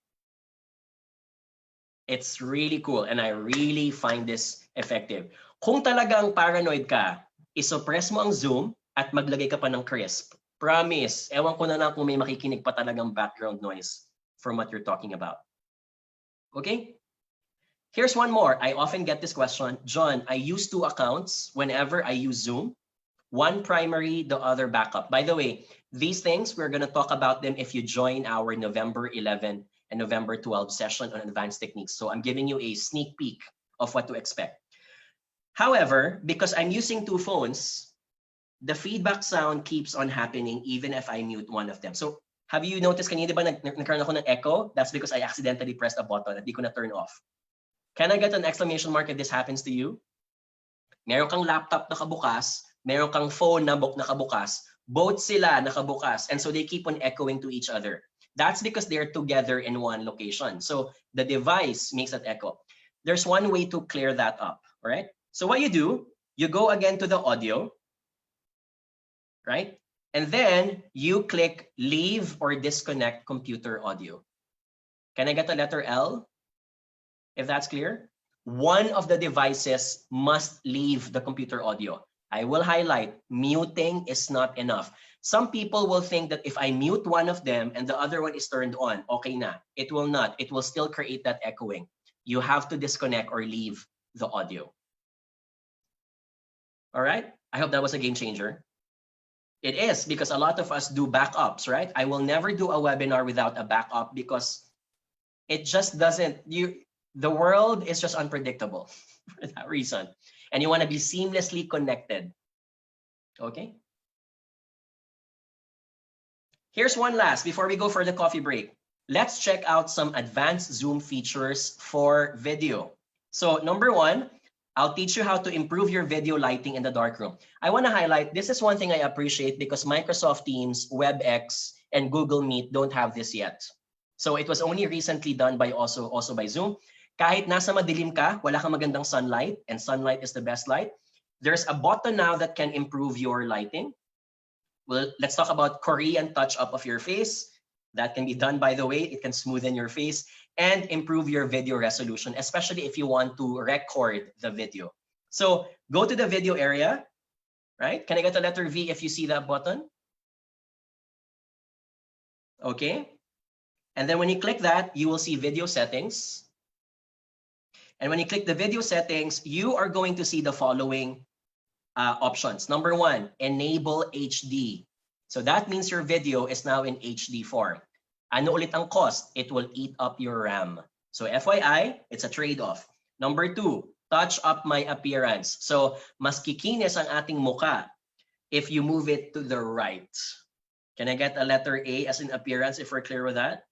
It's really cool, and I really find this effective. Kung talagang paranoid ka, isuppress mo ang Zoom at maglagay ka pa ng Crisp. Promise. Ewan ko na lang kung may makikinig pa talagang background noise from what you're talking about. Okay? Here's one more. I often get this question. John, I use 2 accounts whenever I use Zoom. One primary, the other backup. By the way, these things, we're going to talk about them if you join our November 11 and November 12 session on advanced techniques. So I'm giving you a sneak peek of what to expect. However, because I'm using 2 phones, the feedback sound keeps on happening even if I mute one of them. So have you noticed kanina ba nagkaroon ako ng echo? That's because I accidentally pressed a button at di ko na turn off. Can I get an exclamation mark if this happens to you? Meron kang laptop nakabukas, meron kang phone na nakabukas, both sila nakabukas, and so they keep on echoing to each other. That's because they're together in one location. So the device makes that echo. There's one way to clear that up, all right? So what you do, you go again to the audio, right? And then you click leave or disconnect computer audio. Can I get a letter L? If that's clear, one of the devices must leave the computer audio. I will highlight, muting is not enough. Some people will think that if I mute one of them and the other one is turned on, okay na. It will not. It will still create that echoing. You have to disconnect or leave the audio. All right? I hope that was a game changer. It is, because a lot of us do backups, right? I will never do a webinar without a backup because it just doesn't, the world is just unpredictable for that reason. And you want to be seamlessly connected. Okay? Here's one last before we go for the coffee break. Let's check out some advanced Zoom features for video. So number 1, I'll teach you how to improve your video lighting in the darkroom. I want to highlight, this is one thing I appreciate because Microsoft Teams, WebEx, and Google Meet don't have this yet. So it was only recently done by also by Zoom. Kahit nasa madilim ka, wala kang magandang sunlight, and sunlight is the best light, there's a button now that can improve your lighting. Well, let's talk about Korean touch-up of your face. That can be done, by the way. It can smoothen your face and improve your video resolution, especially if you want to record the video. So go to the video area, right? Can I get a letter V if you see that button? Okay. And then when you click that, you will see video settings. And when you click the video settings, you are going to see the following options. Number 1, enable HD. So that means your video is now in HD form. Ano ulit ang cost? It will eat up your RAM. So FYI, it's a trade-off. Number 2, touch up my appearance. So mas kikinis ang ating muka if you move it to the right. Can I get a letter A as in appearance if we're clear with that?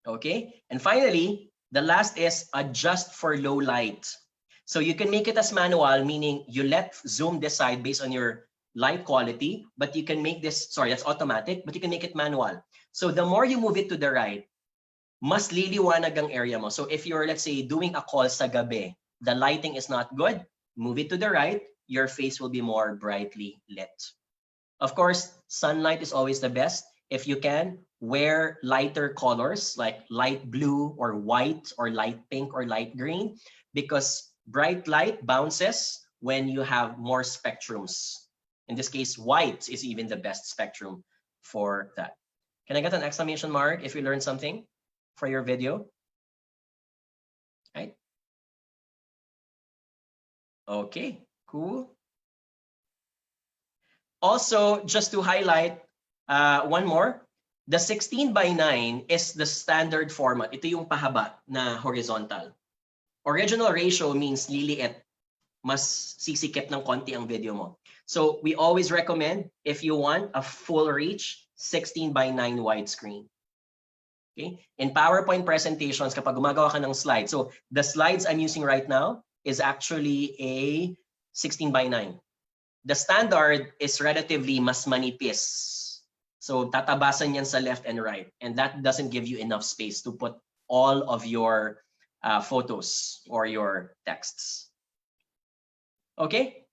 Okay. And finally, the last is adjust for low light. So you can make it as manual, meaning you let Zoom decide based on your light quality, but you can make this, sorry, that's automatic, but you can make it manual. So the more you move it to the right, mas liliwanag ang area mo. So if you're, let's say, doing a call sa gabi, the lighting is not good, move it to the right, your face will be more brightly lit. Of course, sunlight is always the best. If you can, wear lighter colors like light blue or white or light pink or light green, because bright light bounces when you have more spectrums. In this case, white is even the best spectrum for that. Can I get an exclamation mark if you learned something for your video? Right? Okay, cool. Also, just to highlight one more, the 16 by 9 is the standard format. Ito yung pahaba na horizontal. Original ratio means liliit, mas sisikip ng konti ang video mo. So we always recommend, if you want a full reach, 16 by 9 widescreen. Okay? In PowerPoint presentations, kapag gumagawa ka ng slides, so the slides I'm using right now is actually a 16 by 9. The standard is relatively mas manipis. So tatabasan yan sa left and right, and that doesn't give you enough space to put all of your photos or your texts. Okay,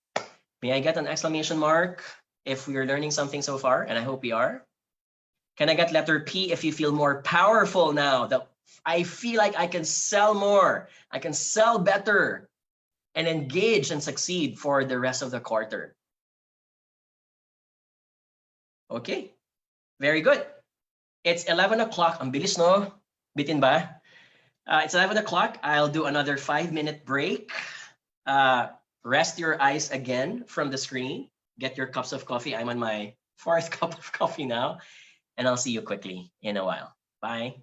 may I get an exclamation mark if we're learning something so far, and I hope we are. Can I get letter P if you feel more powerful now? That I feel like I can sell more, I can sell better, and engage and succeed for the rest of the quarter. Okay, very good. It's 11 o'clock. Ang bilis, no? Bitin ba? It's 11 o'clock. I'll do another 5-minute break. Rest your eyes again from the screen. Get your cups of coffee. I'm on my 4th cup of coffee now. And I'll see you quickly in a while. Bye.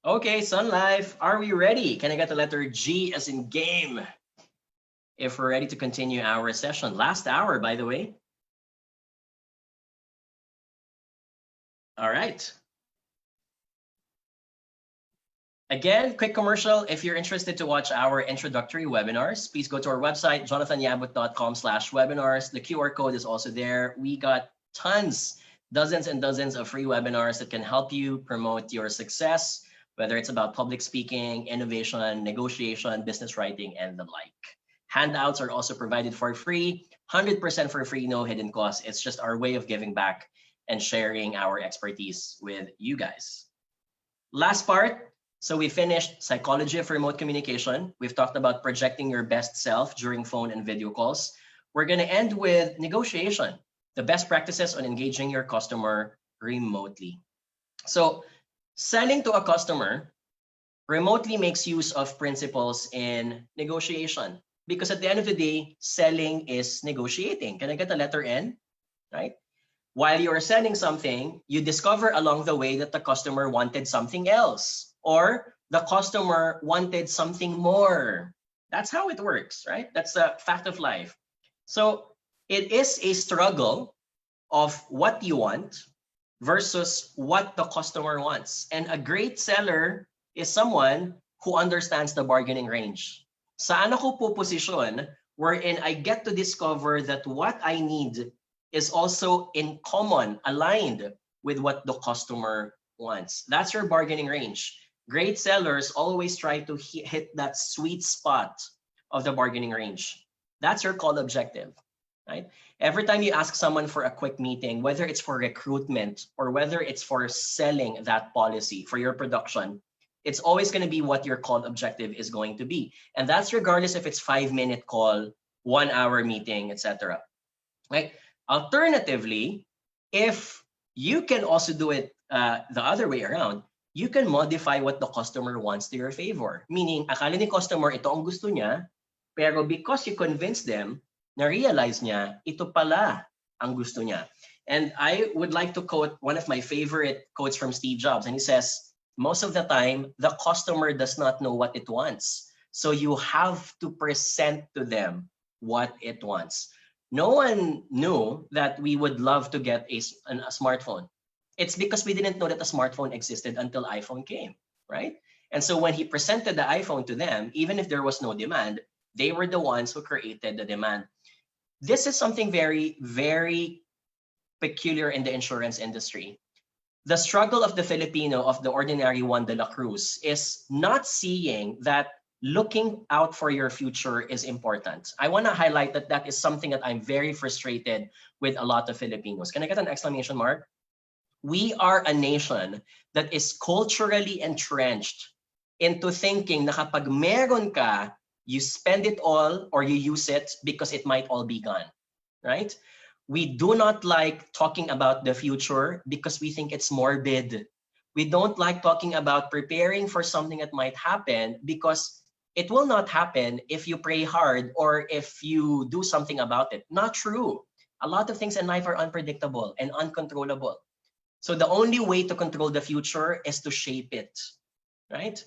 Okay, Sun Life, are we ready? Can I get the letter G as in game? If we're ready to continue our session. Last hour, by the way. All right. Again, quick commercial. If you're interested to watch our introductory webinars, please go to our website, jonathanyabut.com/webinars. The QR code is also there. We got tons, dozens and dozens of free webinars that can help you promote your success, whether it's about public speaking, innovation, negotiation, business writing, and the like. Handouts are also provided for free, 100% for free, no hidden costs. It's just our way of giving back and sharing our expertise with you guys. Last part. So we finished psychology of remote communication. We've talked about projecting your best self during phone and video calls. We're going to end with negotiation, the best practices on engaging your customer remotely. So selling to a customer remotely makes use of principles in negotiation, because at the end of the day, selling is negotiating. Can I get the letter N? Right? While you're selling something, you discover along the way that the customer wanted something else, or the customer wanted something more. That's how it works, right? That's a fact of life. So it is a struggle of what you want versus what the customer wants. And a great seller is someone who understands the bargaining range. Saan ako puposisyon wherein I get to discover that what I need is also in common, aligned with what the customer wants. That's your bargaining range. Great sellers always try to hit that sweet spot of the bargaining range. That's your call objective, right? Every time you ask someone for a quick meeting, whether it's for recruitment or whether it's for selling that policy for your production, it's always going to be what your call objective is going to be. And that's regardless if it's 5-minute call, 1-hour meeting, etc. Right? Alternatively, if you can also do it the other way around, you can modify what the customer wants to your favor. Meaning, akala ni customer, ito ang gusto niya, pero because you convince them, na-realize niya, ito pala ang gusto niya. And I would like to quote one of my favorite quotes from Steve Jobs. And he says, most of the time, the customer does not know what it wants. So you have to present to them what it wants. No one knew that we would love to get a smartphone. It's because we didn't know that a smartphone existed until iPhone came, right? And so when he presented the iPhone to them, even if there was no demand, they were the ones who created the demand. This is something very, very peculiar in the insurance industry. The struggle of the Filipino, of the ordinary Juan de la Cruz, is not seeing that looking out for your future is important. I want to highlight that that is something that I'm very frustrated with a lot of Filipinos. Can I get an exclamation mark? We are a nation that is culturally entrenched into thinking na kapag meron ka, you spend it all or you use it because it might all be gone, right? We do not like talking about the future because we think it's morbid. We don't like talking about preparing for something that might happen because it will not happen if you pray hard or if you do something about it. Not true. A lot of things in life are unpredictable and uncontrollable. So the only way to control the future is to shape it, right?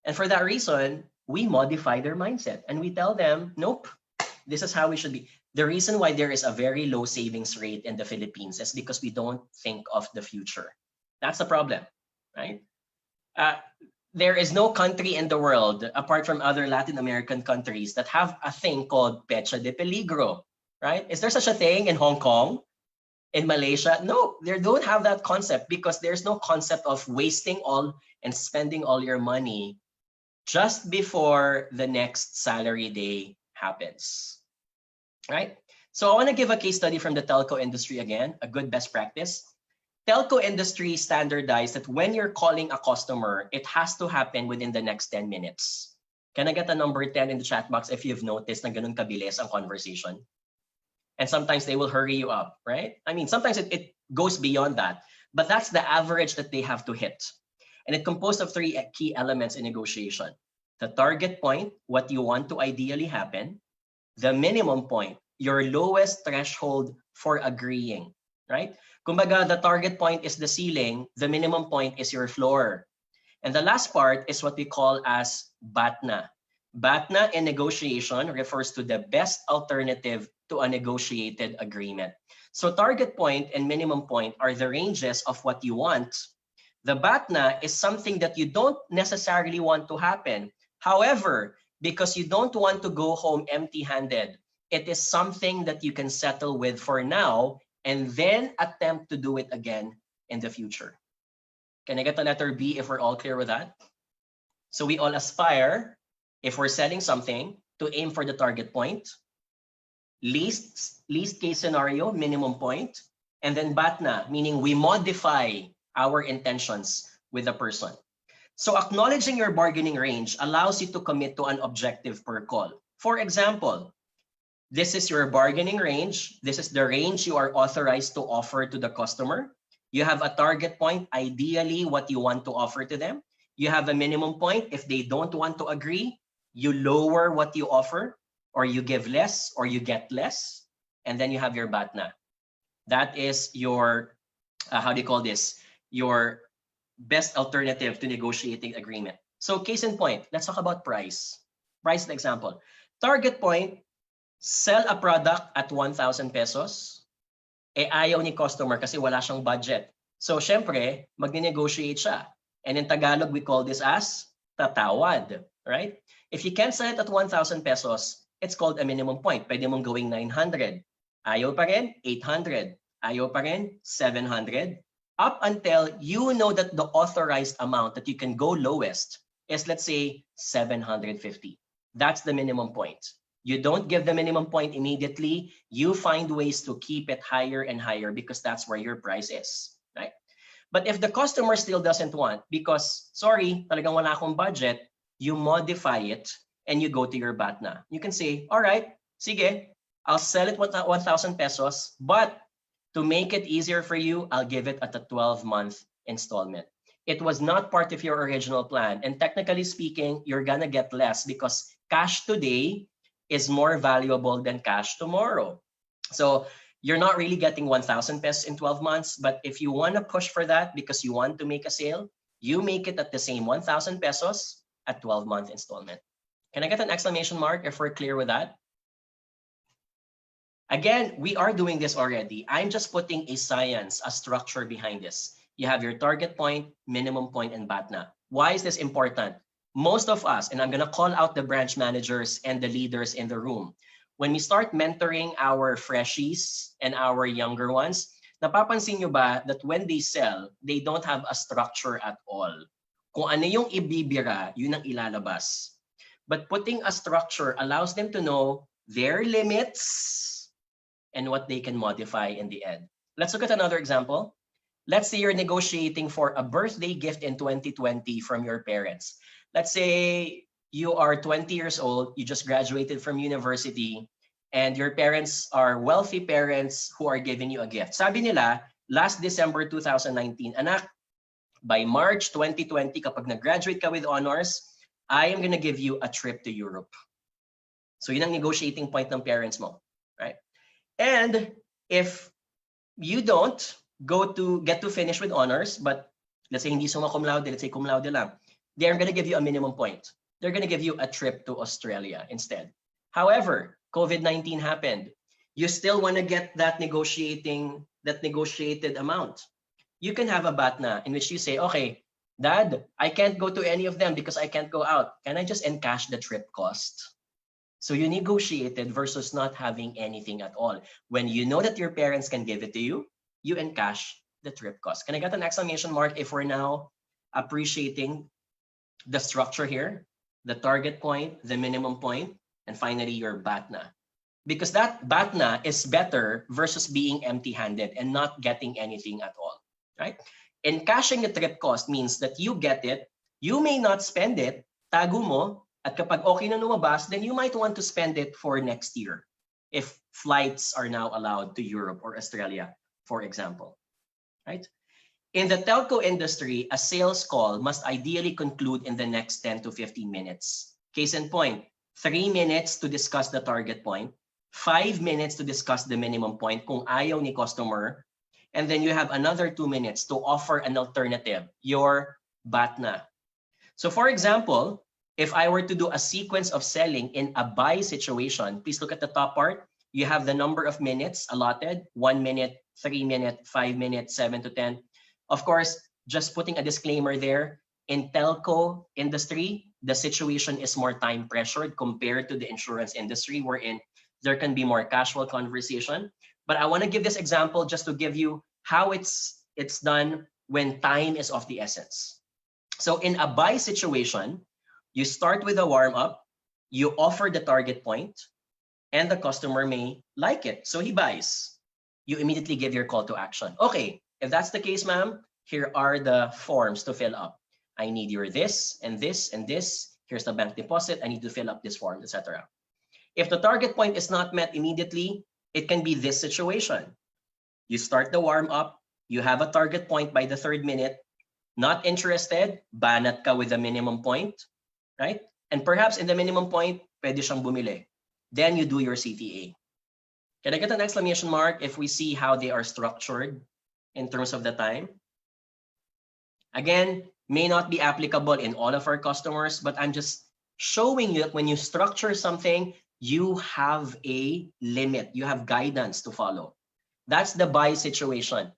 And for that reason, we modify their mindset and we tell them, nope, this is how we should be. The reason why there is a very low savings rate in the Philippines is because we don't think of the future. That's the problem, right? There is no country in the world, apart from other Latin American countries, that have a thing called pecha de peligro, right? Is there such a thing in Hong Kong? In Malaysia? No, they don't have that concept because there's no concept of wasting all and spending all your money just before the next salary day happens, right? So I want to give a case study from the telco industry again, a good best practice. Telco industry standardized that when you're calling a customer, it has to happen within the next 10 minutes. Can I get a number 10 in the chat box if you've noticed na ganun kabilis ang conversation? And sometimes they will hurry you up, right? I mean, sometimes it goes beyond that, but that's the average that they have to hit. And it composed of 3 key elements in negotiation. The target point, what you want to ideally happen. The minimum point, your lowest threshold for agreeing, right? Kumbaga, the target point is the ceiling, the minimum point is your floor. And the last part is what we call as BATNA. BATNA in negotiation refers to the best alternative to a negotiated agreement. So target point and minimum point are the ranges of what you want. The BATNA is something that you don't necessarily want to happen. However, because you don't want to go home empty-handed, it is something that you can settle with for now and then attempt to do it again in the future. Can I get the letter B if we're all clear with that? So we all aspire, if we're selling something, to aim for the target point, least case scenario, minimum point, and then BATNA, meaning we modify our intentions with the person. So acknowledging your bargaining range allows you to commit to an objective per call. For example, this is your bargaining range. This is the range you are authorized to offer to the customer. You have a target point, ideally what you want to offer to them. You have a minimum point. If they don't want to agree, you lower what you offer, or you give less, or you get less. And then you have your BATNA. That is your, how do you call this? Your best alternative to negotiating agreement. So case in point, let's talk about price. Price is the example. Target point, sell a product at 1,000 pesos. Eh ayaw ni customer kasi wala siyang budget. So syempre, mag-negotiate siya. And in Tagalog, we call this as tatawad, right? If you can't sell it at 1,000 pesos, it's called a minimum point. Pwede mong gawing 900. Ayaw pa rin, 800. Ayaw pa rin, 700. Up until you know that the authorized amount that you can go lowest is, let's say, 750. That's the minimum point. You don't give the minimum point immediately. You find ways to keep it higher and higher because that's where your price is, right? But if the customer still doesn't want, because, sorry, talagang wala akong budget, you modify it and you go to your BATNA. You can say, all right, sige, I'll sell it 1,000 pesos, but to make it easier for you, I'll give it at a 12-month installment. It was not part of your original plan. And technically speaking, you're gonna get less because cash today is more valuable than cash tomorrow. So you're not really getting 1,000 pesos in 12 months, but if you want to push for that because you want to make a sale, you make it at the same 1,000 pesos at 12-month installment. Can I get an exclamation mark if we're clear with that? Again, we are doing this already. I'm just putting a science, a structure behind this. You have your target point, minimum point, and BATNA. Why is this important? Most of us, and I'm going to call out the branch managers and the leaders in the room, when we start mentoring our freshies and our younger ones, napapansin nyo ba that when they sell, they don't have a structure at all? Kung ano yung ibibira, yun ang ilalabas. But putting a structure allows them to know their limits and what they can modify in the end. Let's look at another example. Let's say you're negotiating for a birthday gift in 2020 from your parents. Let's say you are 20 years old, you just graduated from university, and your parents are wealthy parents who are giving you a gift. Sabi nila, last December 2019, anak, by March 2020, kapag nag-graduate ka with honors, I am gonna give you a trip to Europe. So yun ang negotiating point ng parents mo, right? And if you don't get to finish with honors, but let's say hindi summa cum laude, let's say cum laude lang, they're going to give you a minimum point. They're going to give you a trip to Australia instead. However, COVID-19 happened. You still want to get that negotiated amount. You can have a BATNA in which you say, okay, Dad, I can't go to any of them because I can't go out. Can I just encash the trip cost? So you negotiated versus not having anything at all. When you know that your parents can give it to you, you encash the trip cost. Can I get an exclamation mark if we're now appreciating the structure here, the target point, the minimum point, and finally your BATNA? Because that BATNA is better versus being empty-handed and not getting anything at all, right? Encashing the trip cost means that you get it, you may not spend it, tago mo, at kapag okay na lumabas, then you might want to spend it for next year if flights are now allowed to Europe or Australia, for example, right? In the telco industry, a sales call must ideally conclude in the next 10 to 15 minutes. Case in point, 3 minutes to discuss the target point, 5 minutes to discuss the minimum point kung ayaw ni customer, and then you have another 2 minutes to offer an alternative, your BATNA. So for example, if I were to do a sequence of selling in a buy situation, please look at the top part. You have the number of minutes allotted, 1 minute, 3 minute, 5 minutes, 7 to 10. Of course, just putting a disclaimer there, in telco industry, the situation is more time pressured compared to the insurance industry, wherein there can be more casual conversation. But I want to give this example just to give you how it's done when time is of the essence. So in a buy situation, you start with a warm-up, you offer the target point, and the customer may like it, so he buys. You immediately give your call to action. Okay, if that's the case, ma'am, here are the forms to fill up. I need your this and this and this. Here's the bank deposit. I need to fill up this form, etc. If the target point is not met immediately, it can be this situation. You start the warm-up, you have a target point by the 3rd minute, not interested, banat ka with the minimum point, right? And perhaps in the minimum point, pwede siyang bumili. Then you do your CTA. Can I get an exclamation mark if we see how they are structured in terms of the time? Again, may not be applicable in all of our customers, but I'm just showing you that when you structure something, you have a limit, you have guidance to follow. That's the buy situation.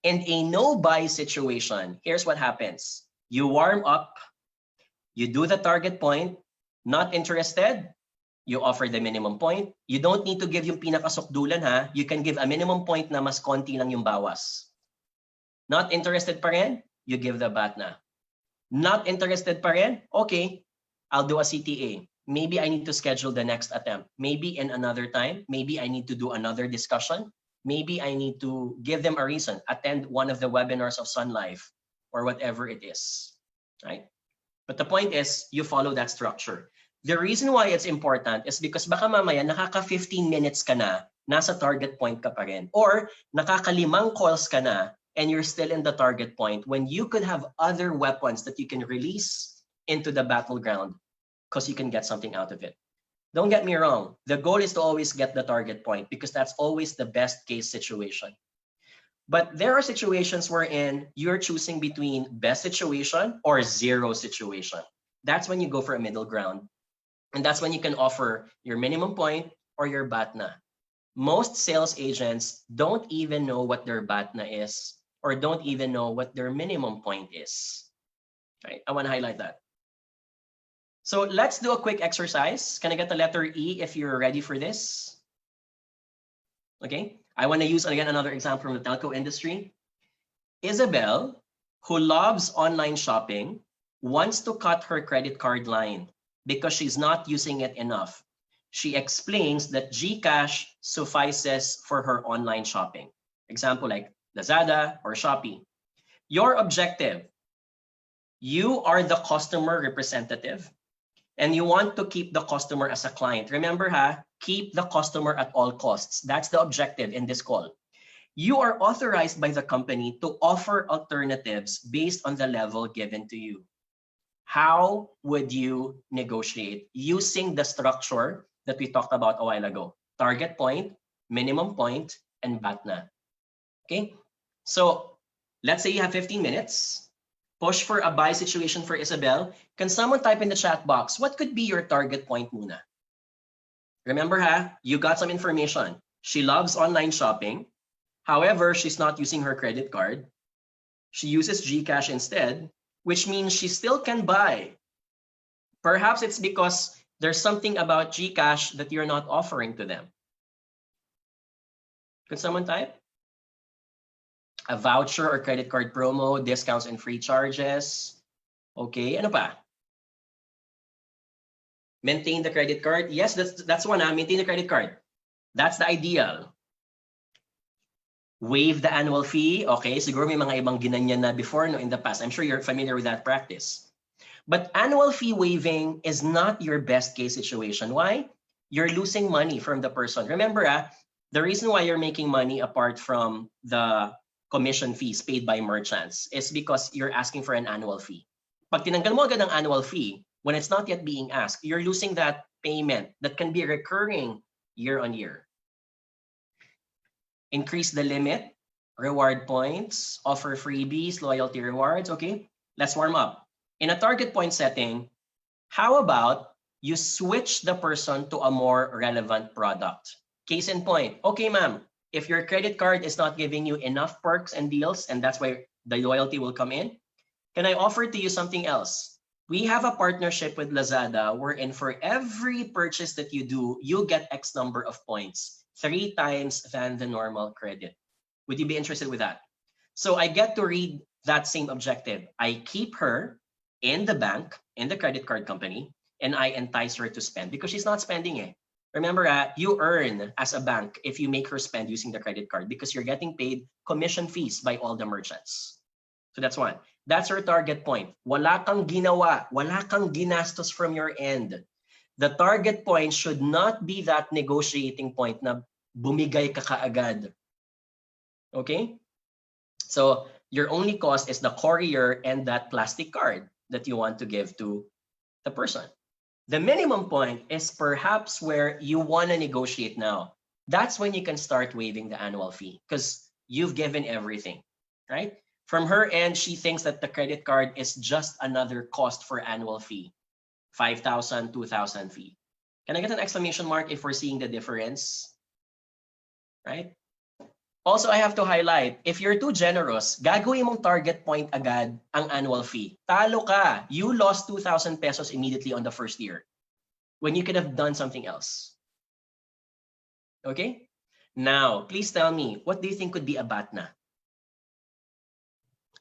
In a no buy situation, here's what happens. You warm up, you do the target point, not interested, you offer the minimum point. You don't need to give yung pinakasukdulan ha. You can give a minimum point na mas konti lang yung bawas. Not interested pa rin, you give the BATNA. Not interested pa rin, okay, I'll do a CTA. Maybe I need to schedule the next attempt. Maybe in another time, maybe I need to do another discussion. Maybe I need to give them a reason, attend one of the webinars of Sun Life or whatever it is, right? But the point is, you follow that structure. The reason why it's important is because baka mamaya nakaka 15 minutes ka na, nasa target point ka pa rin. Or nakaka5 calls ka na and you're still in the target point when you could have other weapons that you can release into the battleground because you can get something out of it. Don't get me wrong. The goal is to always get the target point because that's always the best case situation. But there are situations wherein you're choosing between best situation or zero situation. That's when you go for a middle ground. And that's when you can offer your minimum point or your BATNA. Most sales agents don't even know what their BATNA is or don't even know what their minimum point is. Right? I want to highlight that. So let's do a quick exercise. Can I get the letter E if you're ready for this? Okay. I want to use again another example from the telco industry. Isabel, who loves online shopping, wants to cut her credit card line because she's not using it enough. She explains that GCash suffices for her online shopping. Example like Lazada or Shopee. Your objective, you are the customer representative and you want to keep the customer as a client. Remember, keep the customer at all costs. That's the objective in this call. You are authorized by the company to offer alternatives based on the level given to you. How would you negotiate using the structure that we talked about a while ago? Target point, minimum point, and BATNA. Okay, so let's say you have 15 minutes. Push for a buy situation for Isabel. Can someone type in the chat box, what could be your target point muna? Remember, you got some information. She loves online shopping. However, she's not using her credit card. She uses GCash instead, which means she still can buy. Perhaps it's because there's something about GCash that you're not offering to them. Could someone type? A voucher or credit card promo, discounts and free charges. Okay, ano pa? Maintain the credit card. Yes, that's one. Maintain the credit card. That's the ideal. Waive the annual fee. Okay, siguro may mga ibang ginanyan na before no in the past. I'm sure you're familiar with that practice. But annual fee waiving is not your best case situation. Why? You're losing money from the person. Remember, the reason why you're making money apart from the commission fees paid by merchants is because you're asking for an annual fee. Pag tinanggal mo agad ang annual fee, when it's not yet being asked, you're losing that payment that can be recurring year on year. Increase the limit, reward points, offer freebies, loyalty rewards. Okay, let's warm up. In a target point setting, how about you switch the person to a more relevant product? Case in point, okay, ma'am, if your credit card is not giving you enough perks and deals, and that's where the loyalty will come in, can I offer to you something else? We have a partnership with Lazada wherein for every purchase that you do, you get X number of points, 3 times than the normal credit. Would you be interested with that? So I get to read that same objective. I keep her in the bank, in the credit card company, and I entice her to spend because she's not spending it. Remember, you earn as a bank if you make her spend using the credit card because you're getting paid commission fees by all the merchants. So that's one. That's your target point. Wala kang ginawa, wala kang ginastos from your end. The target point should not be that negotiating point na bumigay ka kaagad. Okay? So your only cost is the courier and that plastic card that you want to give to the person. The minimum point is perhaps where you want to negotiate now. That's when you can start waiving the annual fee because you've given everything, right? From her end, she thinks that the credit card is just another cost for annual fee, 5,000, 2,000 fee. Can I get an exclamation mark if we're seeing the difference? Right? Also, I have to highlight, if you're too generous, gagawin mong target point agad ang annual fee. Talo ka. You lost 2,000 pesos immediately on the first year when you could have done something else. Okay? Now, please tell me, what do you think could be a BATNA?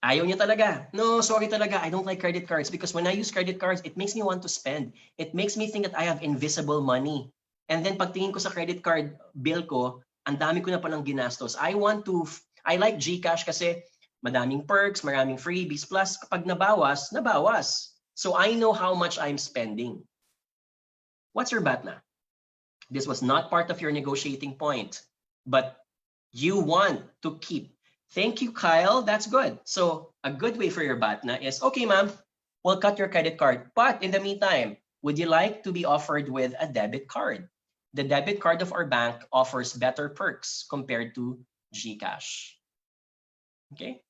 Ayaw niya talaga. No, sorry talaga. I don't like credit cards because when I use credit cards, it makes me want to spend. It makes me think that I have invisible money. And then pagtingin ko sa credit card bill ko, ang dami ko na palang ginastos. I like GCash kasi madaming perks, maraming freebies. Plus, kapag nabawas, nabawas. So I know how much I'm spending. What's your BATNA? This was not part of your negotiating point, but you want to keep. Thank you, Kyle. That's good. So a good way for your BATNA is, okay, ma'am, we'll cut your credit card. But in the meantime, would you like to be offered with a debit card? The debit card of our bank offers better perks compared to GCash. Okay.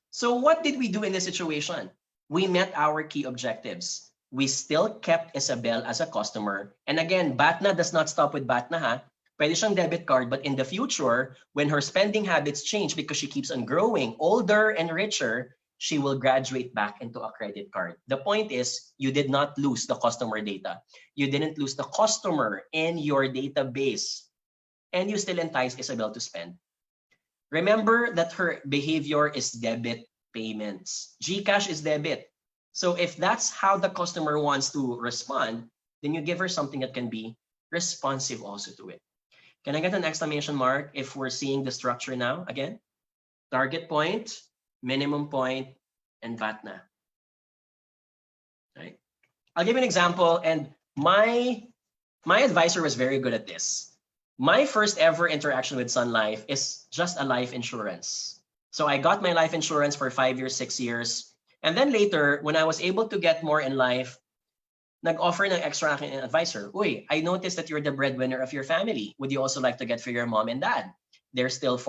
So what did we do in this situation? We met our key objectives. We still kept Isabel as a customer. And again, BATNA does not stop with BATNA, ha? Pwede siyang debit card, but in the future, when her spending habits change because she keeps on growing, older and richer, she will graduate back into a credit card. The point is, you did not lose the customer data. You didn't lose the customer in your database. And you still entice Isabel to spend. Remember that her behavior is debit payments. GCash is debit. So if that's how the customer wants to respond, then you give her something that can be responsive also to it. Can I get an exclamation mark if we're seeing the structure now? Again, target point, minimum point, and BATNA. Right? I'll give you an example, and my advisor was very good at this. My first ever interaction with Sun Life is just a life insurance. So I got my life insurance for 5 years, 6 years. And then later, when I was able to get more in life, nag-offer ng extra akin an advisor. Uy, I noticed that you're the breadwinner of your family. Would you also like to get for your mom and dad? They're still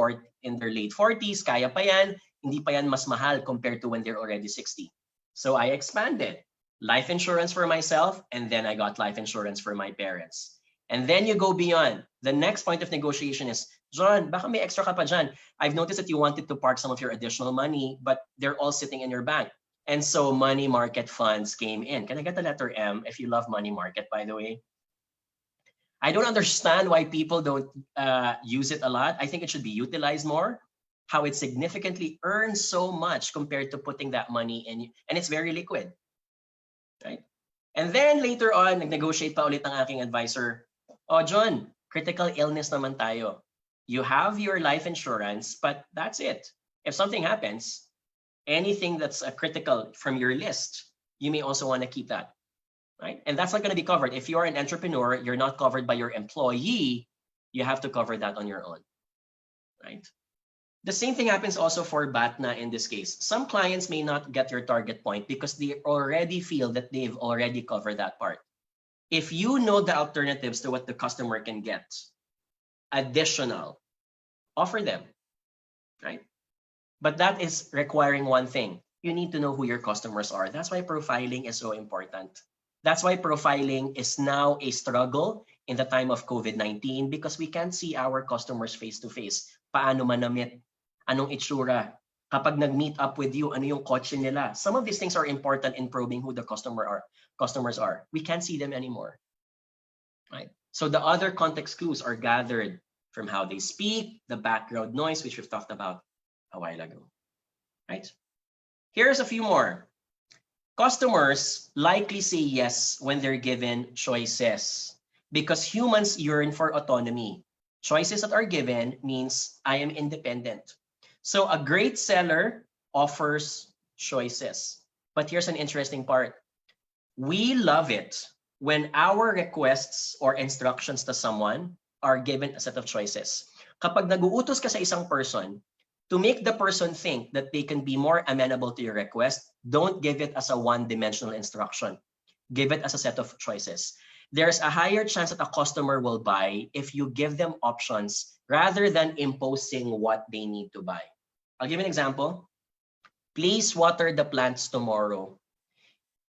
in their late 40s, kaya pa yan, hindi pa yan mas mahal compared to when they're already 60. So I expanded. Life insurance for myself, and then I got life insurance for my parents. And then you go beyond. The next point of negotiation is, John, baka may extra ka pa dyan. I've noticed that you wanted to park some of your additional money, but they're all sitting in your bank. And so money market funds came in. Can I get the letter M if you love money market, by the way? I don't understand why people don't use it a lot. I think it should be utilized more. How it significantly earns so much compared to putting that money in. And it's very liquid. Right? And then later on, nag-negotiate pa ulit ng aking advisor. Oh, John, critical illness naman tayo. You have your life insurance, but that's it. If something happens, anything that's critical from your list, you may also want to keep that, right? And that's not going to be covered. If you're an entrepreneur, you're not covered by your employee, you have to cover that on your own, right? The same thing happens also for BATNA in this case. Some clients may not get your target point because they already feel that they've already covered that part. If you know the alternatives to what the customer can get, additional, offer them, right? But that is requiring one thing. you need to know who your customers are. That's why profiling is so important. That's why profiling is now a struggle in the time of COVID-19 because we can't see our customers face to face. Paano manamit? Anong itsura? Kapag nag-meet up with you, ano yung kotse nila? Some of these things are important in probing who the customers are. We can't see them anymore. Right? So the other context clues are gathered from how they speak, the background noise, which we've talked about a while ago. Right? Here's a few more. Customers likely say yes when they're given choices because humans yearn for autonomy. Choices that are given means I am independent. So a great seller offers choices. But here's an interesting part. We love it when our requests or instructions to someone are given a set of choices. Kapag nag-uutos ka sa isang person, to make the person think that they can be more amenable to your request, don't give it as a one-dimensional instruction. Give it as a set of choices. There's a higher chance that a customer will buy if you give them options rather than imposing what they need to buy. I'll give an example. Please water the plants tomorrow.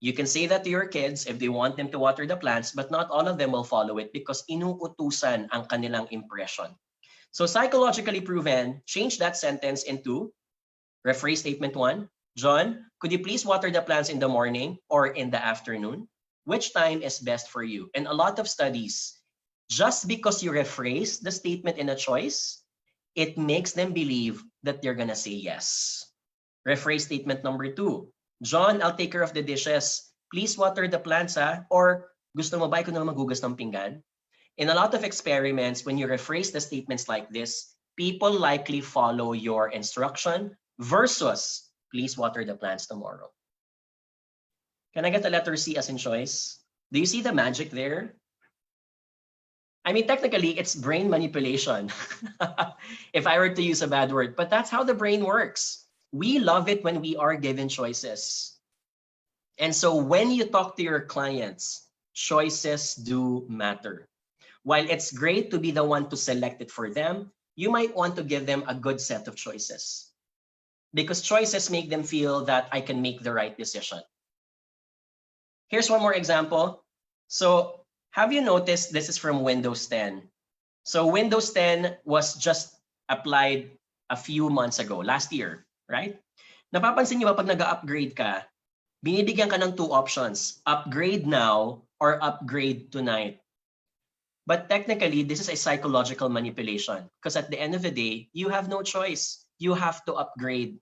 You can say that to your kids if they want them to water the plants, but not all of them will follow it because inuutusan ang kanilang impression. So psychologically proven, change that sentence into rephrase statement 1. John, could you please water the plants in the morning or in the afternoon? Which time is best for you? And a lot of studies, just because you rephrase the statement in a choice, it makes them believe that they're gonna say yes. Rephrase statement number 2. John, I'll take care of the dishes. Please water the plants, ha? Or gusto mo ba ko na maghugas ng pinggan? In a lot of experiments, when you rephrase the statements like this, people likely follow your instruction versus please water the plants tomorrow. Can I get a letter C as in choice? Do you see the magic there? I mean, technically, it's brain manipulation, if I were to use a bad word, but that's how the brain works. We love it when we are given choices. And so when you talk to your clients, choices do matter. While it's great to be the one to select it for them, you might want to give them a good set of choices. Because choices make them feel that I can make the right decision. Here's one more example. So have you noticed this is from Windows 10? So Windows 10 was just applied a few months ago, last year, right? Napapansin niyo ba pag nag-upgrade ka, binibigyan ka ng 2 options, upgrade now or upgrade tonight. But technically, this is a psychological manipulation because at the end of the day, you have no choice. You have to upgrade.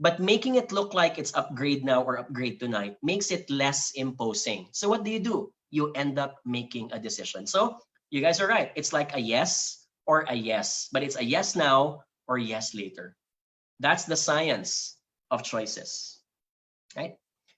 But making it look like it's upgrade now or upgrade tonight makes it less imposing. So what do? You end up making a decision. So you guys are right. It's like a yes or a yes, but it's a yes now or yes later. That's the science of choices, right?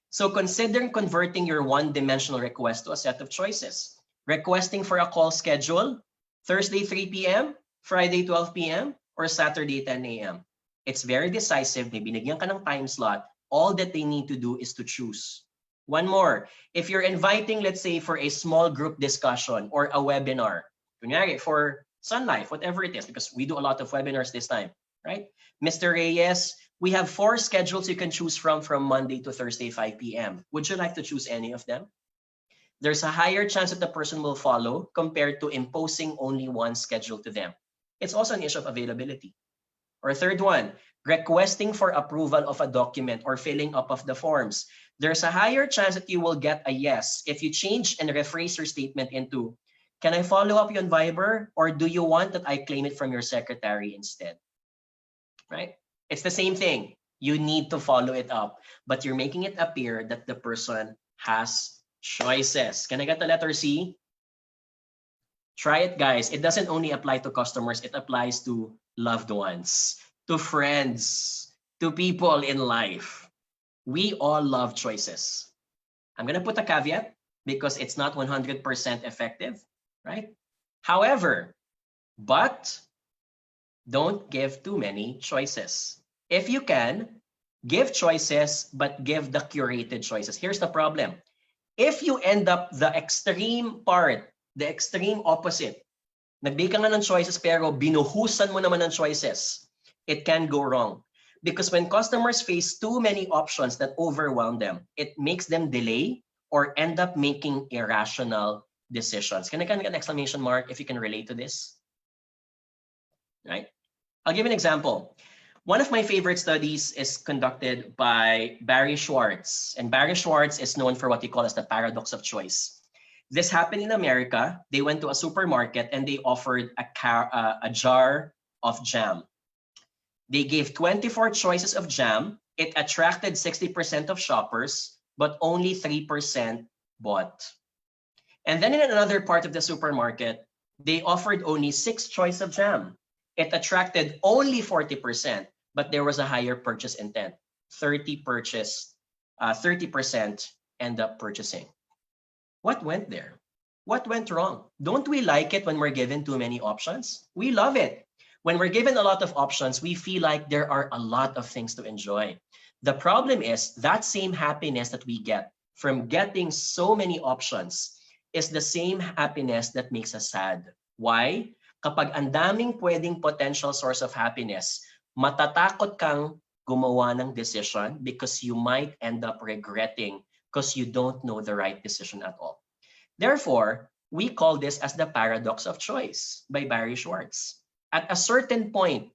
So consider converting your one-dimensional request to a set of choices. Requesting for a call schedule, Thursday 3 p.m., Friday 12 p.m., or Saturday 10 a.m. It's very decisive. May binigyan ka ng time slot. All that they need to do is to choose. One more. If you're inviting, let's say, for a small group discussion or a webinar, kunyari, for Sun Life, whatever it is, because we do a lot of webinars this time, right? Mr. Reyes, we have 4 schedules you can choose from Monday to Thursday, 5 p.m. Would you like to choose any of them? There's a higher chance that the person will follow compared to imposing only one schedule to them. It's also an issue of availability. Or third one, requesting for approval of a document or filling up of the forms. There's a higher chance that you will get a yes if you change and rephrase your statement into, can I follow up you on Viber, or do you want that I claim it from your secretary instead? Right? It's the same thing. You need to follow it up, but you're making it appear that the person has choices. Can I get the letter C? Try it, guys. It doesn't only apply to customers. It applies to loved ones, to friends, to people in life. We all love choices. I'm going to put a caveat because it's not 100% effective, right? However, but don't give too many choices. If you can, give choices, but give the curated choices. Here's the problem. If you end up the extreme part, the extreme opposite, nagbigay ka nga ng choices pero binuhusan mo naman ng choices, it can go wrong. Because when customers face too many options that overwhelm them, it makes them delay or end up making irrational decisions. Can I get an exclamation mark if you can relate to this? Right? I'll give an example. One of my favorite studies is conducted by Barry Schwartz. And Barry Schwartz is known for what he calls the paradox of choice. This happened in America. They went to a supermarket and they offered a jar of jam. They gave 24 choices of jam. It attracted 60% of shoppers, but only 3% bought. And then in another part of the supermarket, they offered only 6 choices of jam. It attracted only 40%, but there was a higher purchase intent. 30% end up purchasing. What went there? What went wrong? Don't we like it when we're given too many options? We love it. When we're given a lot of options, we feel like there are a lot of things to enjoy. The problem is that same happiness that we get from getting so many options is the same happiness that makes us sad. Why? Kapag ang daming pwedeng potential source of happiness, matatakot kang gumawa ng decision because you might end up regretting because you don't know the right decision at all. Therefore, we call this as the paradox of choice by Barry Schwartz. At a certain point,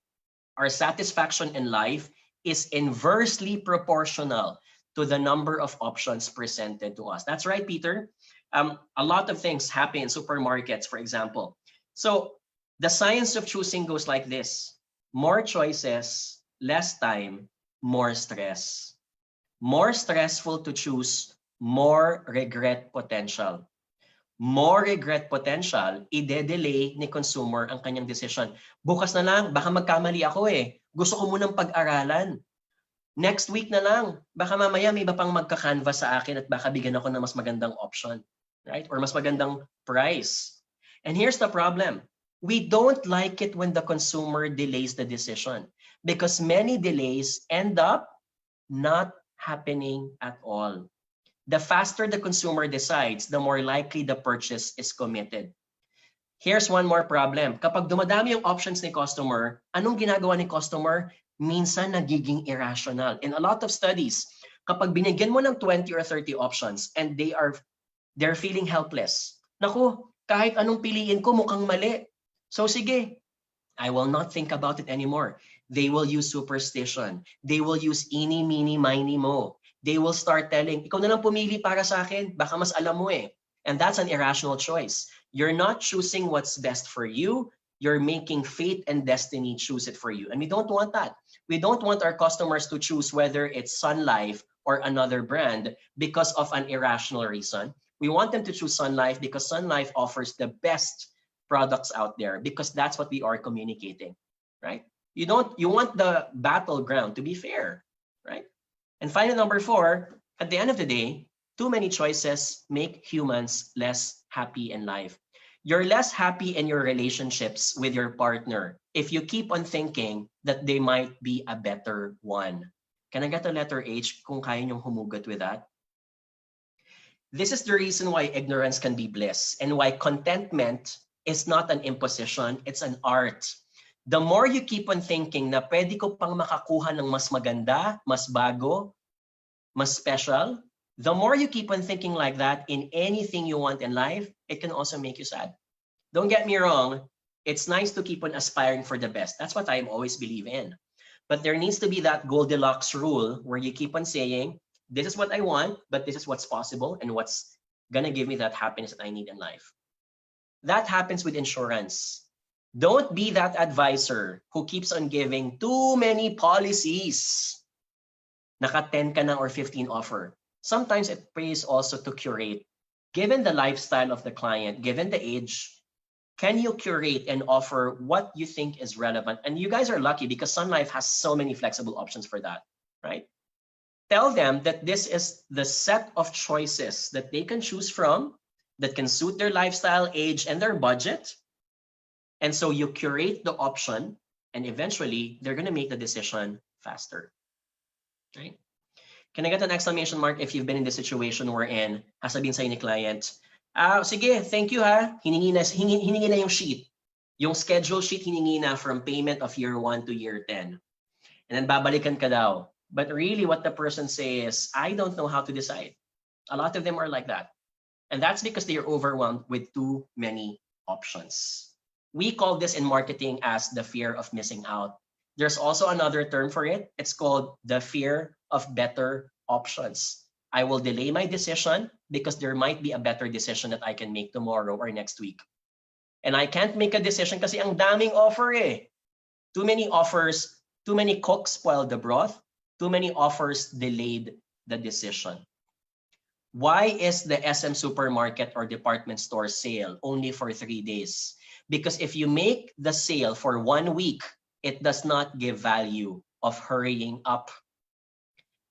our satisfaction in life is inversely proportional to the number of options presented to us. That's right, Peter. A lot of things happen in supermarkets, for example. So the science of choosing goes like this. More choices, less time, more stress. More stressful to choose, more regret potential. More regret potential, ide-delay ni consumer ang kanyang decision. Bukas na lang, baka magkamali ako eh. Gusto ko munang pag-aralan. Next week na lang, baka mamaya may iba pang magka-canvas sa akin at baka bigyan ako ng mas magandang option, right? Or mas magandang price. And here's the problem. We don't like it when the consumer delays the decision because many delays end up not happening at all. The faster the consumer decides, the more likely the purchase is committed. Here's one more problem. Kapag dumadami yung options ni customer, anong ginagawa ni customer? Minsan nagiging irrational. In a lot of studies, kapag binigyan mo ng 20 or 30 options and they're feeling helpless. Naku, kahit anong piliin ko mukhang mali. So sige, I will not think about it anymore. They will use superstition. They will use eeny, meeny, miny, mo. They will start telling, ikaw na lang pumili para sa akin, baka mas alam mo eh. And that's an irrational choice. You're not choosing what's best for you. You're making fate and destiny choose it for you. And we don't want that. We don't want our customers to choose whether it's Sun Life or another brand because of an irrational reason. We want them to choose Sun Life because Sun Life offers the best products out there because that's what we are communicating, right? You want the battleground to be fair, right? And finally, number 4, at the end of the day, too many choices make humans less happy in life. You're less happy in your relationships with your partner if you keep on thinking that they might be a better one. Can I get a letter H kung kaya niyong humugot with that? This is the reason why ignorance can be bliss and why contentment is not an imposition, it's an art. The more you keep on thinking na pwede ko pang makakuha ng mas maganda, mas bago, mas special, the more you keep on thinking like that in anything you want in life, it can also make you sad. Don't get me wrong, it's nice to keep on aspiring for the best. That's what I always believe in. But there needs to be that Goldilocks rule where you keep on saying, this is what I want, but this is what's possible and what's gonna give me that happiness that I need in life. That happens with insurance. Don't be that advisor who keeps on giving too many policies. Naka 10 ka na or 15 offer. Sometimes it pays also to curate. Given the lifestyle of the client, given the age, can you curate and offer what you think is relevant? And you guys are lucky because Sun Life has so many flexible options for that, right? Tell them that this is the set of choices that they can choose from that can suit their lifestyle, age, and their budget. And so you curate the option and eventually they're going to make the decision faster, right? Can I get an exclamation mark if you've been in this situation we're in? Sabihin sa'yo ni client, sige, thank you ha. Hiningi na yung sheet. Yung schedule sheet hiningi na from payment of year 1 to year 10. and then babalikan ka daw. But really what the person says, I don't know how to decide. A lot of them are like that. And that's because they are overwhelmed with too many options. We call this in marketing as the fear of missing out. There's also another term for it. It's called the fear of better options. I will delay my decision because there might be a better decision that I can make tomorrow or next week. And I can't make a decision kasi ang daming offer eh. Too many offers, too many cooks spoiled the broth, too many offers delayed the decision. Why is the SM supermarket or department store sale only for 3 days? Because if you make the sale for 1 week, it does not give value of hurrying up.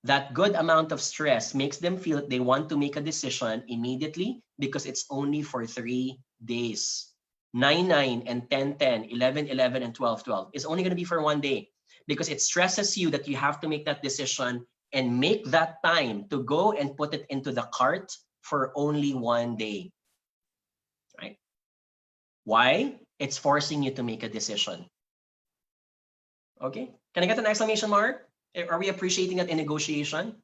That good amount of stress makes them feel that they want to make a decision immediately because it's only for 3 days. 9-9 and 10-10, 11-11 and 12-12 is only going to be for 1 day because it stresses you that you have to make that decision and make that time to go and put it into the cart for only 1 day. Right? Why? It's forcing you to make a decision. Okay? Can I get an exclamation mark? Are we appreciating that in negotiation?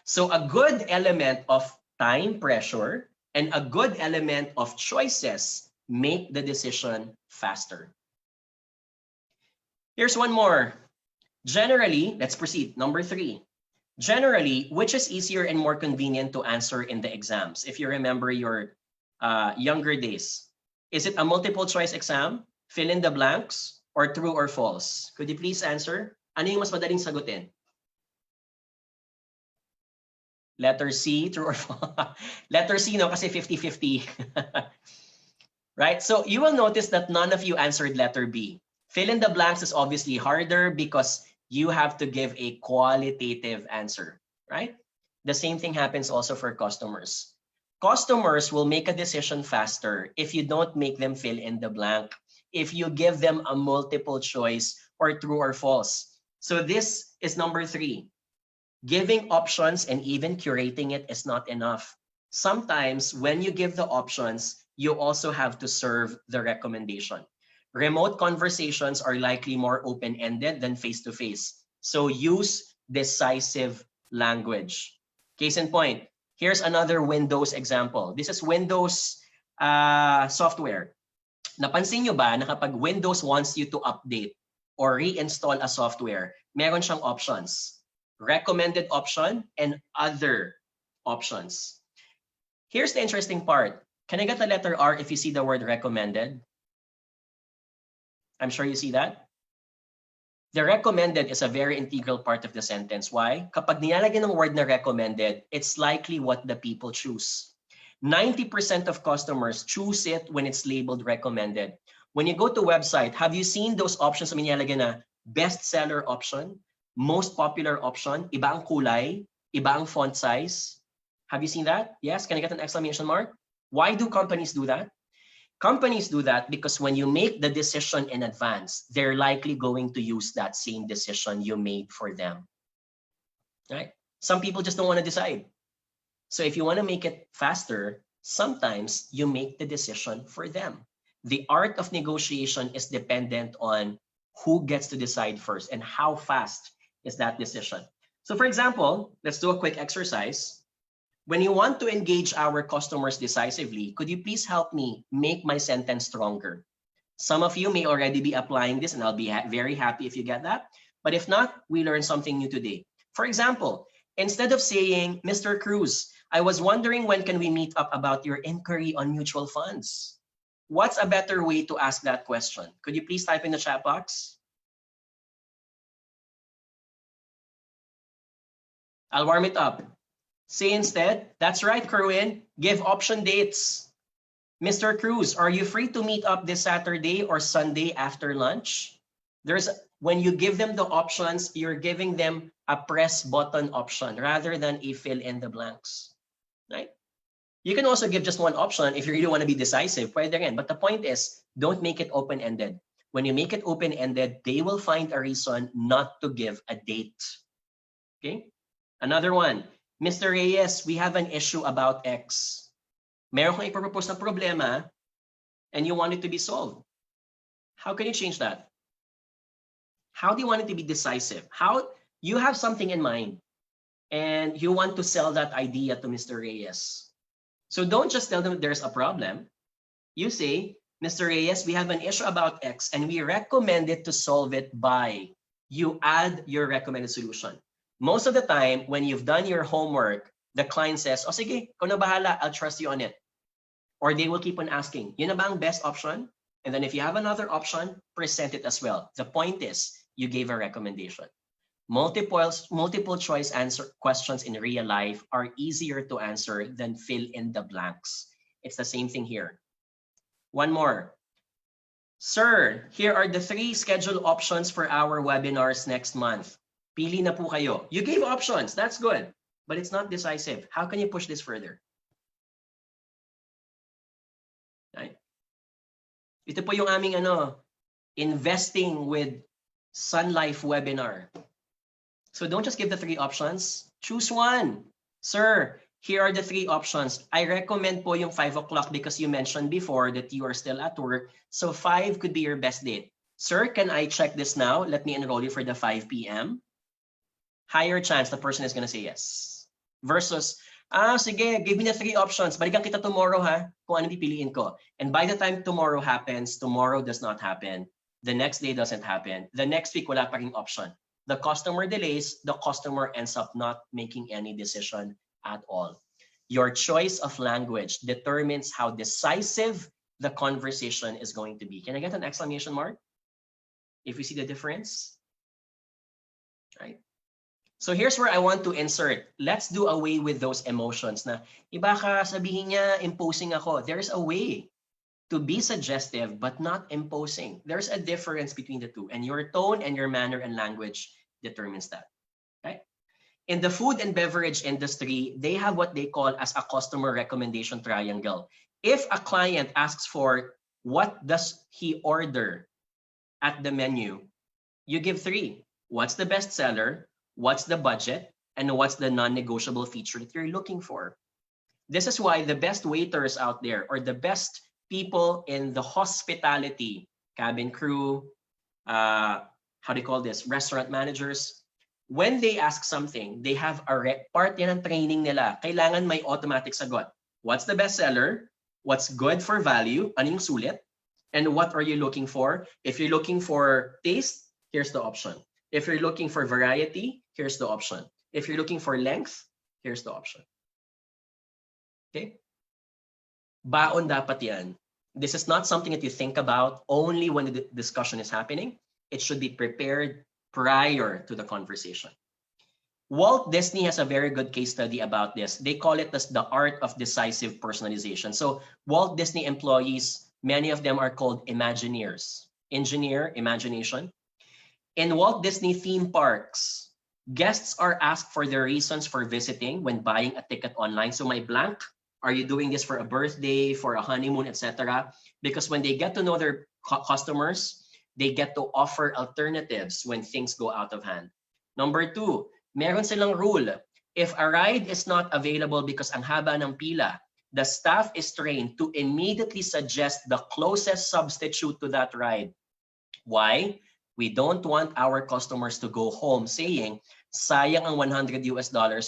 So a good element of time pressure and a good element of choices make the decision faster. Here's one more. Generally, let's proceed. Number 3. Generally, which is easier and more convenient to answer in the exams? If you remember your younger days, is it a multiple choice exam, fill in the blanks, or true or false? Could you please answer? Ano yung mas madaling sagutin? Letter C, true or false? Letter C, no, kasi 50-50. Right? So you will notice that none of you answered letter B. Fill in the blanks is obviously harder because you have to give a qualitative answer, right? The same thing happens also for customers. Customers will make a decision faster if you don't make them fill in the blank, if you give them a multiple choice or true or false. So this is number 3. Giving options and even curating it is not enough. Sometimes when you give the options, you also have to serve the recommendation. Remote conversations are likely more open-ended than face-to-face. So use decisive language. Case in point, here's another Windows example. This is Windows software. Napansin nyo ba na kapag Windows wants you to update or reinstall a software, meron siyang options. Recommended option and other options. Here's the interesting part. Can I get the letter R if you see the word recommended? I'm sure you see that. The recommended is a very integral part of the sentence. Why? Kapag nilalagyan ng word na recommended, it's likely what the people choose. 90% of customers choose it when it's labeled recommended. When you go to website, have you seen those options na nilalagyan na bestseller option, most popular option, iba ang kulay, iba ang font size? Have you seen that? Yes? Can I get an exclamation mark? Why do companies do that? Companies do that because when you make the decision in advance, they're likely going to use that same decision you made for them. Right? Some people just don't want to decide. So if you want to make it faster, sometimes you make the decision for them. The art of negotiation is dependent on who gets to decide first and how fast is that decision. So for example, let's do a quick exercise. When you want to engage our customers decisively, could you please help me make my sentence stronger? Some of you may already be applying this, and I'll be very happy if you get that. But if not, we learned something new today. For example, instead of saying, Mr. Cruz, I was wondering when can we meet up about your inquiry on mutual funds? What's a better way to ask that question? Could you please type in the chat box? I'll warm it up. Say instead, that's right, Kerwin, give option dates. Mr. Cruz, are you free to meet up this Saturday or Sunday after lunch? When you give them the options, you're giving them a press button option rather than a fill in the blanks, right? You can also give just one option if you really want to be decisive, pwede rin. But the point is, don't make it open-ended. When you make it open-ended, they will find a reason not to give a date. Okay? Another one. Mr. Reyes, we have an issue about X. Meron kang ipropose na problema and you want it to be solved. How can you change that? How do you want it to be decisive? How you have something in mind and you want to sell that idea to Mr. Reyes. So don't just tell them there's a problem. You say, Mr. Reyes, we have an issue about X and we recommend it to solve it by. You add your recommended solution. Most of the time, when you've done your homework, the client says, oh sige, ikaw na bahala, I'll trust you on it. Or they will keep on asking, yun na ba ang best option? And then if you have another option, present it as well. The point is, you gave a recommendation. Multiple choice answer questions in real life are easier to answer than fill in the blanks. It's the same thing here. One more. Sir, here are the 3 schedule options for our webinars next month. Pili na po kayo. You gave options. That's good. But it's not decisive. How can you push this further? Right? Ito po yung aming investing with Sun Life webinar. So don't just give the 3 options. Choose one. Sir, here are the 3 options. I recommend po yung 5 o'clock because you mentioned before that you are still at work. So 5 could be your best date. Sir, can I check this now? Let me enroll you for the 5 p.m. Higher chance the person is going to say yes. Versus, sige, give me the 3 options. Balikan kita tomorrow ha, kung ano pipiliin ko. And by the time tomorrow happens, tomorrow does not happen. The next day doesn't happen. The next week, wala pa ring option. The customer delays, the customer ends up not making any decision at all. Your choice of language determines how decisive the conversation is going to be. Can I get an exclamation mark? If you see the difference, right? So here's where I want to insert. Let's do away with those emotions na iba ka sabihin niya, imposing ako. There's a way to be suggestive but not imposing. There's a difference between the two, and your tone and your manner and language determines that. Okay? In the food and beverage industry, they have what they call as a customer recommendation triangle. If a client asks for what does he order at the menu, you give 3. What's the best seller? What's the budget? And what's the non-negotiable feature that you're looking for? This is why the best waiters out there, or the best people in the hospitality, cabin crew, how do you call this, restaurant managers, when they ask something, they have a part yan ng training nila. Kailangan may automatic sagot. What's the best seller? What's good for value? Ano yung sulit? And what are you looking for? If you're looking for taste, here's the option. If you're looking for variety, here's the option. If you're looking for length, here's the option. Okay? Baon dapat yan. This is not something that you think about only when the discussion is happening. It should be prepared prior to the conversation. Walt Disney has a very good case study about this. They call it the art of decisive personalization. So Walt Disney employees, many of them are called Imagineers. Engineer, imagination. In Walt Disney theme parks, guests are asked for their reasons for visiting when buying a ticket online. So my blank, are you doing this for a birthday, for a honeymoon, etc.? Because when they get to know their customers, they get to offer alternatives when things go out of hand. Number 2, meron silang rule. If a ride is not available because ang haba ng pila, the staff is trained to immediately suggest the closest substitute to that ride. Why? We don't want our customers to go home saying, sayang ang $100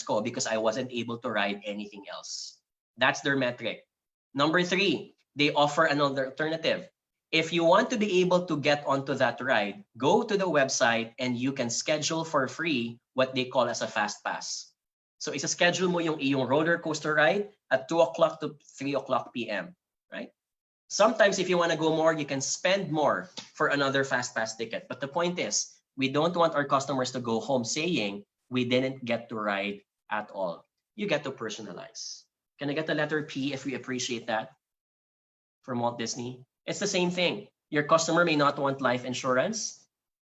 ko because I wasn't able to ride anything else. That's their metric. Number 3, they offer another alternative. If you want to be able to get onto that ride, go to the website and you can schedule for free what they call as a fast pass. So isa-schedule mo yung iyong roller coaster ride at 2 o'clock to 3 o'clock p.m. Right? Sometimes if you want to go more, you can spend more for another fast pass ticket. But the point is, we don't want our customers to go home saying we didn't get to ride at all. You get to personalize. Can I get the letter P if we appreciate that from Walt Disney? It's the same thing. Your customer may not want life insurance.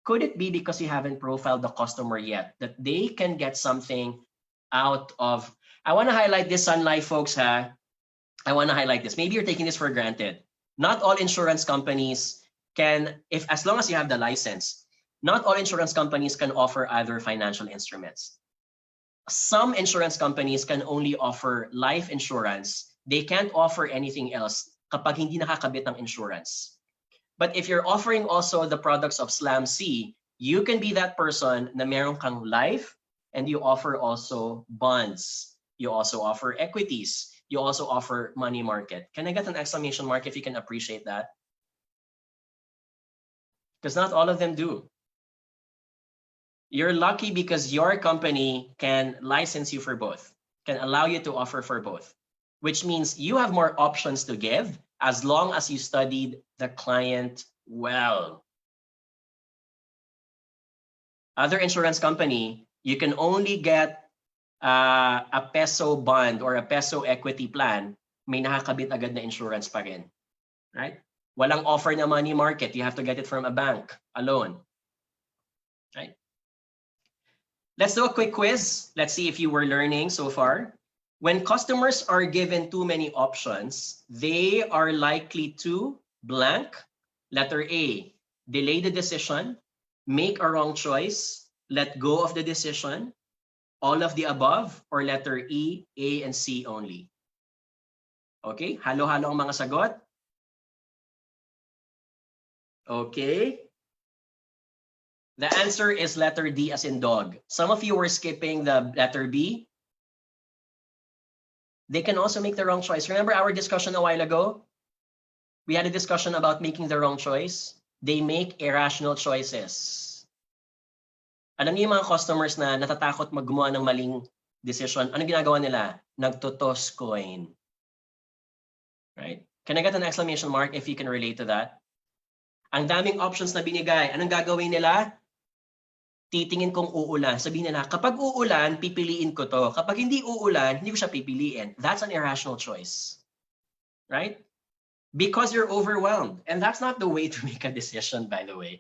Could it be because you haven't profiled the customer yet, that they can get something out of... I want to highlight this, Sun Life folks, ha? I want to highlight this. Maybe you're taking this for granted. Not all insurance companies can, as long as you have the license, not all insurance companies can offer other financial instruments. Some insurance companies can only offer life insurance. They can't offer anything else kapag hindi nakakabit ng insurance. But if you're offering also the products of SLAM-C, You can be that person na meron kang life and you offer also bonds. You also offer equities. You also offer money market. Can I get an exclamation mark if you can appreciate that? Because not all of them do. You're lucky because your company can license you for both, can allow you to offer for both, which means you have more options to give as long as you studied the client well. Other insurance company, you can only get a peso bond or a peso equity plan, may nakakabit agad na insurance pa rin. Right? Walang offer na money market. You have to get it from a bank alone. Right? Let's do a quick quiz. Let's see if you were learning so far. When customers are given too many options, they are likely to blank. Letter A, delay the decision, make a wrong choice, let go of the decision, all of the above, or letter E, A, and C only. Okay, halo-halo ang mga sagot. Okay. The answer is letter D as in dog. Some of you were skipping the letter B. They can also make the wrong choice. Remember our discussion a while ago? We had a discussion about making the wrong choice. They make irrational choices. Alam niyo yung mga customers na natatakot maggumawa ng maling decision, ano ginagawa nila? Nagtotoss coin. Right? Can I get an exclamation mark if you can relate to that? Ang daming options na binigay. Anong gagawin nila? Titingin kung uulan. Sabihin nila, kapag uulan, pipiliin ko to. Kapag hindi uulan, hindi ko siya pipiliin. That's an irrational choice. Right? Because you're overwhelmed. And that's not the way to make a decision, by the way.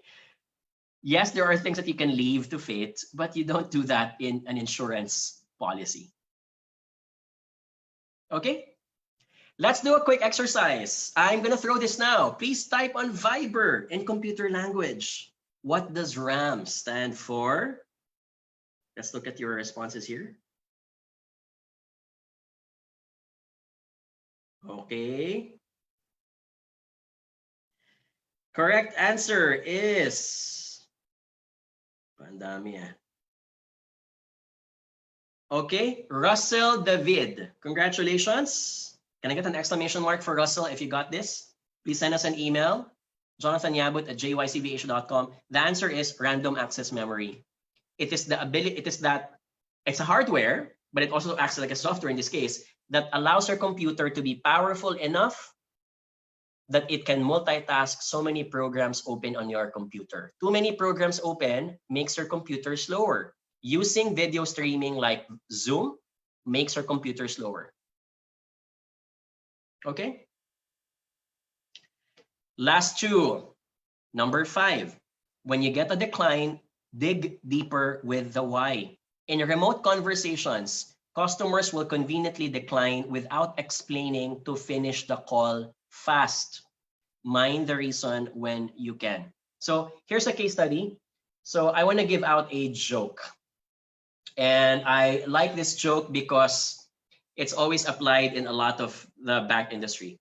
Yes, there are things that you can leave to fate, but you don't do that in an insurance policy. Okay? Let's do a quick exercise. I'm going to throw this now. Please type on Viber in computer language. What does RAM stand for? Let's look at your responses here. Okay. Correct answer is... Pandami ah. Okay, Russell David. Congratulations. Can I get an exclamation mark for Russell if you got this? Please send us an email. JonathanYabut@jycvh.com. The answer is random access memory. It is the ability, it's a hardware, but it also acts like a software in this case that allows your computer to be powerful enough that it can multitask so many programs open on your computer. Too many programs open makes your computer slower. Using video streaming like Zoom makes your computer slower. Okay? Last two. Number 5. When you get a decline, dig deeper with the why. In remote conversations, customers will conveniently decline without explaining to finish the call fast. Mind the reason when you can. So here's a case study. So I want to give out a joke. And I like this joke because it's always applied in a lot of the bank industry.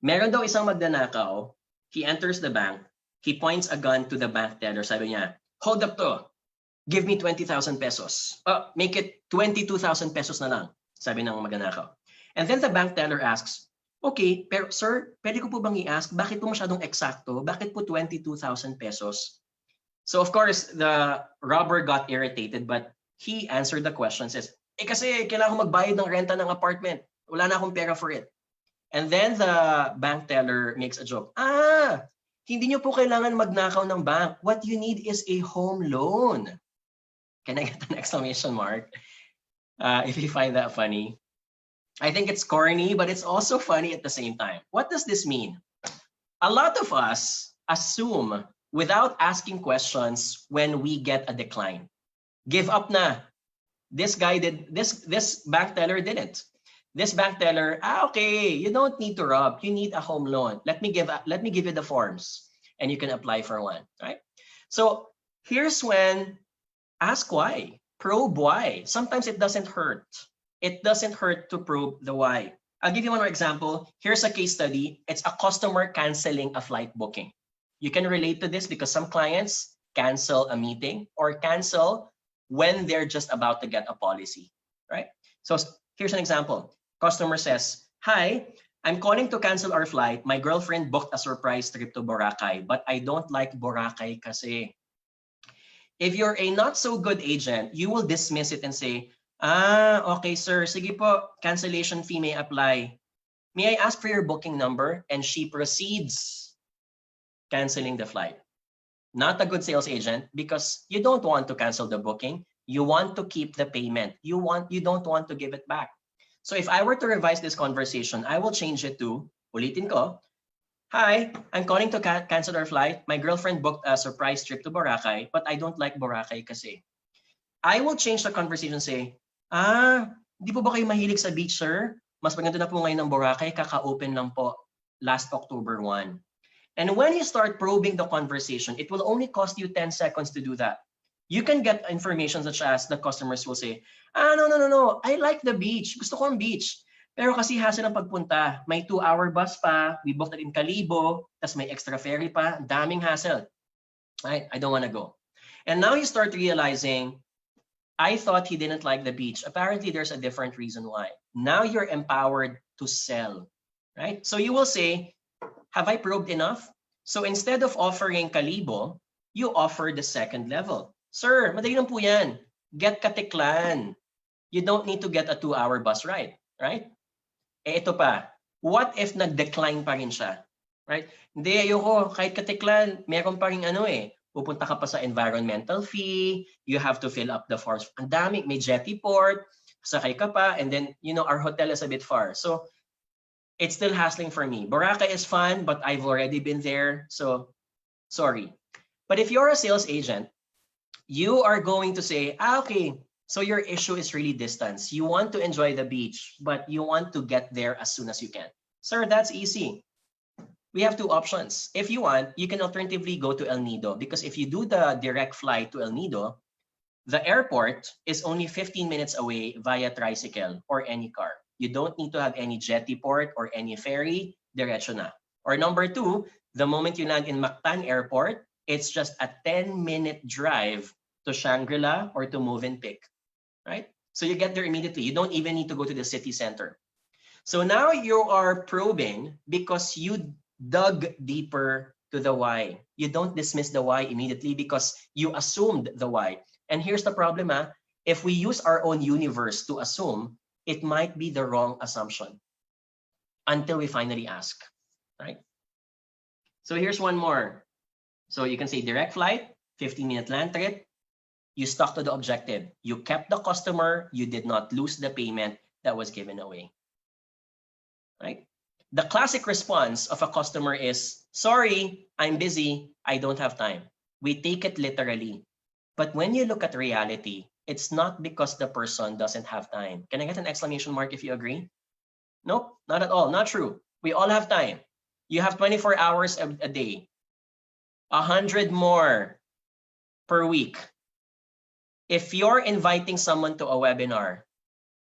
Meron daw isang magnanakaw. He enters the bank. He points a gun to the bank teller. Sabi niya, hold up to. Give me 20,000 pesos. Make it 22,000 pesos na lang. Sabi ng magnanakaw. And then the bank teller asks, okay, pero sir, pwede ko po bang i-ask, bakit po masyadong eksakto? Bakit po 22,000 pesos? So of course, the robber got irritated, but he answered the question, says, kasi kailangan ko magbayad ng renta ng apartment. Wala na akong pera for it. And then the bank teller makes a joke. Hindi nyo po kailangan magnakaw ng bank. What you need is a home loan. Can I get an exclamation mark? If you find that funny. I think it's corny, but it's also funny at the same time. What does this mean? A lot of us assume without asking questions when we get a decline. Give up na. This guy did, this bank teller didn't. This bank teller, okay, you don't need to rob. You need a home loan. Let me give you the forms and you can apply for one, right? So here's when, ask why, probe why. Sometimes it doesn't hurt. It doesn't hurt to probe the why. I'll give you one more example. Here's a case study. It's a customer canceling a flight booking. You can relate to this because some clients, cancel a meeting or cancel when they're just about to get a policy, right? So here's an example. Customer says, "Hi, I'm calling to cancel our flight. My girlfriend booked a surprise trip to Boracay, but I don't like Boracay kasi." If you're a not so good agent, you will dismiss it and say, okay sir, sige po, cancellation fee may apply. May I ask for your booking number? And she proceeds canceling the flight. Not a good sales agent because you don't want to cancel the booking. You want to keep the payment. You don't want to give it back. So if I were to revise this conversation, I will change it to, ulitin ko, "Hi, I'm calling to cancel our flight. My girlfriend booked a surprise trip to Boracay, but I don't like Boracay kasi." I will change the conversation and say, "Di po ba kayo mahilig sa beach, sir? Mas maganda na po ngayon ng Boracay, kaka-open lang po last October 1. And when you start probing the conversation, it will only cost you 10 seconds to do that. You can get information such as the customers will say, no, I like the beach. Gusto ko ang beach. Pero kasi hassle ang pagpunta. May 2-hour bus pa. We booked it in Calibo. Tas may extra ferry pa. Daming hassle. Right? I don't want to go. And now you start realizing, I thought he didn't like the beach. Apparently, there's a different reason why. Now you're empowered to sell. Right? So you will say, have I probed enough? So instead of offering Calibo, you offer the second level. Sir, madali lang po yan. Get Katiklan. You don't need to get a 2-hour bus ride. Right? Ito pa, what if nag-decline pa rin siya? Right? Hindi, ayoko, kahit Katiklan, meron pa rin pupunta ka pa sa environmental fee, you have to fill up the forms. Ang dami, may jetty port, sakay ka pa, and then, our hotel is a bit far. So, it's still hassling for me. Boracay is fun, but I've already been there, so, sorry. But if you're a sales agent, you are going to say, okay, so your issue is really distance. You want to enjoy the beach, but you want to get there as soon as you can. Sir, that's easy. We have 2 options. If you want, you can alternatively go to El Nido because if you do the direct flight to El Nido, the airport is only 15 minutes away via tricycle or any car. You don't need to have any jetty port or any ferry, diretso na. Or number 2, the moment you land in Mactan Airport, it's just a 10-minute drive to Shangri-La or to Movenpick. Right? So you get there immediately. You don't even need to go to the city center. So now you are probing because you dug deeper to the why. You don't dismiss the why immediately because you assumed the why. And here's the problem, if we use our own universe to assume, it might be the wrong assumption until we finally ask, right? So here's one more. So you can say direct flight, 15-minute land trip. You stuck to the objective. You kept the customer. You did not lose the payment that was given away. Right? The classic response of a customer is, sorry, I'm busy. I don't have time. We take it literally. But when you look at reality, it's not because the person doesn't have time. Can I get an exclamation mark if you agree? Nope, not at all. Not true. We all have time. You have 24 hours a day. 100 more per week. If you're inviting someone to a webinar,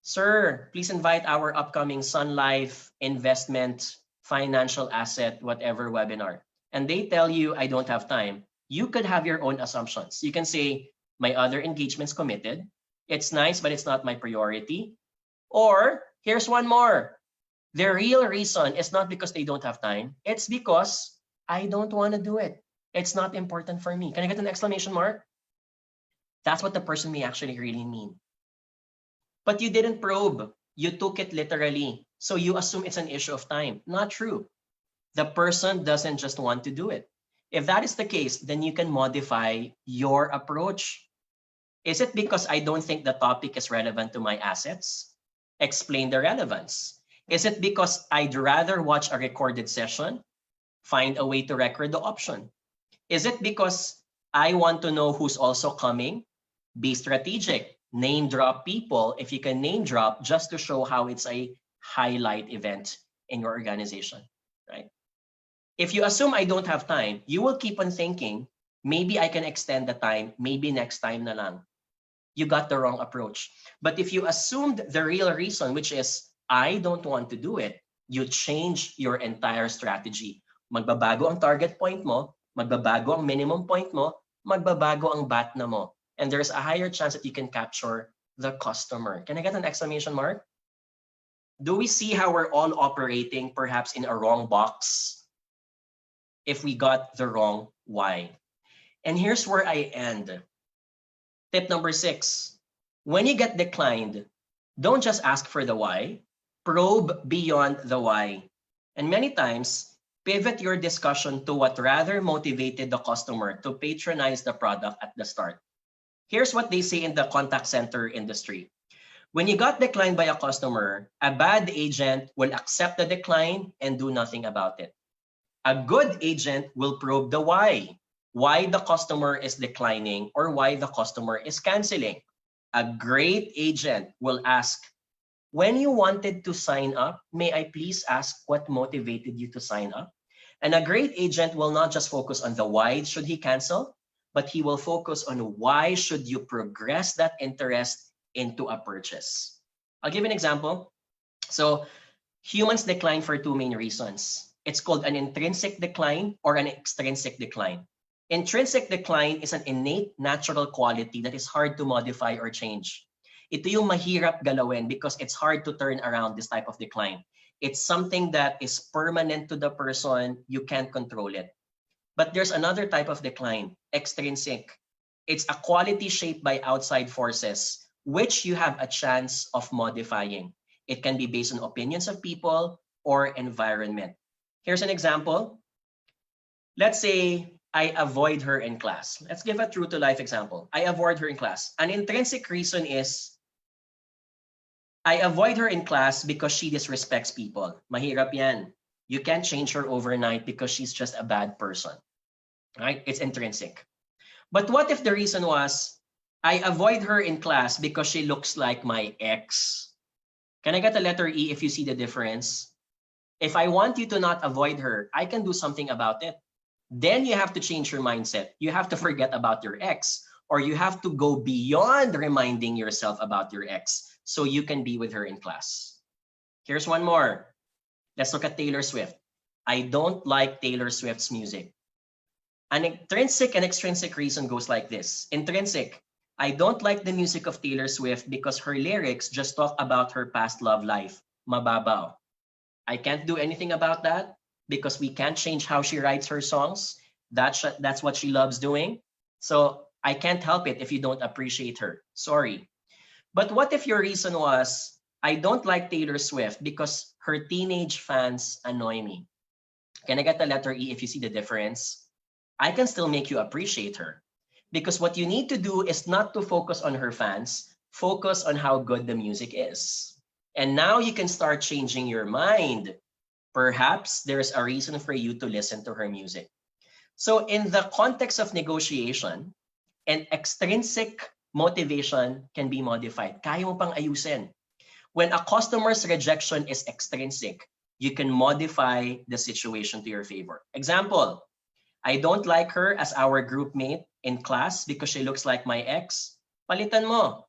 sir, please invite our upcoming Sun Life investment, financial asset, whatever webinar. And they tell you, I don't have time. You could have your own assumptions. You can say, my other engagement's committed. It's nice, but it's not my priority. Or here's one more. The real reason is not because they don't have time. It's because I don't want to do it. It's not important for me. Can I get an exclamation mark? That's what the person may actually really mean. But you didn't probe. You took it literally. So you assume it's an issue of time. Not true. The person doesn't just want to do it. If that is the case, then you can modify your approach. Is it because I don't think the topic is relevant to my assets? Explain the relevance. Is it because I'd rather watch a recorded session? Find a way to record the option. Is it because I want to know who's also coming? Be strategic. Name drop people if you can name drop just to show how it's a highlight event in your organization, right? If you assume I don't have time, you will keep on thinking, maybe I can extend the time, maybe next time na lang. You got the wrong approach. But if you assumed the real reason, which is I don't want to do it, you change your entire strategy. Magbabago ang target point mo, magbabago ang minimum point mo, magbabago ang bat na mo. And there's a higher chance that you can capture the customer. Can I get an exclamation mark? Do we see how we're all operating perhaps in a wrong box if we got the wrong why? And here's where I end. Tip number 6. When you get declined, don't just ask for the why, probe beyond the why. And many times, pivot your discussion to what rather motivated the customer to patronize the product at the start. Here's what they say in the contact center industry. When you got declined by a customer, a bad agent will accept the decline and do nothing about it. A good agent will probe the why the customer is declining or why the customer is canceling. A great agent will ask, when you wanted to sign up, may I please ask what motivated you to sign up? And a great agent will not just focus on the why should he cancel, but he will focus on why should you progress that interest into a purchase. I'll give you an example. So humans decline for 2 main reasons. It's called an intrinsic decline or an extrinsic decline. Intrinsic decline is an innate natural quality that is hard to modify or change. Ito yung mahirap galawin because it's hard to turn around this type of decline. It's something that is permanent to the person. You can't control it. But there's another type of decline, extrinsic. It's a quality shaped by outside forces, which you have a chance of modifying. It can be based on opinions of people or environment. Here's an example. Let's say I avoid her in class. Let's give a true to life example. I avoid her in class. An intrinsic reason is I avoid her in class because she disrespects people. Mahirap yan. You can't change her overnight because she's just a bad person. Right? It's intrinsic. But what if the reason was I avoid her in class because she looks like my ex? Can I get a letter E if you see the difference? If I want you to not avoid her, I can do something about it. Then you have to change your mindset. You have to forget about your ex, or you have to go beyond reminding yourself about your ex so you can be with her in class. Here's one more. Let's look at Taylor Swift. I don't like Taylor Swift's music. An intrinsic and extrinsic reason goes like this. Intrinsic, I don't like the music of Taylor Swift because her lyrics just talk about her past love life. Mababaw. I can't do anything about that because we can't change how she writes her songs. That's what she loves doing. So I can't help it if you don't appreciate her. Sorry. But what if your reason was, I don't like Taylor Swift because her teenage fans annoy me? Can I get the letter E if you see the difference? I can still make you appreciate her. Because what you need to do is not to focus on her fans, focus on how good the music is. And now you can start changing your mind. Perhaps there's a reason for you to listen to her music. So in the context of negotiation, an extrinsic motivation can be modified. Kaya mo pang ayusin. When a customer's rejection is extrinsic, you can modify the situation to your favor. Example, I don't like her as our group mate in class because she looks like my ex. Palitan mo.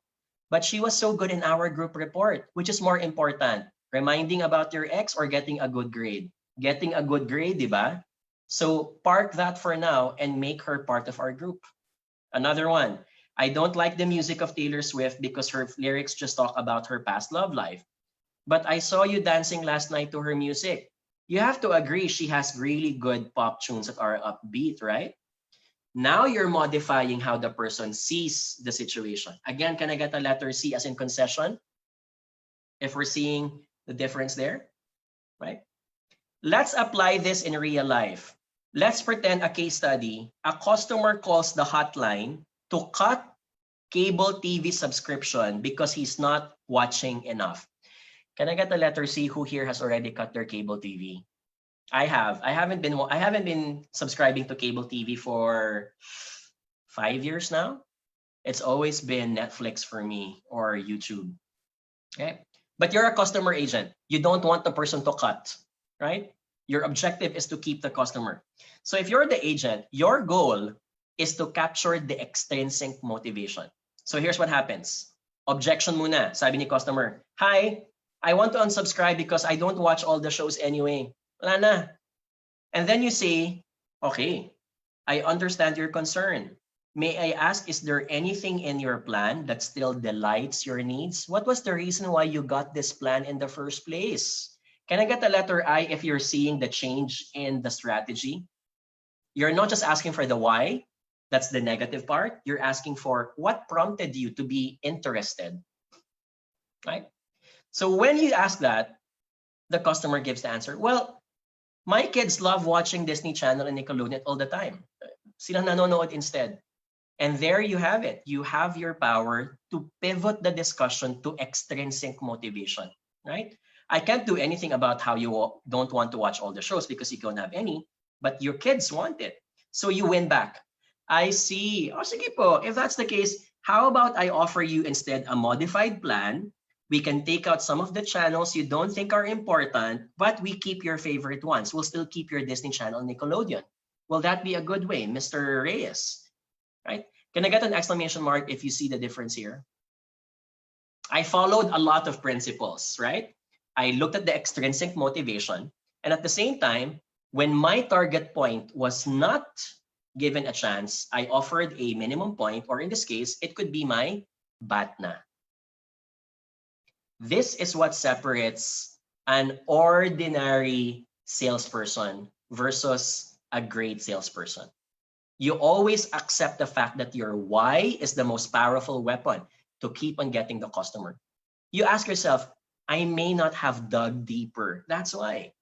But she was so good in our group report, which is more important, reminding about your ex or getting a good grade? Getting a good grade, di ba? So park that for now and make her part of our group. Another one, I don't like the music of Taylor Swift because her lyrics just talk about her past love life. But I saw you dancing last night to her music. You have to agree she has really good pop tunes that are upbeat, right? Now you're modifying how the person sees the situation. Again, can I get a letter C as in concession? If we're seeing the difference there, right? Let's apply this in real life. Let's pretend a case study. A customer calls the hotline to cut cable TV subscription because he's not watching enough. Can I get a letter C who here has already cut their cable TV? I have. I haven't been subscribing to cable TV for 5 years now. It's always been Netflix for me or YouTube. Okay? But you're a customer agent. You don't want the person to cut, right? Your objective is to keep the customer. So if you're the agent, your goal is to capture the extrinsic motivation. So here's what happens. Objection muna, sabi ni customer. Hi, I want to unsubscribe because I don't watch all the shows anyway. Wala na. And then you say, okay, I understand your concern. May I ask, is there anything in your plan that still delights your needs? What was the reason why you got this plan in the first place? Can I get a letter I if you're seeing the change in the strategy? You're not just asking for the why, that's the negative part. You're asking for what prompted you to be interested, right? So when you ask that, the customer gives the answer, well, my kids love watching Disney Channel and Nickelodeon all the time. Silang nanonood instead. And there you have it. You have your power to pivot the discussion to extrinsic motivation, right? I can't do anything about how you don't want to watch all the shows because you don't have any, but your kids want it. So you win back. I see. Oh, sige po. If that's the case, how about I offer you instead a modified plan? We can take out some of the channels you don't think are important, but we keep your favorite ones. We'll still keep your Disney Channel, Nickelodeon. Will that be a good way, Mr. Reyes? Right? Can I get an exclamation mark if you see the difference here? I followed a lot of principles, right? I looked at the extrinsic motivation, and at the same time, when my target point was not given a chance, I offered a minimum point, or in this case, it could be my BATNA. This is what separates an ordinary salesperson versus a great salesperson. You always accept the fact that your why is the most powerful weapon to keep on getting the customer. You ask yourself, I may not have dug deeper. That's why.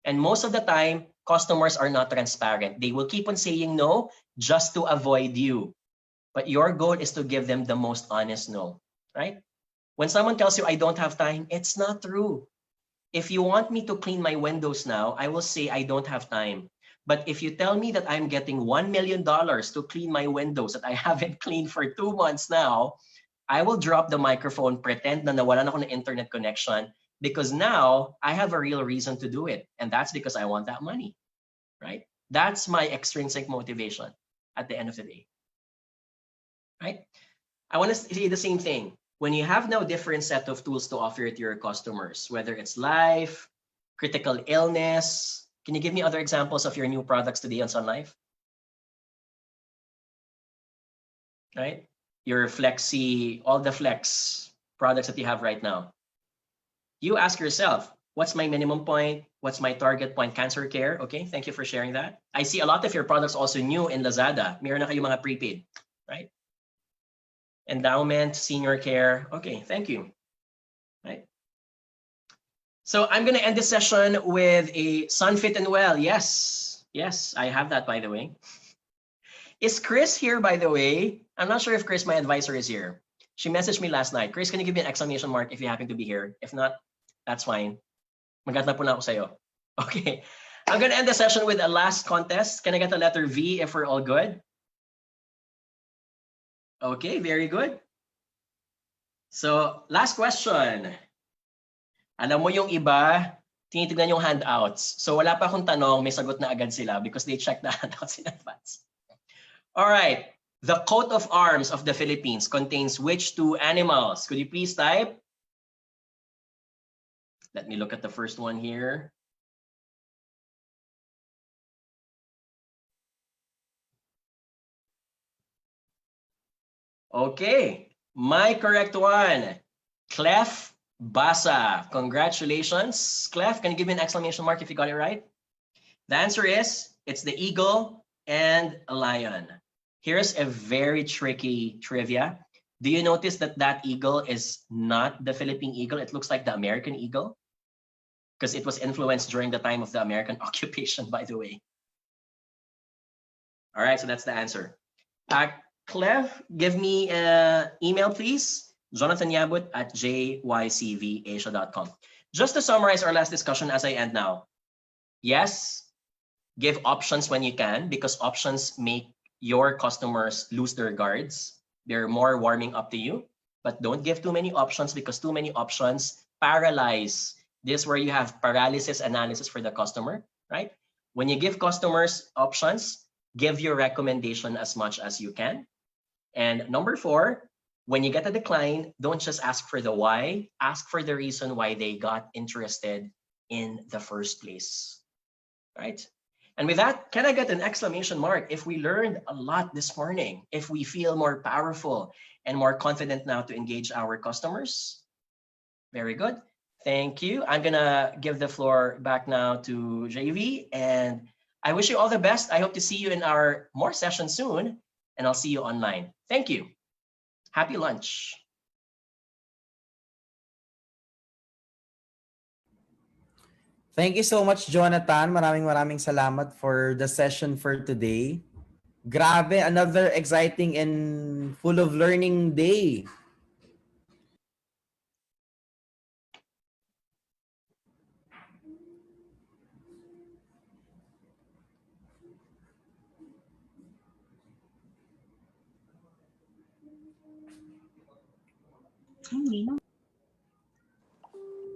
And most of the time, customers are not transparent. They will keep on saying no just to avoid you. But your goal is to give them the most honest no, right? When someone tells you, I don't have time, it's not true. If you want me to clean my windows now, I will say I don't have time. But if you tell me that I'm getting $1 million to clean my windows that I haven't cleaned for 2 months now, I will drop the microphone, pretend na nawalan ako ng internet connection, because now I have a real reason to do it. And that's because I want that money, right? That's my extrinsic motivation at the end of the day, right? I want to say the same thing. When you have now different set of tools to offer to your customers, whether it's life, critical illness, can you give me other examples of your new products today on Sun Life? Right? Your Flexi, all the Flex products that you have right now. You ask yourself, what's my minimum point? What's my target point? Cancer care. Okay, thank you for sharing that. I see a lot of your products also new in Lazada. Meron na kayo mga prepaid, right? Endowment, senior care. Okay, thank you. Right? So I'm going to end this session with a Sun Fit and Well. Yes, yes, I have that, by the way. Is Chris here, by the way? I'm not sure if Chris, my advisor, is here. She messaged me last night. Chris, can you give me an exclamation mark if you happen to be here? If not, that's fine. Maganda po na ako sa'yo. Okay. I'm going to end the session with a last contest. Can I get a letter V if we're all good? Okay, very good. So, last question. Alam mo yung iba, tinitignan yung handouts. So, wala pa akong tanong, may sagot na agad sila because they checked the handouts in advance. All right. The coat of arms of the Philippines contains which two animals? Could you please type? Let me look at the first one here. Okay, my correct one, Clef Basa. Congratulations, Clef. Can you give me an exclamation mark if you got it right? The answer is, it's the eagle and a lion. Here's a very tricky trivia. Do you notice that that eagle is not the Philippine eagle? It looks like the American eagle because it was influenced during the time of the American occupation, by the way. All right, so that's the answer. Clef, give me an email, please. Jonathan Yabut at jycvasia.com. Just to summarize our last discussion as I end now. Yes, give options when you can because options make your customers lose their guards. They're more warming up to you, but don't give too many options because too many options paralyze. This is where you have paralysis analysis for the customer, right? When you give customers options, give your recommendation as much as you can. And number 4, when you get a decline, don't just ask for the why, ask for the reason why they got interested in the first place, right? And with that, can I get an exclamation mark if we learned a lot this morning, if we feel more powerful and more confident now to engage our customers? Very good. Thank you. I'm gonna give the floor back now to JV, and I wish you all the best. I hope to see you in our more sessions soon, and I'll see you online. Thank you. Happy lunch. Thank you so much, Jonathan. Maraming salamat for the session for today. Grabe, another exciting and full of learning day.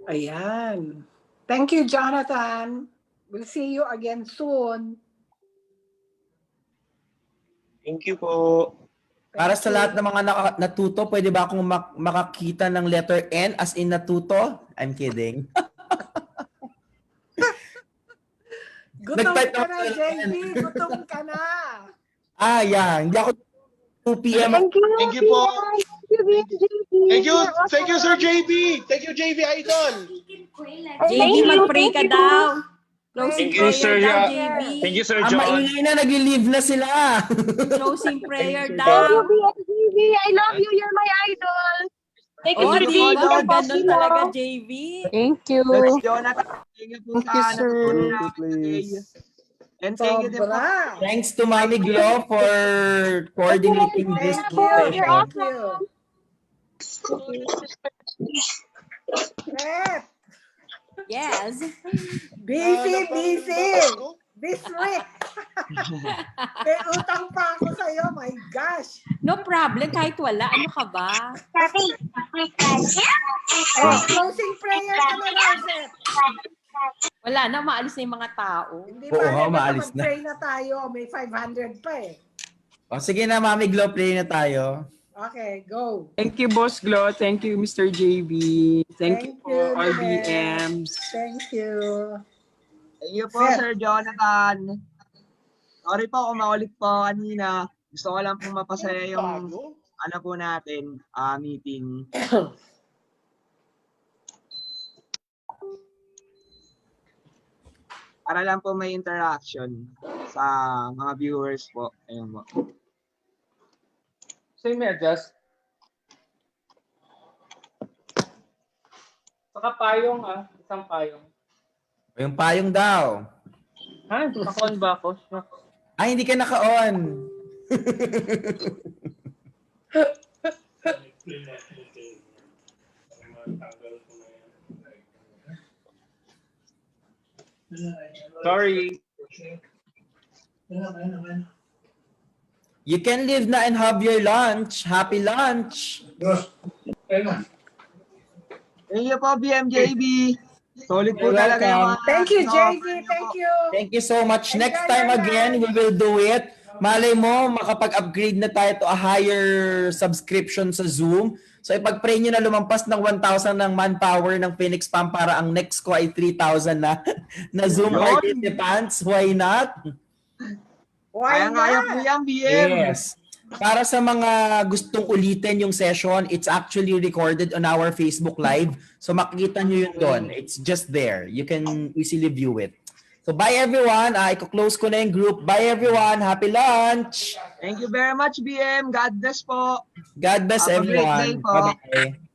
Ayan. Thank you, Jonathan. We'll see you again soon. Thank you po. Para sa lahat ng mga natuto, pwede ba akong makakita ng letter N as in natuto? I'm kidding. Gutom ka na, JV. Gutom ka na. Yeah. Hindi ako 2 p.m. Thank you po. Thank you, Sir JB. Thank you, JB Idol. JV, mag-pray ka daw. Thank you, Sir. Thank you, Sir John. Maingay na, nag-leave na sila. Closing prayer daw. JV, I love you. You're my idol. Thank you, Sir Di ba? JV. Ganun talaga, JV. Thank you. Jonathan. Thank you po sa Please. And thank you din po. Thanks to Mami Glo for coordinating this Thank session. you. Rep. Yes. Busy. This week. May utang pa ako sa'yo. My gosh. No problem, kahit wala. Ano ka ba? Closing prayer ka na, Rosette. Wala na, maalis na yung mga tao. Hindi Oo, pa maalis na. mag-pray na tayo. May 500 pa eh. Sige na, Mami Glo, play na tayo. Okay, go. Thank you, Boss Glo. Thank you, Mr. JB. Thank you for Lynette. RBMs. Thank you. Thank you po, Sir Jonathan. Sorry po kung maulit po kanina. Gusto ko lang po mapasaya yung ano po natin, meeting. Para lang po may interaction sa mga viewers po. Ayun po. Same here, Just. Saka payong, isang payong. Yung payong daw. Ha? Naka-on ba ako? Ay, hindi ka naka-on. Sorry. You can leave na and have your lunch. Happy lunch. Thank you po, BMJB. Solid po talaga yung mga... Thank you, JV. Thank you. Thank you so much. Enjoy Next time your again, we lunch. will do it. Malay mo, makapag-upgrade na tayo to a higher subscription sa Zoom. So ipag-pray nyo na lumampas ng 1,000 ng manpower ng Phoenix Pam para ang next ko ay 3,000 na Zoom participants. Why not? Kaya po yan, BM. Yes. Para sa mga gustong ulitin yung session, it's actually recorded on our Facebook Live. So makikita nyo yun doon. It's just there. You can easily view it. So bye everyone. Iko-close ko na yung group. Bye everyone. Happy lunch. Thank you very much, BM. God bless po. God bless Have a great everyone. day po. Bye-bye.